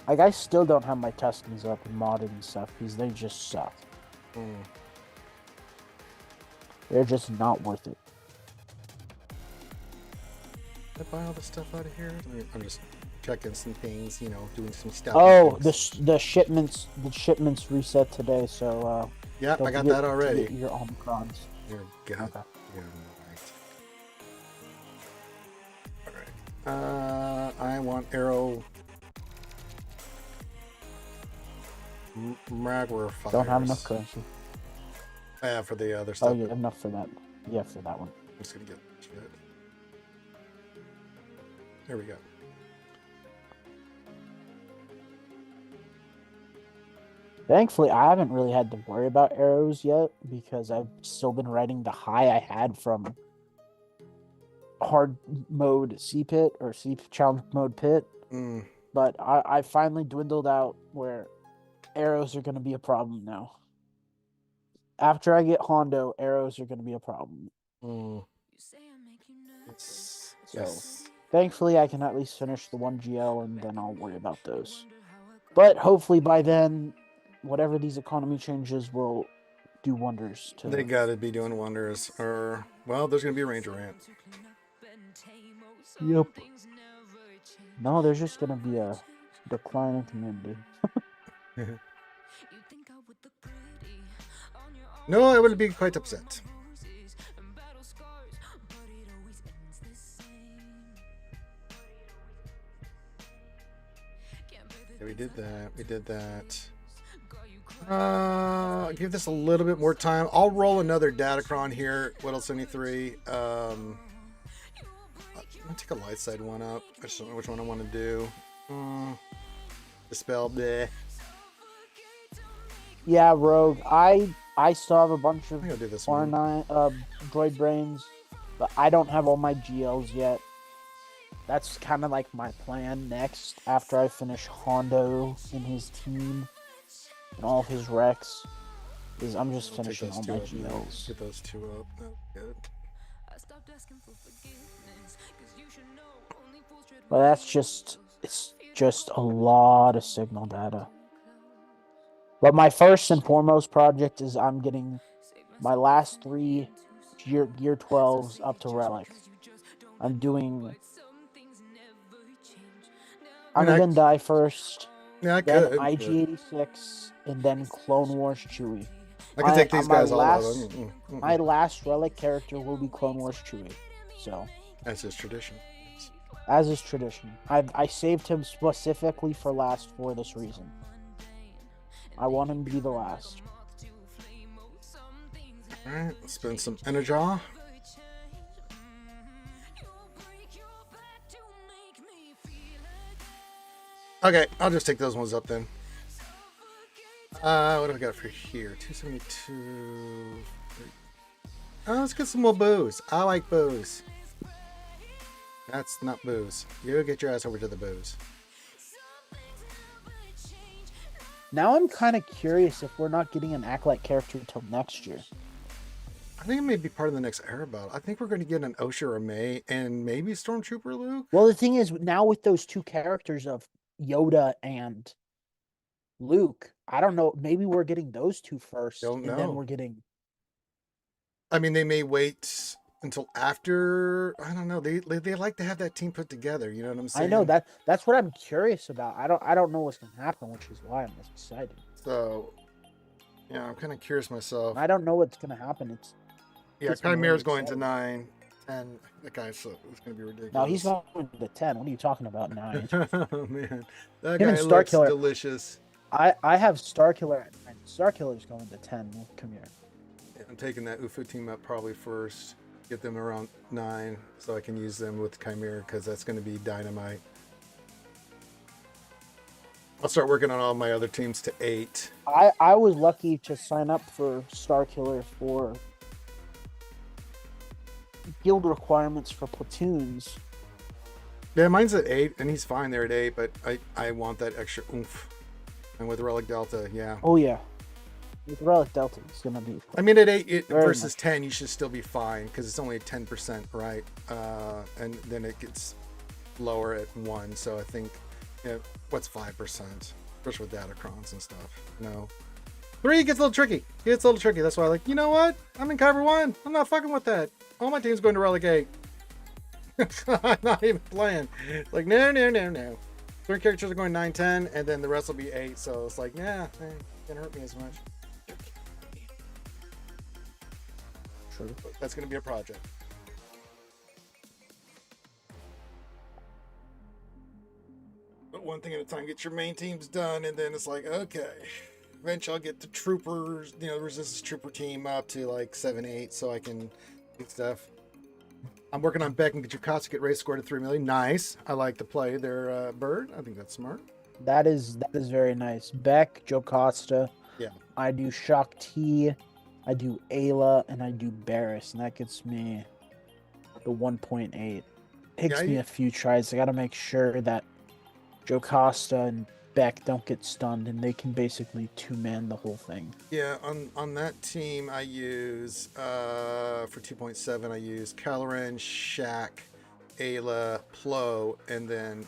Like, I still don't have my Tuscans up and modded and stuff because they just suck. They're just not worth it. Did I buy all the stuff out of here? I'm just checking some things, you know, doing some stuff. Oh, the shipments reset today, so yeah, I got that already. Get your Omicrons. You're good. Okay. Yeah, all right. I want Arrow Magwar Fires. Don't have enough currency. Yeah, for the other stuff. Oh, yeah, enough for that. Yeah, for that one. I'm just gonna get shit. There we go. Thankfully, I haven't really had to worry about arrows yet because I've still been riding the high I had from hard mode C pit or C challenge mode pit. But I finally dwindled out where arrows are going to be a problem now. After I get Hondo, arrows are going to be a problem. So, thankfully, I can at least finish the 1GL and then I'll worry about those. But hopefully by then, whatever these economy changes will do wonders. They got to be doing wonders. Or, well, there's going to be a Ranger Rant. Yep. No, there's just going to be a decline in community. No, I would be quite upset. Yeah, we did that. Give this a little bit more time. I'll roll another Datacron here. Whittle 73. I'm gonna take a light side one up. I just don't know which one I want to do. Dispel, bleh. Yeah, Rogue. I still have a bunch of I'm gonna do this R9 droid brains, but I don't have all my GLs yet. That's kind of like my plan next after I finish Hondo and his team and all of his Rex. Is I'm just finishing all my GLs. Get those two up. Oh, good. But that's just it's just a lot of signal data. But my first and foremost project is I'm getting my last 3 Gear 12s up to Relic. I'm doing Armageddon Die first, Yeah, I then could. IG-86, and then Clone Wars Chewie. I can take these guys all out of them. My last Relic character will be Clone Wars Chewie. So, as is tradition. As is tradition. I saved him specifically for last for this reason. I want him to be the last. Alright, let's spend some energy. Okay, I'll just take those ones up then. What do I got for here? 272. Oh, let's get some more bows. I like bows. That's not booze. You get your ass over to the booze. Now I'm kind of curious if we're not getting an Acolyte character until next year. I think it may be part of the next era battle. I think we're going to get an Osha or May and maybe Stormtrooper Luke. Well, the thing is, now with those two characters of Yoda and Luke, I don't know. Maybe we're getting those two first, Don't know. Then we're getting. I mean, they may wait until after. I don't know. They like to have that team put together. You know what I'm saying? I know that's what I'm curious about. I don't know what's gonna happen, which is why I'm excited. So, yeah, I'm kind of curious myself. I don't know what's gonna happen. Yeah, gets me really Chimera's going to excited. 9, 10. That guy's so it's gonna be ridiculous. No, he's going to 10. What are you talking about? 9. Oh man, that Him guy and looks Starkiller. delicious. I have Starkiller at 9. Starkiller's going to 10. Come here. Yeah, I'm taking that UFO team up probably first. Get them around 9 so I can use them with Chimera because that's going to be dynamite. I'll start working on all my other teams to 8. I was lucky to sign up for Starkiller for guild requirements for platoons. Yeah, mine's at 8, and he's fine there at 8, but I want that extra oomph. And with Relic Delta, yeah. Oh yeah, with Relic Delta, it's gonna be. I mean, at 8 Very versus much. 10, you should still be fine because it's only 10%, right? And then it gets lower at 1. So I think, what's 5%? Especially with Datacrons and stuff. No. 3 gets a little tricky. It's a little tricky. That's why I like, you know what? I'm in Kyber 1. I'm not fucking with that. All my team's going to Relic 8. I'm not even playing. It's like, no. 3 characters are going 9, 10, and then the rest will be 8. So it's like, yeah, can't hurt me as much. True. But that's going to be a project. But one thing at a time, get your main teams done, and then it's like, okay. Eventually I'll get the troopers, the resistance trooper team up to like 7, 8 so I can do stuff. I'm working on Beck and get your Costa get race score to 3 million. Nice. I like to play their bird. I think that's smart. That is very nice. Beck, Joe Costa. Yeah. I do Shock T, I do Ayla, and I do Barris, and that gets me the 1.8. Takes me a few tries. I got to make sure that Joe Costa and Beck don't get stunned, and they can basically 2-man the whole thing. Yeah, on that team I use for 2.7 I use Caloran, Shaq, Ayla, Plo, and then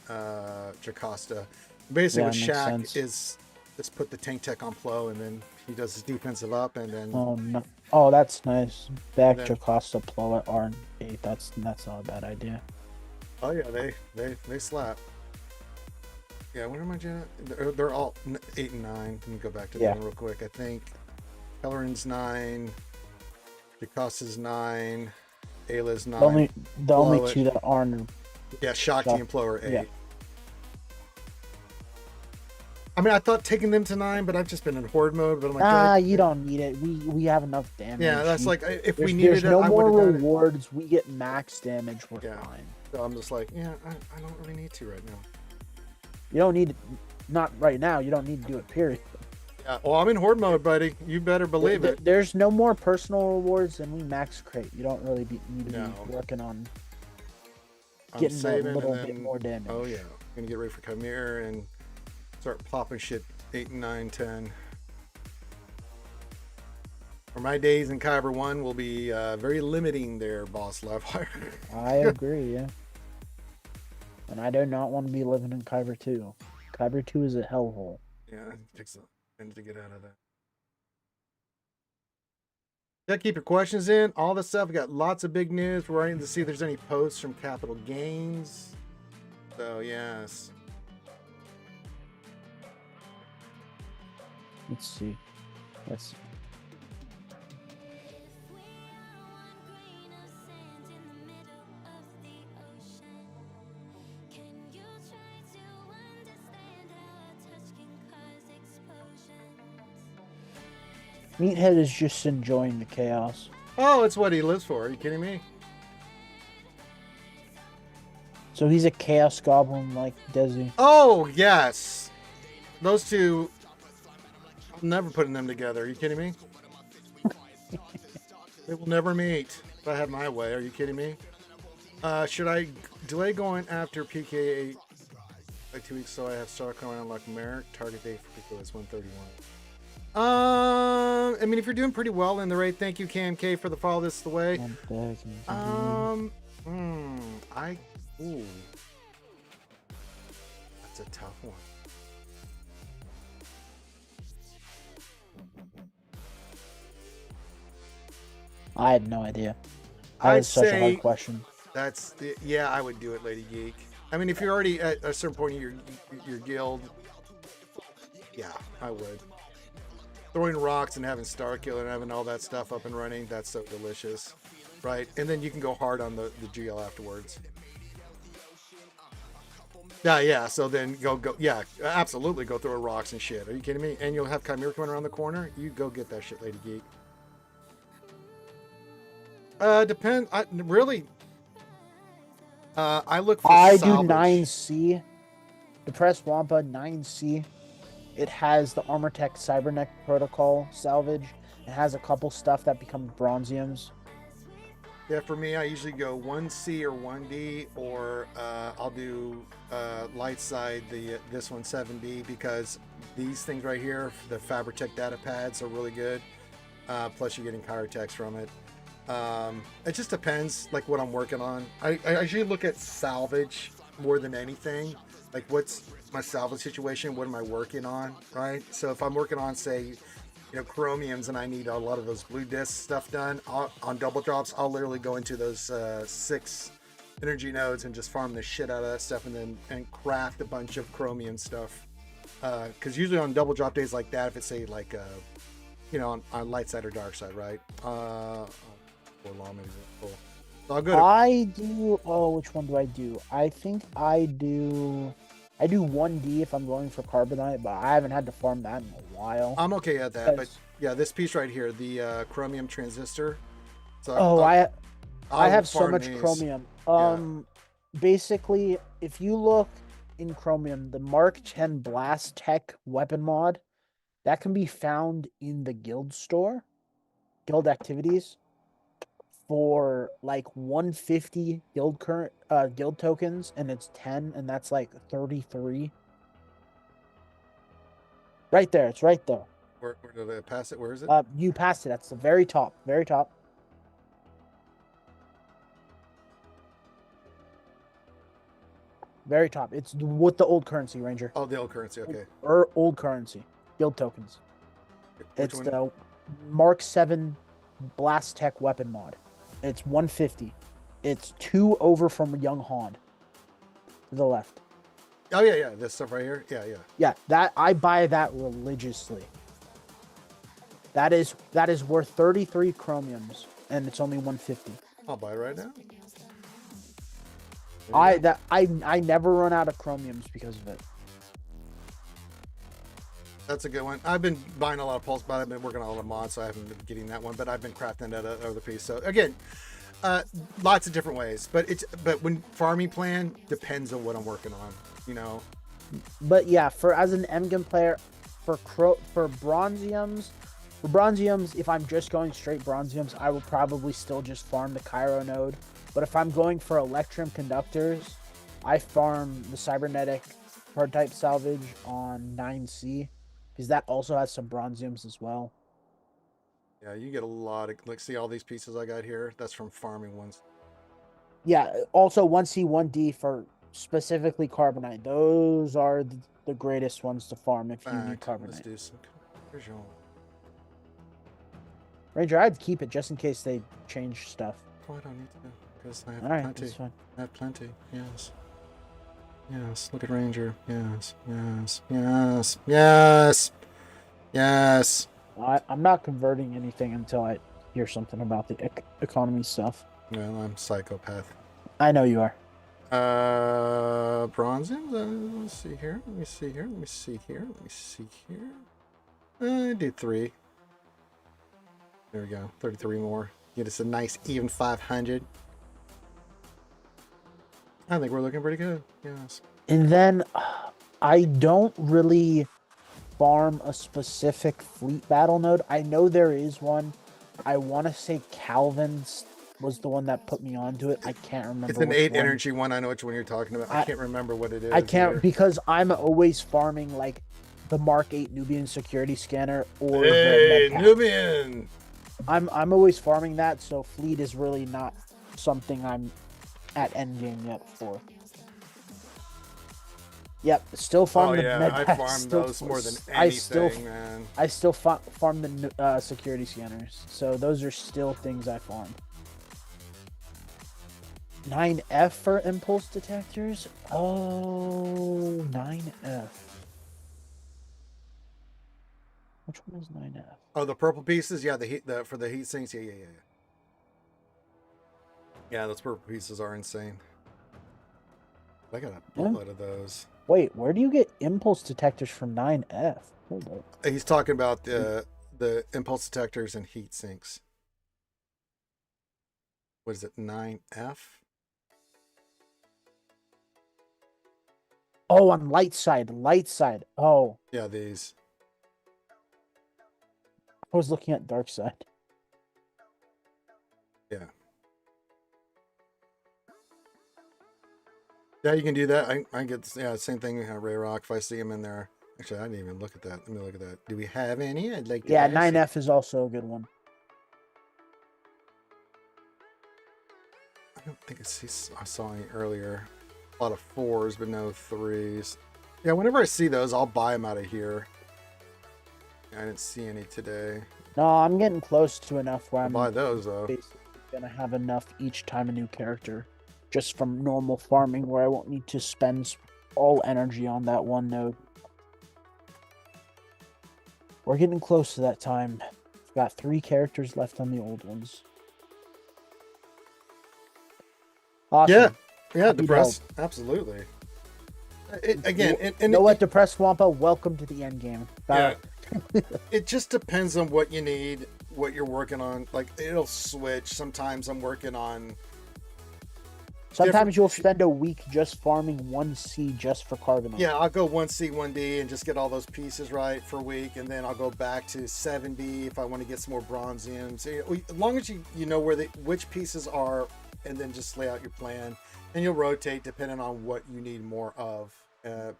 Jocasta. Basically, Yeah, with makes Shaq sense. is just put the tank tech on Plo, and then he does his defensive up, and then Oh no! Oh, that's nice. Beck, then- Joe Costa, Plo at R8. That's not a bad idea. oh yeah, they slap. Yeah, where am I at? They're all 8 and 9. Let me go back to them real quick. I think Caloran's 9, Jacosta's 9, Ayla's 9. The only Plo two that aren't. Yeah, Shakti Shock- and Plo are 8. yeah. I mean, I thought taking them to 9, but I've just been in horde mode. But I'm like, You don't need it. We have enough damage. yeah, that's like if we There's needed it, no I more would have done it. rewards. We get max damage. We're Yeah. fine. So I'm just like, yeah, I don't really need to right now. You don't need, not right now. You don't need to do it. Period. Yeah, well, I'm in horde mode, buddy. You better believe it. There's no more personal rewards, and we max crate. You don't really need to No. be working on I'm getting a saving little and bit then, more damage. oh yeah, gonna get ready for Chimera and start popping shit 8, 9, 10. For my days in Kyber 1 will be very limiting their boss level. I agree. Yeah. And I do not want to be living in Kyber 2. Kyber 2 is a hellhole. Yeah, it takes a minute to get out of that. Yeah, keep your questions in. All this stuff. We got lots of big news. We're waiting to see if there's any posts from Capital Games. So yes. Let's see. Let's see. Meathead is just enjoying the chaos. Oh, it's what he lives for. Are you kidding me? So he's a chaos goblin like Desi. Oh, yes. Those two, I'm never putting them together. Are you kidding me? They will never meet if I have my way. Are you kidding me? Should I delay going after PK8 like 2 weeks so I have Star Coin unlock Merrick? Target date for PK is 131. I mean, if you're doing pretty well in the raid, thank you, KMK, for the follow this the way. Ooh. That's a tough one. I had no idea. That I'd is such a hard say question. yeah, I would do it, Lady Geek. I mean, if you're already at a certain point in your guild, yeah, I would. Throwing rocks and having Starkiller and having all that stuff up and running, that's so delicious, right? And then you can go hard on the GL afterwards. Yeah. So then go. Yeah, absolutely go throw rocks and shit. Are you kidding me? And you'll have Chimera coming around the corner. You go get that shit, Lady Geek. Depend. Really. I look for I salvage. do 9C. Depressed Wampa 9C. It has the Armor Tech Cyberneck Protocol salvage. It has a couple stuff that become bronziums. Yeah, for me, I usually go 1C or 1D, or I'll do light side this one 7B, because these things right here, the Fabritech data pads, are really good. Plus, you're getting Chirotex from it. It just depends, like what I'm working on. I usually look at salvage more than anything. Like, what's my salvage situation? What am I working on, right? So if I'm working on, say, chromiums, and I need a lot of those blue disc stuff done on double drops, I'll literally go into those 6 energy nodes and just farm the shit out of that stuff, and craft a bunch of chromium stuff. Because usually on double drop days like that, if it's say like on light side or dark side, right? Or long maybe. Cool. So I'll go to... I do. Oh, which one do I do? I think I do 1D if I'm going for Carbonite, but I haven't had to farm that in a while. I'm okay at that, but yeah, this piece right here, the chromium transistor. So I have so much these. chromium. Yeah. Basically, if you look in chromium, the Mark 10 Blast Tech weapon mod, that can be found in the guild store, guild activities, for like 150 guild tokens, and it's 10, and that's like 33. Right there, it's right there. Where did I pass it? Where is it? You passed it. That's the very top, very top. Very top. It's with the old currency, Ranger. Oh, the old currency. Okay. Or old currency. Guild tokens. Which It's one? the Mark 7 Blast Tech weapon mod. It's 150. It's 2 over from Young Han. To the left. Oh yeah. This stuff right here. Yeah. Yeah, that I buy that religiously. That is worth 33 chromiums, and it's only 150. I'll buy it right now. I never run out of chromiums because of it. That's a good one. I've been buying a lot of pulse, but I've been working on a lot of mods, so I haven't been getting that one. But I've been crafting that other piece. So again, lots of different ways. But when farming plan depends on what I'm working on. But yeah, as an Emgym player, for bronziums, if I'm just going straight bronziums, I will probably still just farm the Cairo node. But if I'm going for Electrum conductors, I farm the cybernetic prototype salvage on 9C, because that also has some bronziums as well. Yeah, you get a lot of, like, see all these pieces I got here? That's from farming ones. Yeah, also 1C, 1D for specifically Carbonite. Those are the greatest ones to farm if you need Carbonite. Let's do some. Here's your... Ranger, I'd keep it just in case they change stuff. Oh, I don't need to, because I have All right, plenty. that's fine. I have plenty. Yes. Look at Ranger. Yes. I'm not converting anything until I hear something about the economy stuff. Well, I'm psychopath. I know you are. Bronzes. Let's see here. Let me see here. I do 3. There we go. 33 more. Get us a nice even 500. I think we're looking pretty good. Yes. And then I don't really farm a specific fleet battle node. I know there is one. I want to say Calvin's was the one that put me onto it. I can't remember. It's an 8 energy one. I know which one you're talking about. I can't remember what it is. I can't because I'm always farming like the Mark 8 Nubian security scanner or the Nubian. I'm always farming that, so fleet is really not something I'm at endgame yet for. Yep, still farm the med I farm those more than anything, man. I still farm the security scanners, so those are still things I farm. 9F for impulse detectors? Oh, 9F. Which one is 9F? Oh, the purple pieces? Yeah, for the heat sinks. Yeah. Yeah, those purple pieces are insane. I got a boatload of those. Wait, where do you get impulse detectors from 9F? Hold up. He's talking about the impulse detectors and heat sinks. What is it, 9F? Oh, on light side. Oh, Yeah, these. I was looking at dark side. Yeah. Yeah, you can do that. I get same thing. Ray Rock. If I see him in there, actually, I didn't even look at that. Let me look at that. Do we have any? I'd like to. Yeah, ask. 9F is also a good one. I don't think I saw any earlier. A lot of 4s, but no 3s. Yeah, whenever I see those, I'll buy them out of here. I didn't see any today. No, I'm getting close to enough where I'll I'm buy those though. basically gonna have enough each time a new character, just from normal farming, where I won't need to spend all energy on that one node. We're getting close to that time. We've got 3 characters left on the old ones. Awesome. Yeah, depressed. Absolutely. You know what, depressed Wampa? Welcome to the end game. Yeah. It just depends on what you need, what you're working on. Like, it'll switch. Sometimes I'm working on. Sometimes you'll spend a week just farming 1C just for carbonate. Yeah, I'll go 1C, 1D and just get all those pieces right for a week, and then I'll go back to 7B if I want to get some more bronze in. So as long as you know where which pieces are, and then just lay out your plan, and you'll rotate depending on what you need more of.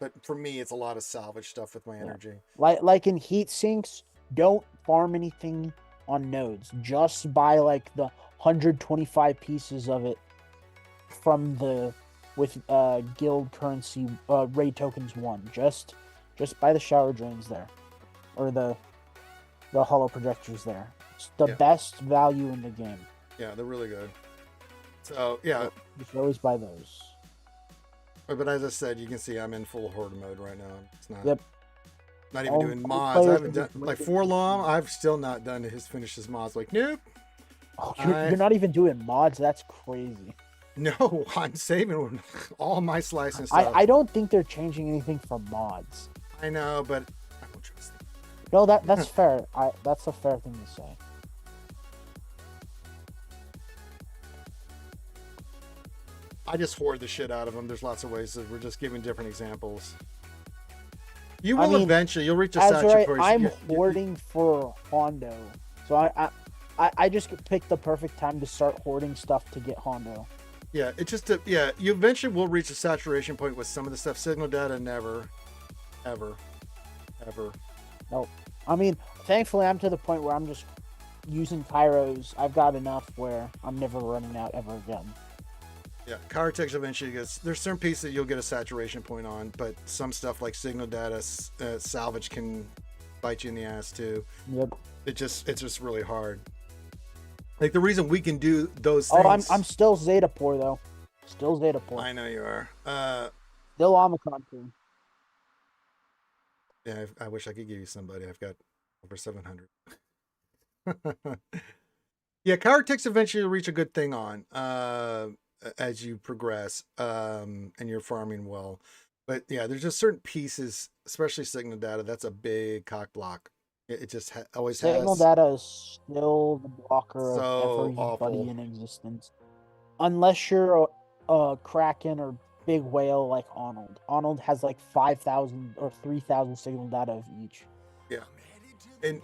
But for me, it's a lot of salvage stuff with my energy. Like in heat sinks, don't farm anything on nodes. Just buy like the 125 pieces of it from with guild currency raid tokens 1. Just buy the shower drains there, or the hollow projectors there. It's the best value in the game. Yeah, they're really good. So yeah, you should always buy those. But as I said, you can see I'm in full horde mode right now. It's not. Yep. Not even doing mods. I haven't done like Forlom. I've still not done finished his mods. Like, nope. Oh, you're not even doing mods. That's crazy. No, I'm saving all my slice and stuff. I don't think they're changing anything for mods. I know, but I don't trust them. No, that's fair. That's a fair thing to say. I just hoard the shit out of them. There's lots of ways that we're just giving different examples. You will eventually. You'll reach a saturation. I'm hoarding for Hondo, so I just picked the perfect time to start hoarding stuff to get Hondo. Yeah, it just you eventually will reach a saturation point with some of the stuff. Signal data never, ever. Nope. I mean, thankfully, I'm to the point where I'm just using Kairos. I've got enough where I'm never running out ever again. Yeah, Chirotex eventually gets. There's certain pieces that you'll get a saturation point on, but some stuff like signal data, salvage can bite you in the ass too. Yep. It's just really hard. Like the reason we can do those things. Oh, I'm still Zeta poor though. Still Zeta poor. I know you are. Still Omicron too. Yeah, I wish I could give you somebody. I've got over 700. Yeah, Chirotex eventually will reach a good thing on. As you progress and you're farming well, but yeah, there's just certain pieces, especially signal data, that's a big cock block. It just always has. Signal data is still the blocker so of everybody awful. in existence, unless you're a Kraken or big whale like Arnold. Arnold has like 5,000 or 3,000 signal data of each. Yeah, and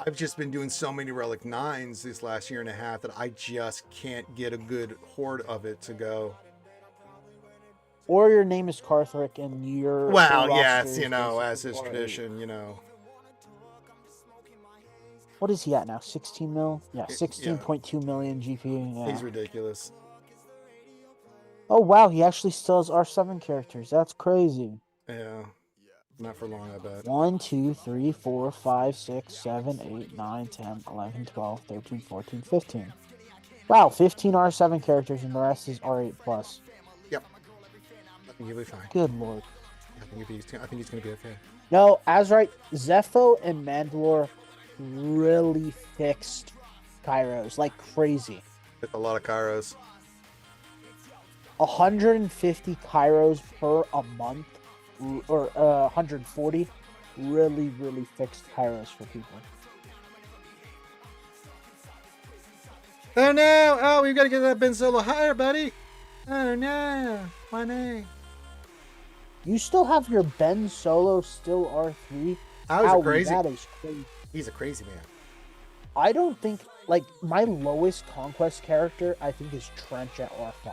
I've just been doing so many Relic 9s this last year and a half that I just can't get a good horde of it to go. Or your name is Carthrick and you're... Well, yes, as his tradition, What is he at now? 16 mil? Yeah, 16.2 million GP. Yeah. He's ridiculous. Oh, wow, he actually still has R7 characters. That's crazy. Yeah. Not for long, I bet. 1, 2, 3, 4, 5, 6, 7, 8, 9, 10, 11, 12, 13, 14, 15. Wow, 15 R7 characters and the rest is R8 plus. Yep. I think you'll be fine. Good lord. I think he's going to be okay. No, as right, Zepho and Mandalore really fixed Kairos like crazy. It's a lot of Kairos. 150 Kairos per a month, or 140, really fixed Kairos for people. Oh no! Oh, we've got to get that Ben Solo higher, buddy. Oh no! My name. You still have your Ben Solo still R3? I was Owie, crazy. That is crazy. He's a crazy man. I don't think, like, my lowest Conquest character, I think, is Trench at R5.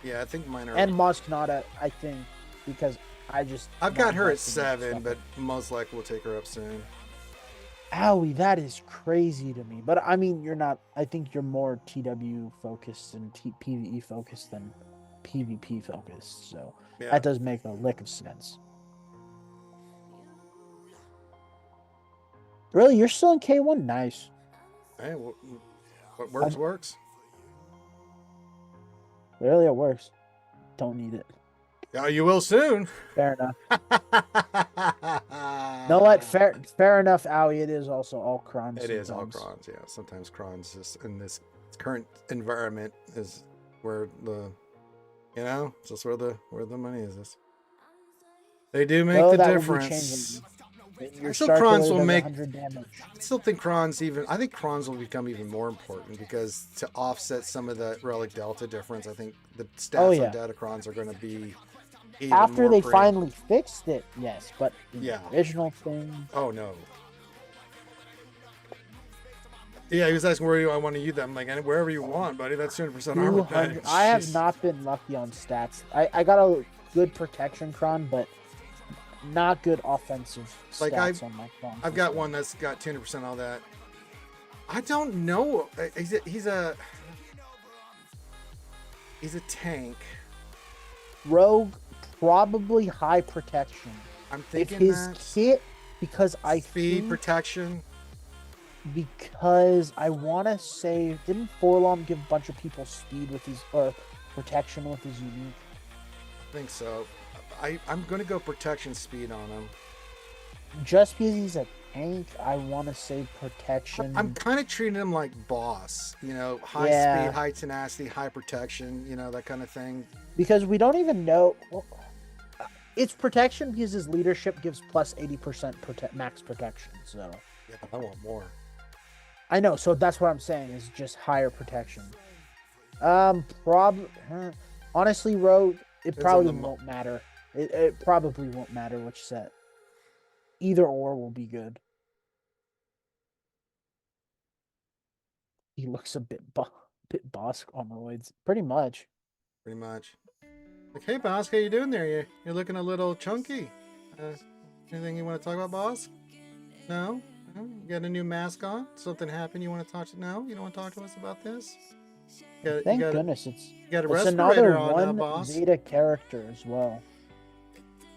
Yeah, I think mine are. And Moskanata, I think, because I've got her at 7, but most likely we'll take her up soon. Owie, that is crazy to me. But I mean, you're not. I think you're more TW focused and PVE focused than PvP focused. So Yeah. that does make a lick of sense. Really, you're still in K1? Nice. Hey, what works works. Really, it works. Don't need it. Yeah, you will soon. Fair enough. No, what? Fair enough, Owie. It is also all crons. It is all crons, yeah. Sometimes crons just in this current environment is where it's just where the money is. They do make the difference. I still crons will make. I still think crons I think crons will become even more important because to offset some of the relic delta difference, I think the stats on data crons are going to be. After they finally fixed it, yes, but the original thing. Oh no. Yeah, he was asking where do I want to use that. I'm like, wherever you want, buddy. That's 200% armor bench. I have not been lucky on stats. I got a good protection cron, but not good offensive stats on my cron. I've got one that's got 200% all that. I don't know. He's a tank. Rogue. Probably high protection. I'm thinking if his kit, because speed protection. Because I want to say, didn't Forlom give a bunch of people speed with his protection with his unique? I think so. I'm gonna go protection speed on him. Just because he's a tank, I want to say protection. I'm kind of treating him like boss. High speed, high tenacity, high protection. That kind of thing. Because we don't even know. Well, it's protection because his leadership gives plus 80% max protection. So yeah, I want more. I know. So that's what I'm saying is just higher protection. Honestly, Rogue, it probably won't matter. It probably won't matter which set. Either or will be good. He looks a bit boss on roids. Pretty much. Like, hey, boss, how you doing there? You're looking a little chunky. Anything you want to talk about, boss? No? You got a new mask on? Something happened? You want to talk to? No? You don't want to talk to us about this? Thank goodness it's got a respirator another on, boss. Zeta character as well.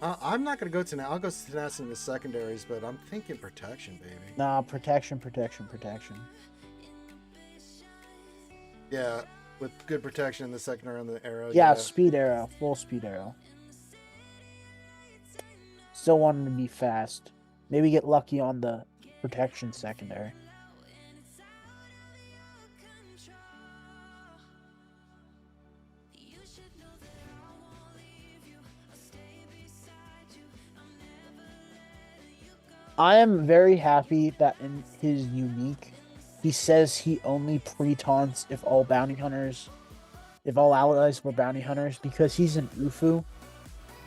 I'm not going to go to now. I'll go to tenacity in the secondaries, but I'm thinking protection, baby. Nah, protection. Yeah. With good protection in the secondary on the arrow. Yeah, speed arrow. Full speed arrow. Still want him to be fast. Maybe get lucky on the protection secondary. I am very happy that in his unique, he says he only pre-taunts if all allies were bounty hunters, because he's an Ufu.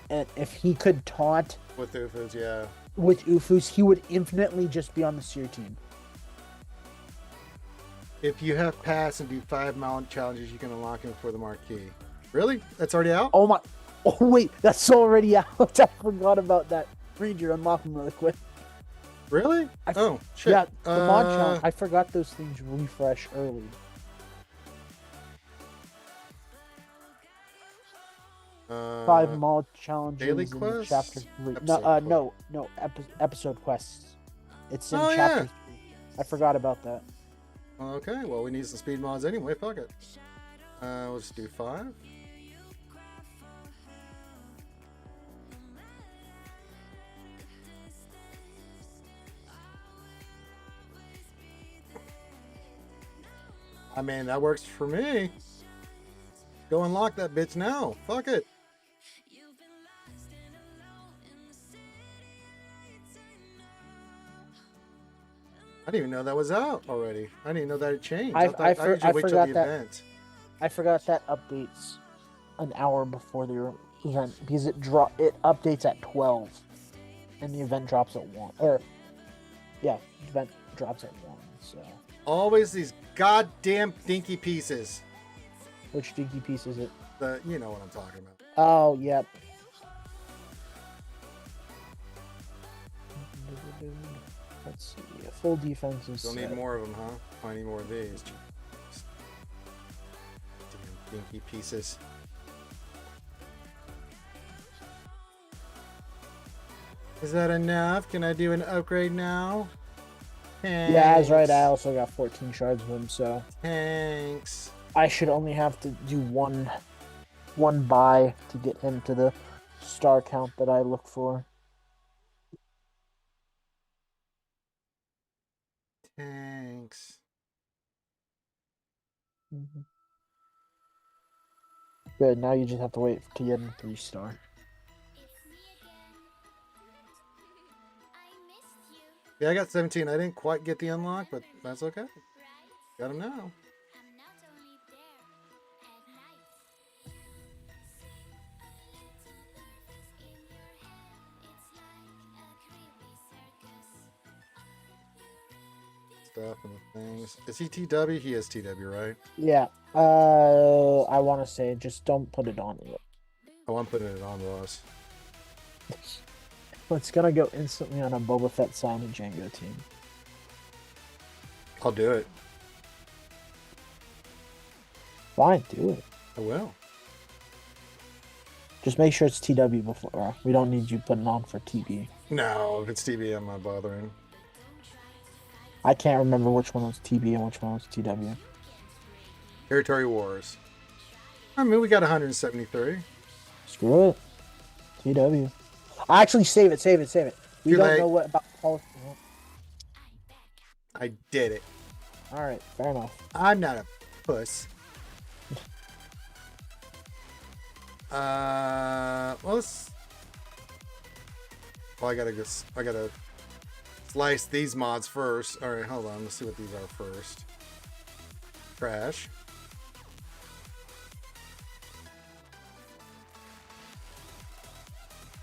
And if he could taunt with Ufus, yeah. With Ufus, he would infinitely just be on the Seer team. If you have pass and do 5 mount challenges, you can unlock him for the marquee. Really? That's already out? Oh my! Oh wait, that's already out. I forgot about that. Read your unlock him really quick. Really? Oh shit! Yeah, the mod challenge. I forgot those things refresh early. Five mod challenges daily in quests? chapter 3. Episode quests. It's in chapter 3. I forgot about that. Okay, well, we need some speed mods anyway. Fuck it. Let's do 5. I mean, that works for me. Go unlock that bitch now. Fuck it. I didn't even know that was out already. I didn't even know that had changed. I usually wait till the event. I forgot that updates an hour before the event because it updates at 12 and the event drops at 1. Or yeah, the event drops at 1. So always these goddamn dinky pieces. which dinky piece is it? You know what I'm talking about. Oh, yep. Let's see. Full defense is Don't need more of them, huh? I need more of these. Damn dinky pieces. Is that enough? Can I do an upgrade now? Thanks. Yeah, that's right. I also got 14 shards of them, so Thanks. I should only have to do one buy to get him to the star count that I look for. Thanks. Mm-hmm. Good. Now you just have to wait to get him 3-star. Yeah, I got 17. I didn't quite get the unlock, but that's okay. Got him now. Stuff and the things. Is he TW? He is TW, right? Yeah. I want to say just don't put it on yet. Oh, I'm putting it on, boss. It's gonna go instantly on a Boba Fett Sign and Django team. I'll do it. Fine, do it. I will. Just make sure it's TW before. We don't need you putting on for TB. No, if it's TB, I'm not bothering. I can't remember which one was TB and which one was TW. Territory Wars. I mean, we got 173. Screw it. TW. Actually, save it. We Too don't late. know what about policy. I did it. All right, fair enough. I'm not a puss. Well, I gotta slice these mods first. All right, hold on. Let's see what these are first. Trash.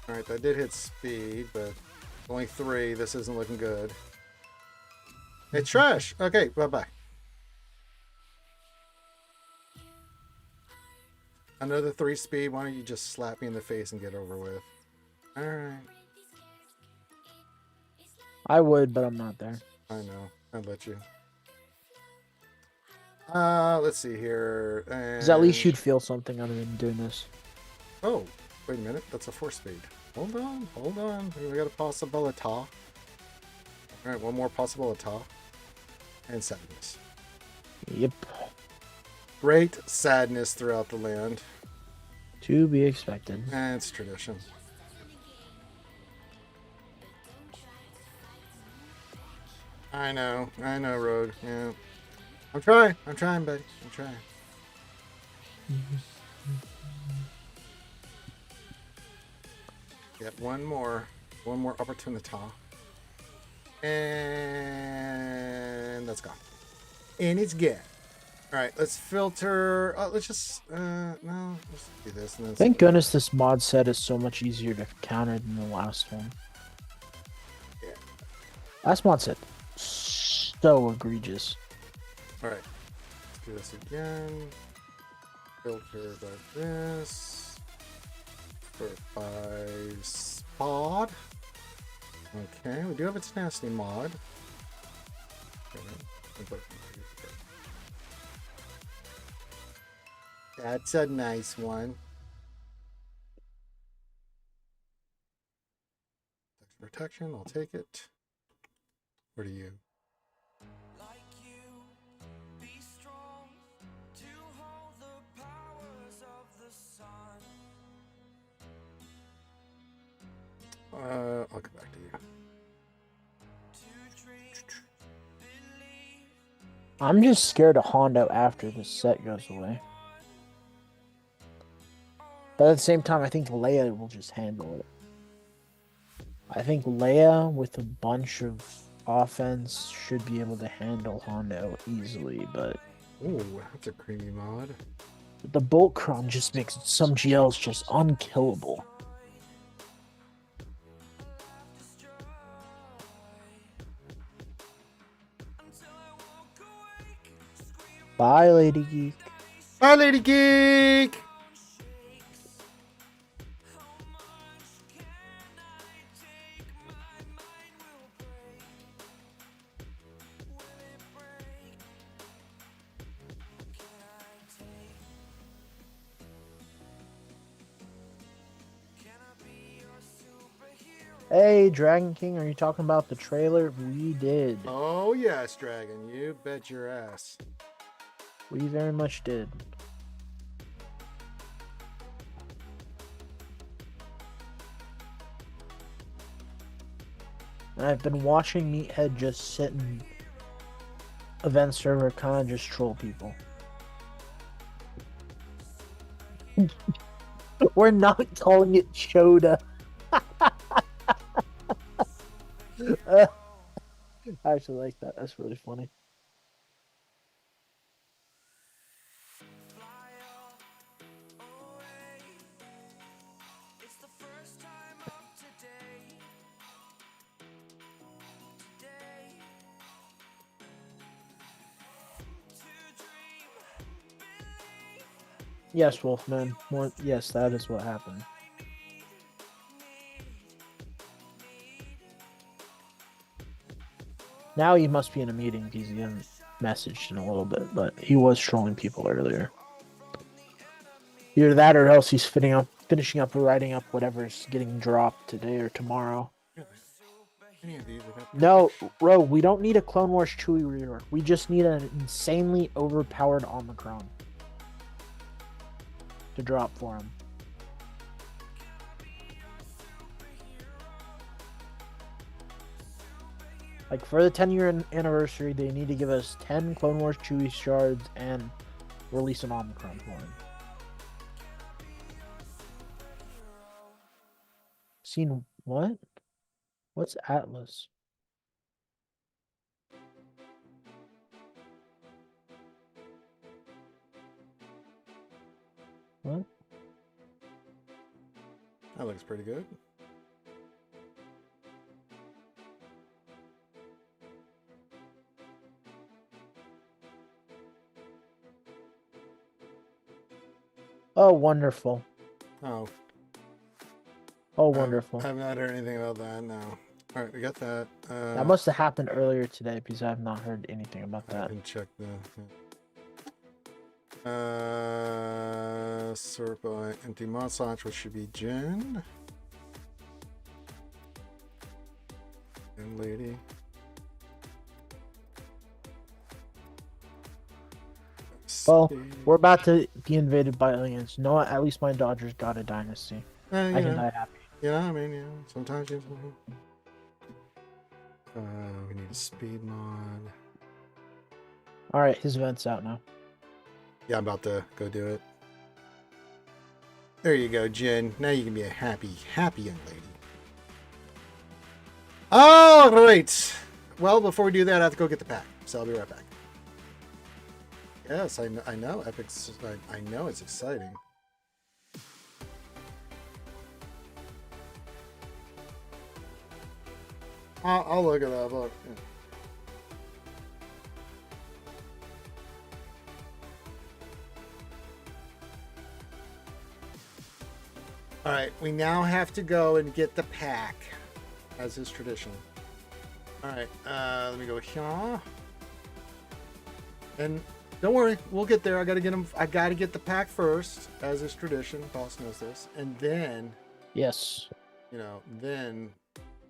All right, that did hit speed, but only 3. This isn't looking good. It's trash. Okay, bye-bye. Another 3 speed. Why don't you just slap me in the face and get over with? All right. I would, but I'm not there. I know. I'd let you. Let's see here. Because at least you'd feel something other than doing this. Oh, wait a minute. That's a 4 speed. Hold on. We got a possibility. All right, one more possibility. And sadness. Yep. Great sadness throughout the land. To be expected. And it's tradition. I know, Road. Yeah. I'm trying, buddy. I'm trying. Get one more opportunity. And that's gone. And it's good. All right, let's filter. Let's just no. Let's do this. And then Thank goodness this mod set is so much easier to counter than the last one. Yeah. Last mod set so egregious. All right, let's do this again. Filter like this. Sort by spot. Okay, we do have a tenacity mod. That's a nice one. Protection, I'll take it. What are you? I'm just scared of Hondo after this set goes away. But at the same time, I think Leia will just handle it. I think Leia with a bunch of offense should be able to handle Hondo easily, but Ooh, that's a creamy mod. the Boltcron just makes some GLs just unkillable. Bye, Lady Geek. Bye, Lady Geek! Hey, Dragon King, are you talking about the trailer? We did. Oh, yes, Dragon. You bet your ass. We very much did. And I've been watching Meathead just sit in event server, kind of just troll people. We're not calling it Choda. I actually like that. That's really funny. Yes, Wolfman. More, yes, that is what happened. Now he must be in a meeting because he hasn't messaged in a little bit, but he was trolling people earlier. Either that or else he's finishing up writing up whatever's getting dropped today or tomorrow. Any of these would have- No, bro, we don't need a Clone Wars Chewie rework. We just need an insanely overpowered Omicron to drop for him. Like, for the 10-year anniversary, they need to give us 10 Clone Wars Chewie shards and release an Omicron for him. Seen what? What's Atlas? What? That looks pretty good. Oh, wonderful. Oh. Oh, wonderful. I have not heard anything about that, no. Alright, we got that. That must have happened earlier today because I have not heard anything about I that. can check the... Serpo empty mod slots, which should be Jen. And Lady. Well, See. we're about to be invaded by aliens. No, at least my Dodgers got a dynasty. You I can know, die happy. you know, I mean, you know, sometimes you... we need a speed mod. Alright, his event's out now. Yeah, I'm about to go do it. There you go, Jen. Now you can be a happy, happy young lady. All right. Well, before we do that, I have to go get the pack. So I'll be right back. Yes, I know. Epic's. I know it's exciting. I'll look it up. Look. All right, we now have to go and get the pack, as is tradition. All right, let me go here. And don't worry, we'll get there. I gotta get them. I gotta get the pack first, as is tradition. Boss knows this, and then, Yes. you know, then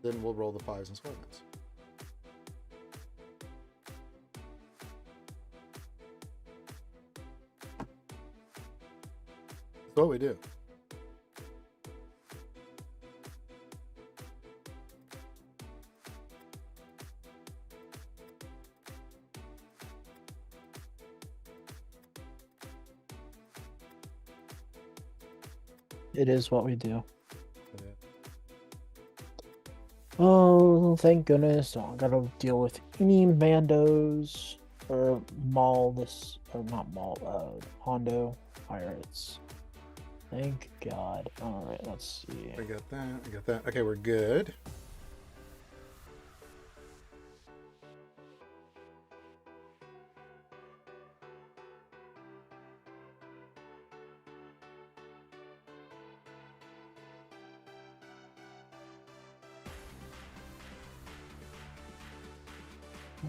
we'll roll the fives and sevens. That's what we do. It is what we do. Oh, thank goodness. Don't gotta deal with any Mandos or Hondo pirates. Thank God. Alright, let's see. We got that. We got that. Okay, we're good.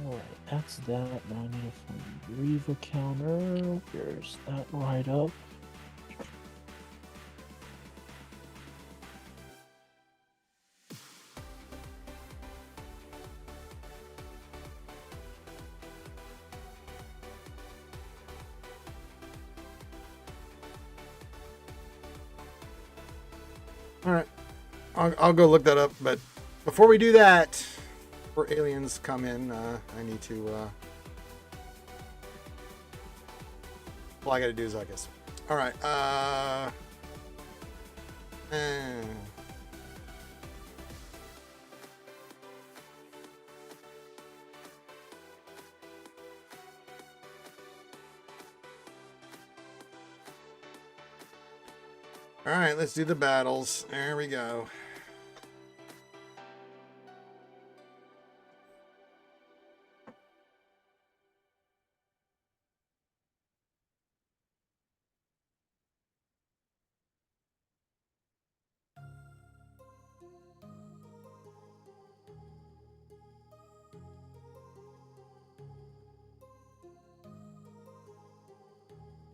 Alright, that's that. Now I need to find the Reaver counter. There's that right up. All right, I'll go look that up. But before we do that, before aliens come in, I need to. All I got to do is, I guess. All right. All right, let's do the battles. There we go.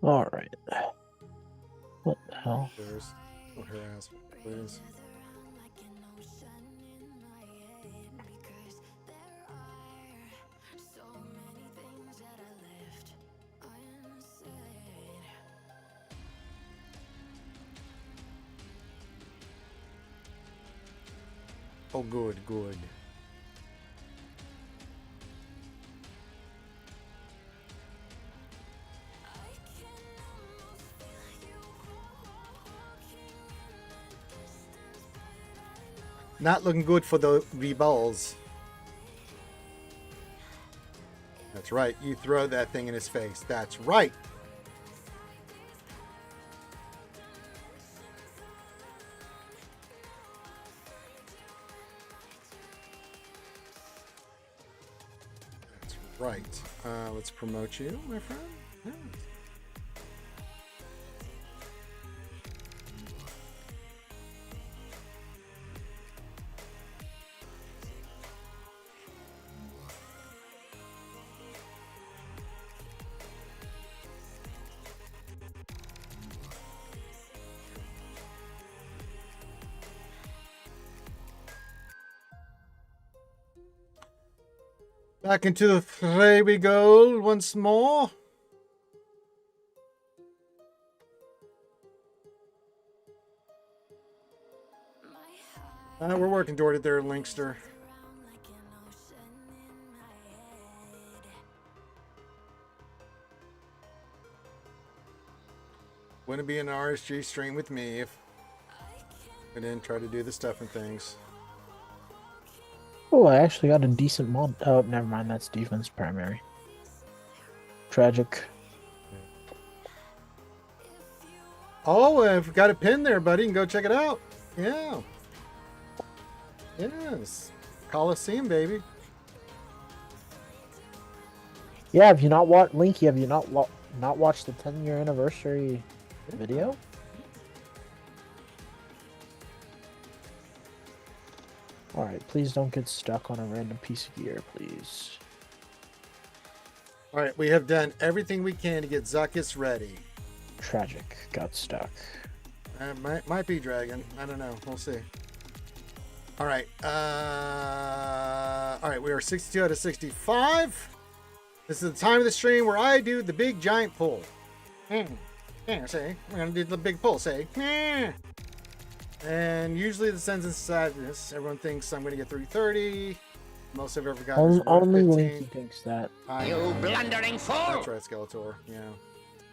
Alright. What the hell? There's her ass, please. Oh, good, good. Not looking good for the rebels. That's right. You throw that thing in his face. That's right. That's right. Let's promote you, my friend. Yeah. Back into the fray we go once more. We're working toward it there, Linkster. Wouldn't be an RSG stream with me if I didn't try to do the stuff and things. Oh, I actually got a decent mod. Oh, never mind. That's defense primary. Tragic. Oh, I've got a pin there, buddy. You can go check it out. Yeah. Yes. Coliseum, baby. Yeah, have you not watched Linky? Have you not watched the 10-year anniversary video? Alright, please don't get stuck on a random piece of gear, please. All right, we have done everything we can to get Zuckus ready. Tragic. Got stuck. Might be Dragon. I don't know. We'll see. All right. All right, we are 62 out of 65. This is the time of the stream where I do the big giant pull. Yeah, say. We're going to do the big pull. Say. And usually the sense inside this, everyone thinks I'm going to get 330. Most I've ever gotten is Only 115. Linky thinks that. You blundering fool! That's right, Skeletor. Yeah.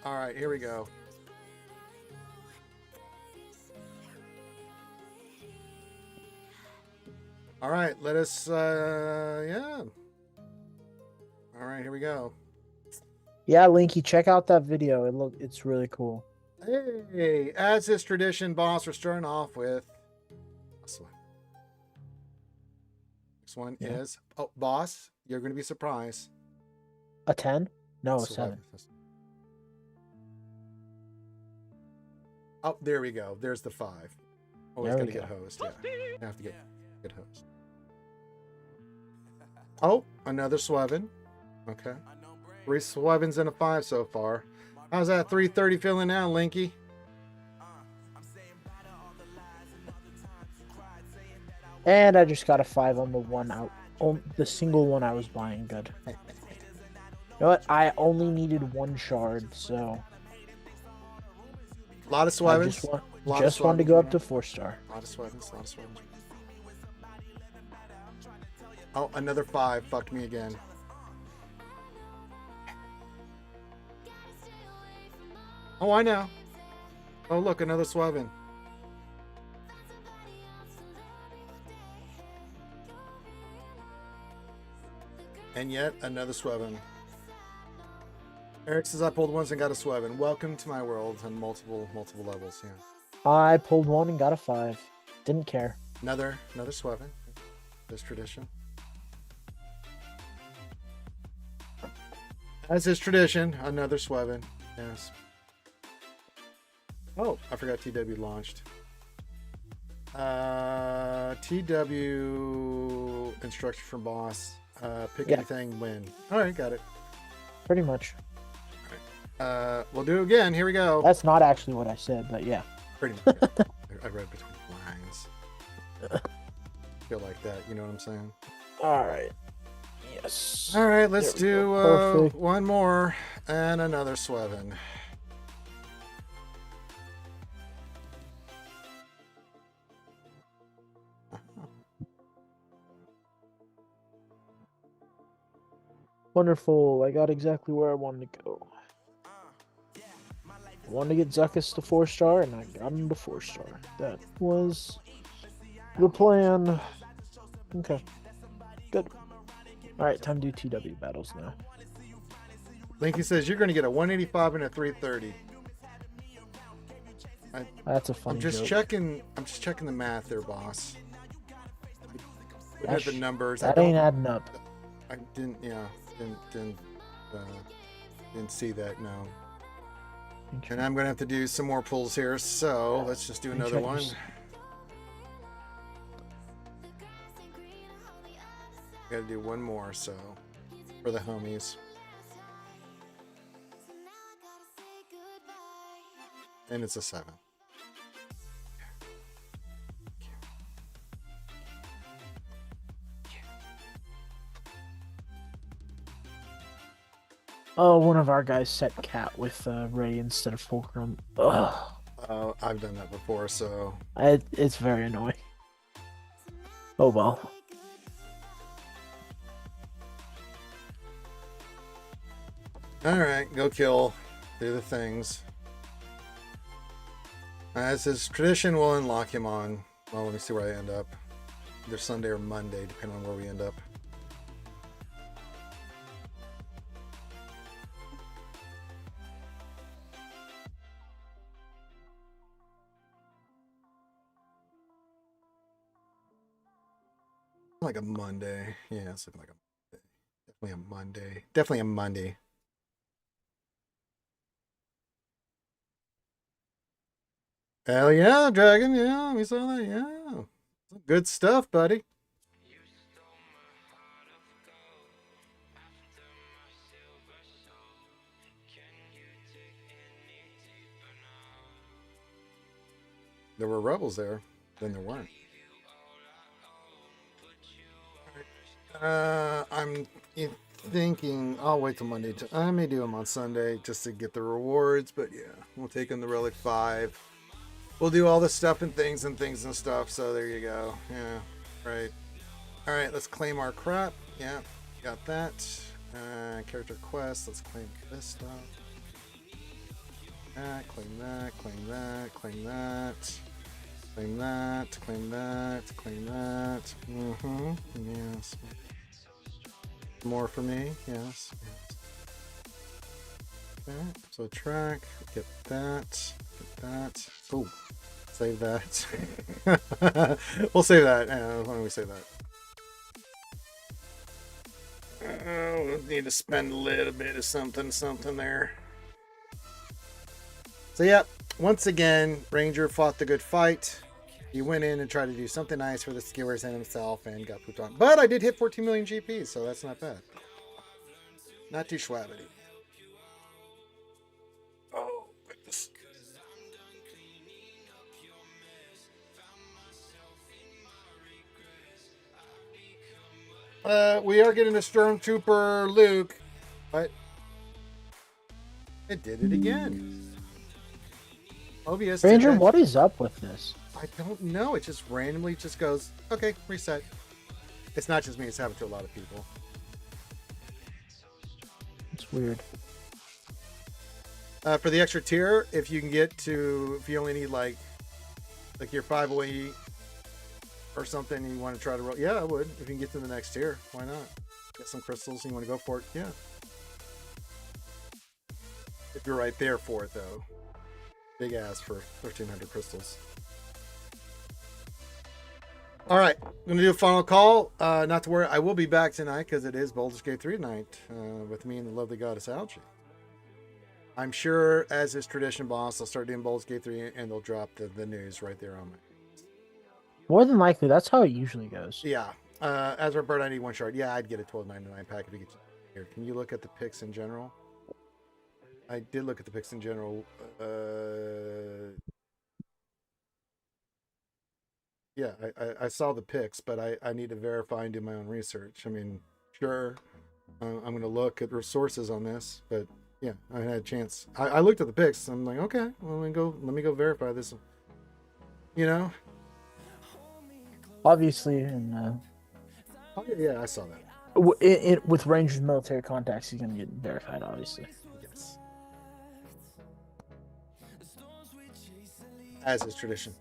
All right, here we go. All right, let us. Yeah. All right, here we go. Yeah, Linky, check out that video. It's really cool. Hey, as is tradition, boss, we're starting off with this one. This one is boss. You're going to be surprised. A 10? No, a 7. Oh, there we go. There's the 5. Always There got we to get go. host. Yeah, you have to get good host. Oh, another Swevin. Okay. 3 Swevins and a 5 so far. How's that 330 feeling now, Linky? And I just got a 5 on the one out. On the single one I was buying. Good. You know what? I only needed 1 shard, so A lot of I Swevins. just wanted to go up to 4-star. A lot of Swevins. A lot of Swevins. Oh, another 5 fucked me again. Oh, I know. Oh, look, another Swevin. And yet another Swevin. Eric says I pulled once and got a Swevin. Welcome to my world on multiple levels. Yeah. I pulled 1 and got a 5. Didn't care. Another Swevin. This tradition. As is tradition, another Swevin. Yes. Oh, I forgot TW launched. TW instruction from boss. Pick anything, win. All right, got it. Pretty much. We'll do it again. Here we go. That's not actually what I said, but yeah. Pretty much. I read between the lines. Feel like that. You know what I'm saying? All right. Yes. All right, let's do Perfect. one more and another Swevin. Wonderful. I got exactly where I wanted to go. I wanted to get Zuckus to 4-star, and I got him to 4-star. That was the plan. Okay. Good. Alright, time to do TW battles now. Linky says you're going to get a 185 and a 330. That's a funny I'm just joke. checking. I'm just checking the math there, boss. Looking at the numbers. That ain't adding up. I didn't. Yeah, didn't see that. No. And I'm gonna have to do some more pulls here. So let's just do another one. Got to do one more. So for the homies. And it's a 7. Oh, one of our guys set Cat with Ray instead of Fulcrum. Ugh. I've done that before, so It's very annoying. Oh well. all right, go kill, do the things. As is tradition, we'll unlock him on. Well, let me see where I end up. Either Sunday or Monday, depending on where we end up. Like a Monday. Yeah, it's looking like a Monday. Definitely a Monday. Definitely a Monday. Hell yeah, Dragon. Yeah, we saw that. Yeah. Good stuff, buddy. There were rebels there. Then there weren't. I'm thinking I'll wait till Monday. I may do them on Sunday just to get the rewards, but yeah, we'll take on the Relic 5. We'll do all the stuff and things and stuff. So there you go. Yeah, right. All right, let's claim our crap. Yeah, got that. Character quest. Let's claim this stuff. Claim that. Claim that. Claim that. Claim that, claim that, claim that. Mm-hmm. Yes. More for me, yes. Okay, so track, get that, Oh, save that. We'll save that. Why don't we save that? We'll need to spend a little bit of something there. So, yep, once again, Ranger fought the good fight. He went in and tried to do something nice for the skewers and himself and got pooped on. But I did hit 14 million GPs, so that's not bad. Not too schwabbity. Oh, goodness. We are getting a Stormtrooper Luke, but it did it again. OBS Ranger, what is up with this? I don't know. It just randomly just goes, okay, reset. It's not just me. It's happened to a lot of people. It's weird. For the extra tier, if you can get to, if you only need like your 508 or something, and you want to try to roll, yeah, I would. If you can get to the next tier, why not? Get some crystals and you want to go for it, yeah. If you're right there for it, though. Big ass for 1,300 crystals. All right, I'm gonna do a final call. Not to worry, I will be back tonight because it is Baldur's Gate 3 night with me and the lovely goddess Algae. I'm sure, as is tradition, boss, I'll start doing Baldur's Gate 3 and they'll drop the news right there on me. More than likely, that's how it usually goes. Yeah. As our bird, I need one shard. Yeah, I'd get a $12.99 pack if you get here. Can you look at the picks in general? I did look at the picks in general. Yeah, I saw the picks, but I need to verify and do my own research. I mean, sure, I'm going to look at resources on this, but yeah, I had a chance. I looked at the picks. I'm like, okay, well, let me go verify this. You know? Obviously, and Oh, yeah, I saw that. with Ranger's military contacts, he's gonna get verified. Obviously. Yes. As is tradition.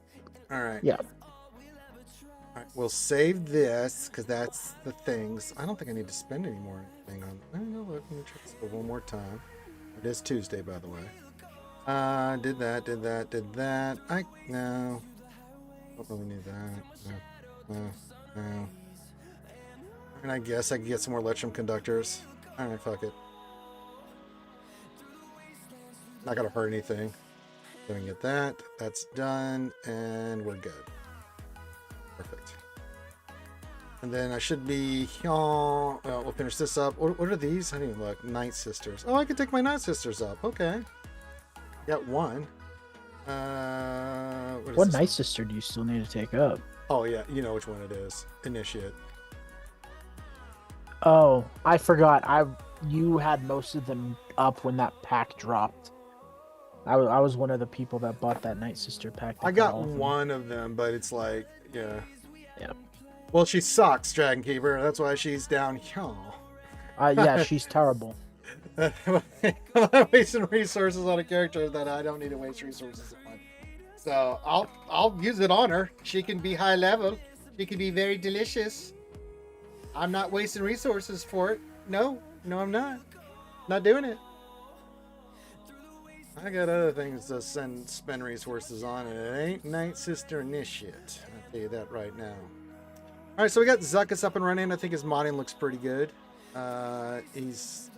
All right. Yeah. All right. We'll save this because that's the things. I don't think I need to spend any more thing on. I don't know. Let me check this one more time. It is Tuesday, by the way. Did that. No. Don't really need that. No. And I guess I could get some more Lectrum conductors. All right, fuck it. Not gonna hurt anything. So we can get that. That's done, and we're good. Perfect. And then I should be. We'll finish this up. What are these? I didn't even look. Night Sisters. Oh, I can take my Night Sisters up. Okay. Got one. What Night Sister do you still need to take up? Oh yeah, you know which one it is. Initiate. Oh, I forgot. You had most of them up when that pack dropped. I was one of the people that bought that Night Sister pack. I got one of them, but it's like, yeah. Yeah. Well, she sucks, Dragon Keeper. That's why she's down here. Yeah, she's terrible. I'm wasting resources on a character that I don't need to waste resources on. So I'll use it on her. She can be high level. She can be very delicious. I'm not wasting resources for it. No, I'm not. Not doing it. I got other things to spend resources on, and it ain't Night Sister Initiate. I'll tell you that right now. All right, so we got Zuckuss up and running. I think his modding looks pretty good. He's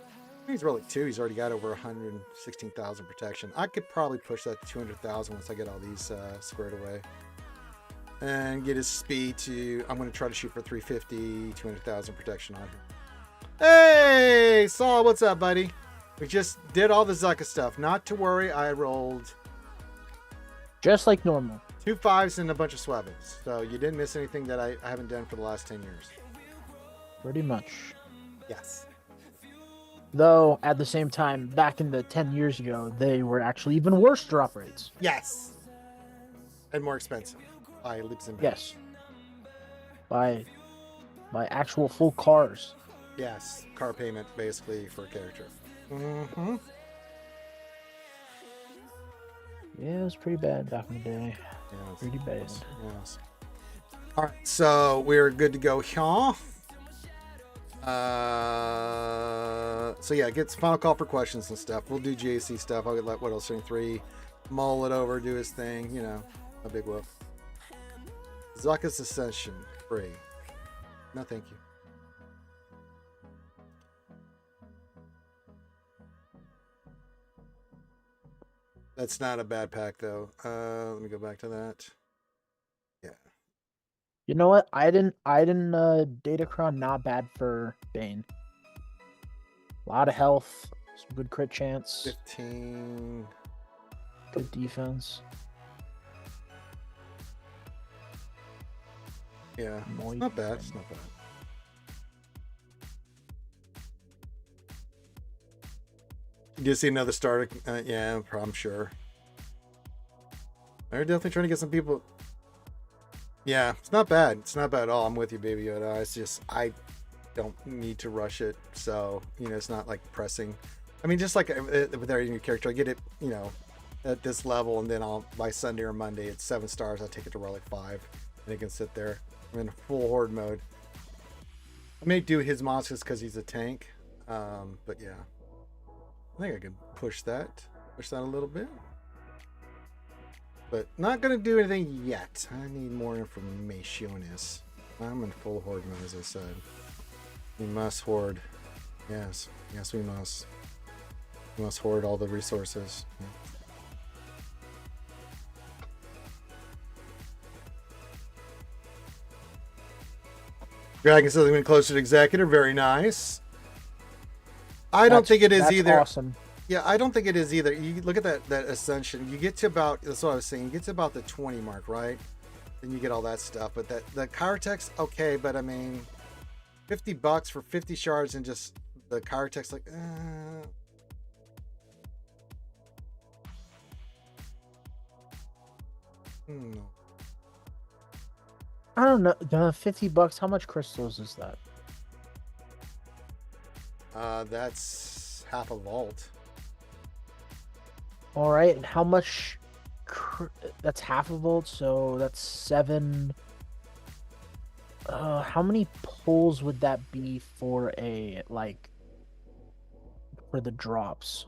really 2. He's already got over 116,000 protection. I could probably push that to 200,000 once I get all these squared away. And get his speed to, I'm going to try to shoot for 350, 200,000 protection on him. Hey, Saul, what's up, buddy? We just did all the Zuckuss stuff. Not to worry, I rolled Just like normal. 2 5s and a bunch of Swabbins. So you didn't miss anything that I haven't done for the last 10 years. Pretty much. Yes. Though, at the same time, back in the 10 years ago, they were actually even worse drop rates. Yes. And more expensive. By leaps and bounds. Yes. By actual full cars. Yes. Car payment, basically, for a character. Mm-hmm. Yeah, it was pretty bad back in the day. Yes. Pretty bad. Yes. All right, so we're good to go here. So yeah, get final call for questions and stuff. We'll do JC stuff. I'll let what else? 3 mull it over, do his thing. You know, a big whoop. Zuckus Ascension free. No, thank you. That's not a bad pack though. Let me go back to that. Yeah. You know what? Datacron not bad for Bane. A lot of health, some good crit chance, 15. good defense. Yeah. It's not bad. It's not bad. You just see another starter. Yeah, I'm sure. They're definitely trying to get some people. Yeah, it's not bad. It's not bad at all. I'm with you, Baby Yoda. It's just I don't need to rush it, so it's not like pressing. I mean, just like with every new character, I get it, at this level, and then by Sunday or Monday, it's 7 stars. I take it to Relic 5, and it can sit there. I'm in full horde mode. I may do his monsters because he's a tank, but yeah, I think I can push that a little bit. But not going to do anything yet. I need more information. I'm in full horde mode, as I said. We must hoard. Yes. Yes, we must. We must hoard all the resources. Yeah. Dragon says I'm getting closer to executor. Very nice. I don't think it is that's either. Awesome. Yeah, I don't think it is either. You look at that ascension. You get to about, that's what I was saying. You get to about the 20 mark, right? Then you get all that stuff. But the Chirotex, okay. But I mean, $50 for 50 shards and just the Chirotex, like, no. I don't know. $50. How much crystals is that? That's half a vault. All right, and how much? That's half a volt, so that's 7. How many pulls would that be for for the drops?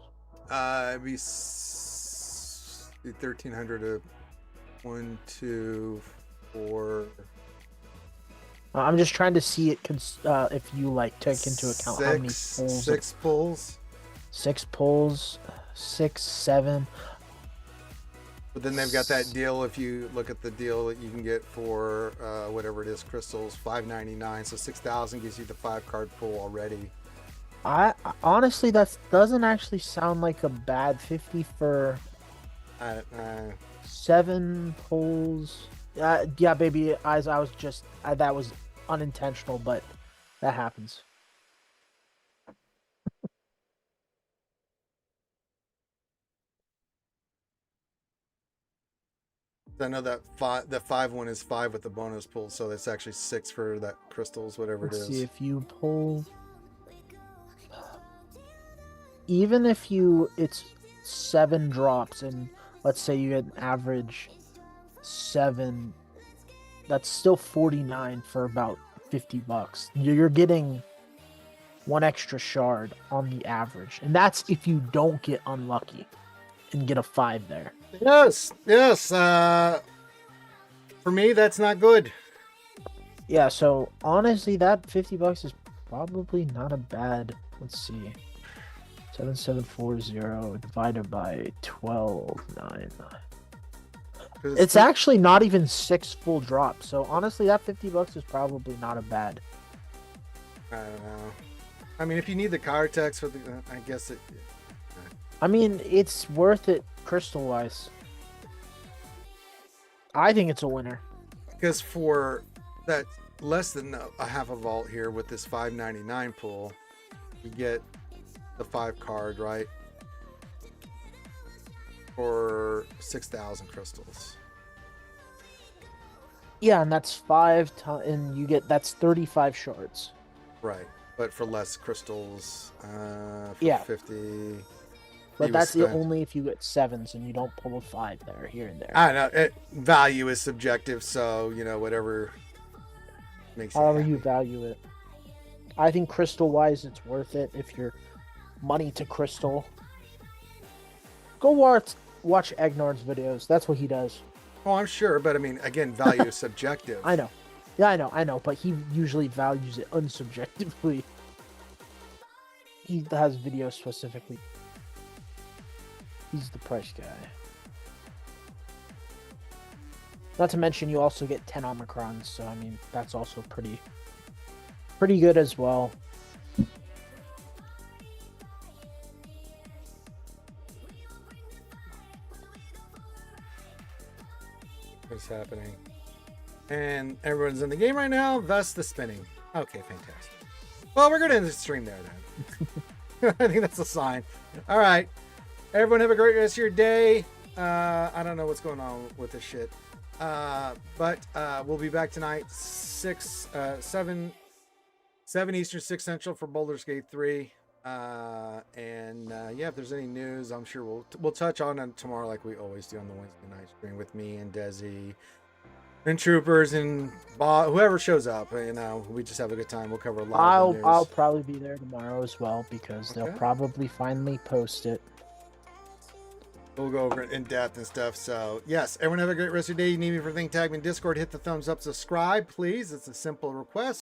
It'd be 1,300 to 1, 2, 4. I'm just trying to see it if you take into account how many pulls. 6 pulls. 6 pulls, 6, 7. But then they've got that deal. If you look at the deal that you can get for whatever it is, crystals, $5.99. So 6,000 gives you the 5-card pull already. I honestly, that doesn't actually sound like a bad 50 for 7 pulls. Yeah, baby eyes. I was just that was unintentional, but that happens. I know that the 5 one is 5 with the bonus pull, so it's actually 6 for that crystals, whatever Let's it is. see if you pull. Even if it's 7 drops, and let's say you get an average 7, that's still 49 for about $50. You're getting 1 extra shard on the average, and that's if you don't get unlucky and get a 5 there. Yes. For me, that's not good. Yeah, so honestly, that $50 is probably not a bad. Let's see, 7740 divided by 12.99. It's actually not even 6 full drops. So honestly, that $50 is probably not a bad. I don't know. I mean, if you need the Chirotex for the, I guess it. I mean, it's worth it crystal wise. I think it's a winner. Because for that less than a half a vault here with this $5.99 pull, you get the 5 card, right? For 6,000 crystals. Yeah, and that's 5 and you get that's 35 shards. Right, but for less crystals, for yeah. 50. But was that's spent. only if you get 7s and you don't pull a 5 there, here and there. I don't know. Value is subjective, so you know whatever makes However you you happy. value it. I think crystal wise, it's worth it if you're money to crystal. Go watch Egnard's videos. That's what he does. Oh, I'm sure, but I mean, again, value is subjective. I know. Yeah, I know. But he usually values it unsubjectively. He has videos specifically. He's the price guy. Not to mention, you also get 10 Omicrons, so I mean, that's also pretty good as well. What's happening? And everyone's in the game right now, thus the spinning. Okay, fantastic. Well, we're going to end the stream there then. I think that's a sign. All right. Everyone have a great rest of your day. I don't know what's going on with this shit. But we'll be back tonight, 7 Eastern, 6 Central for Baldur's Gate 3. Yeah, if there's any news, I'm sure we'll touch on it tomorrow like we always do on the Wednesday night stream with me and Desi and Troopers and whoever shows up. You know, we just have a good time. We'll cover a lot of the news. I'll probably be there tomorrow as well because they'll Okay. probably finally post it. We'll go over it in depth and stuff. So, yes, everyone have a great rest of your day. You need me for anything, tag me in Discord. Hit the thumbs up, subscribe, please. It's a simple request.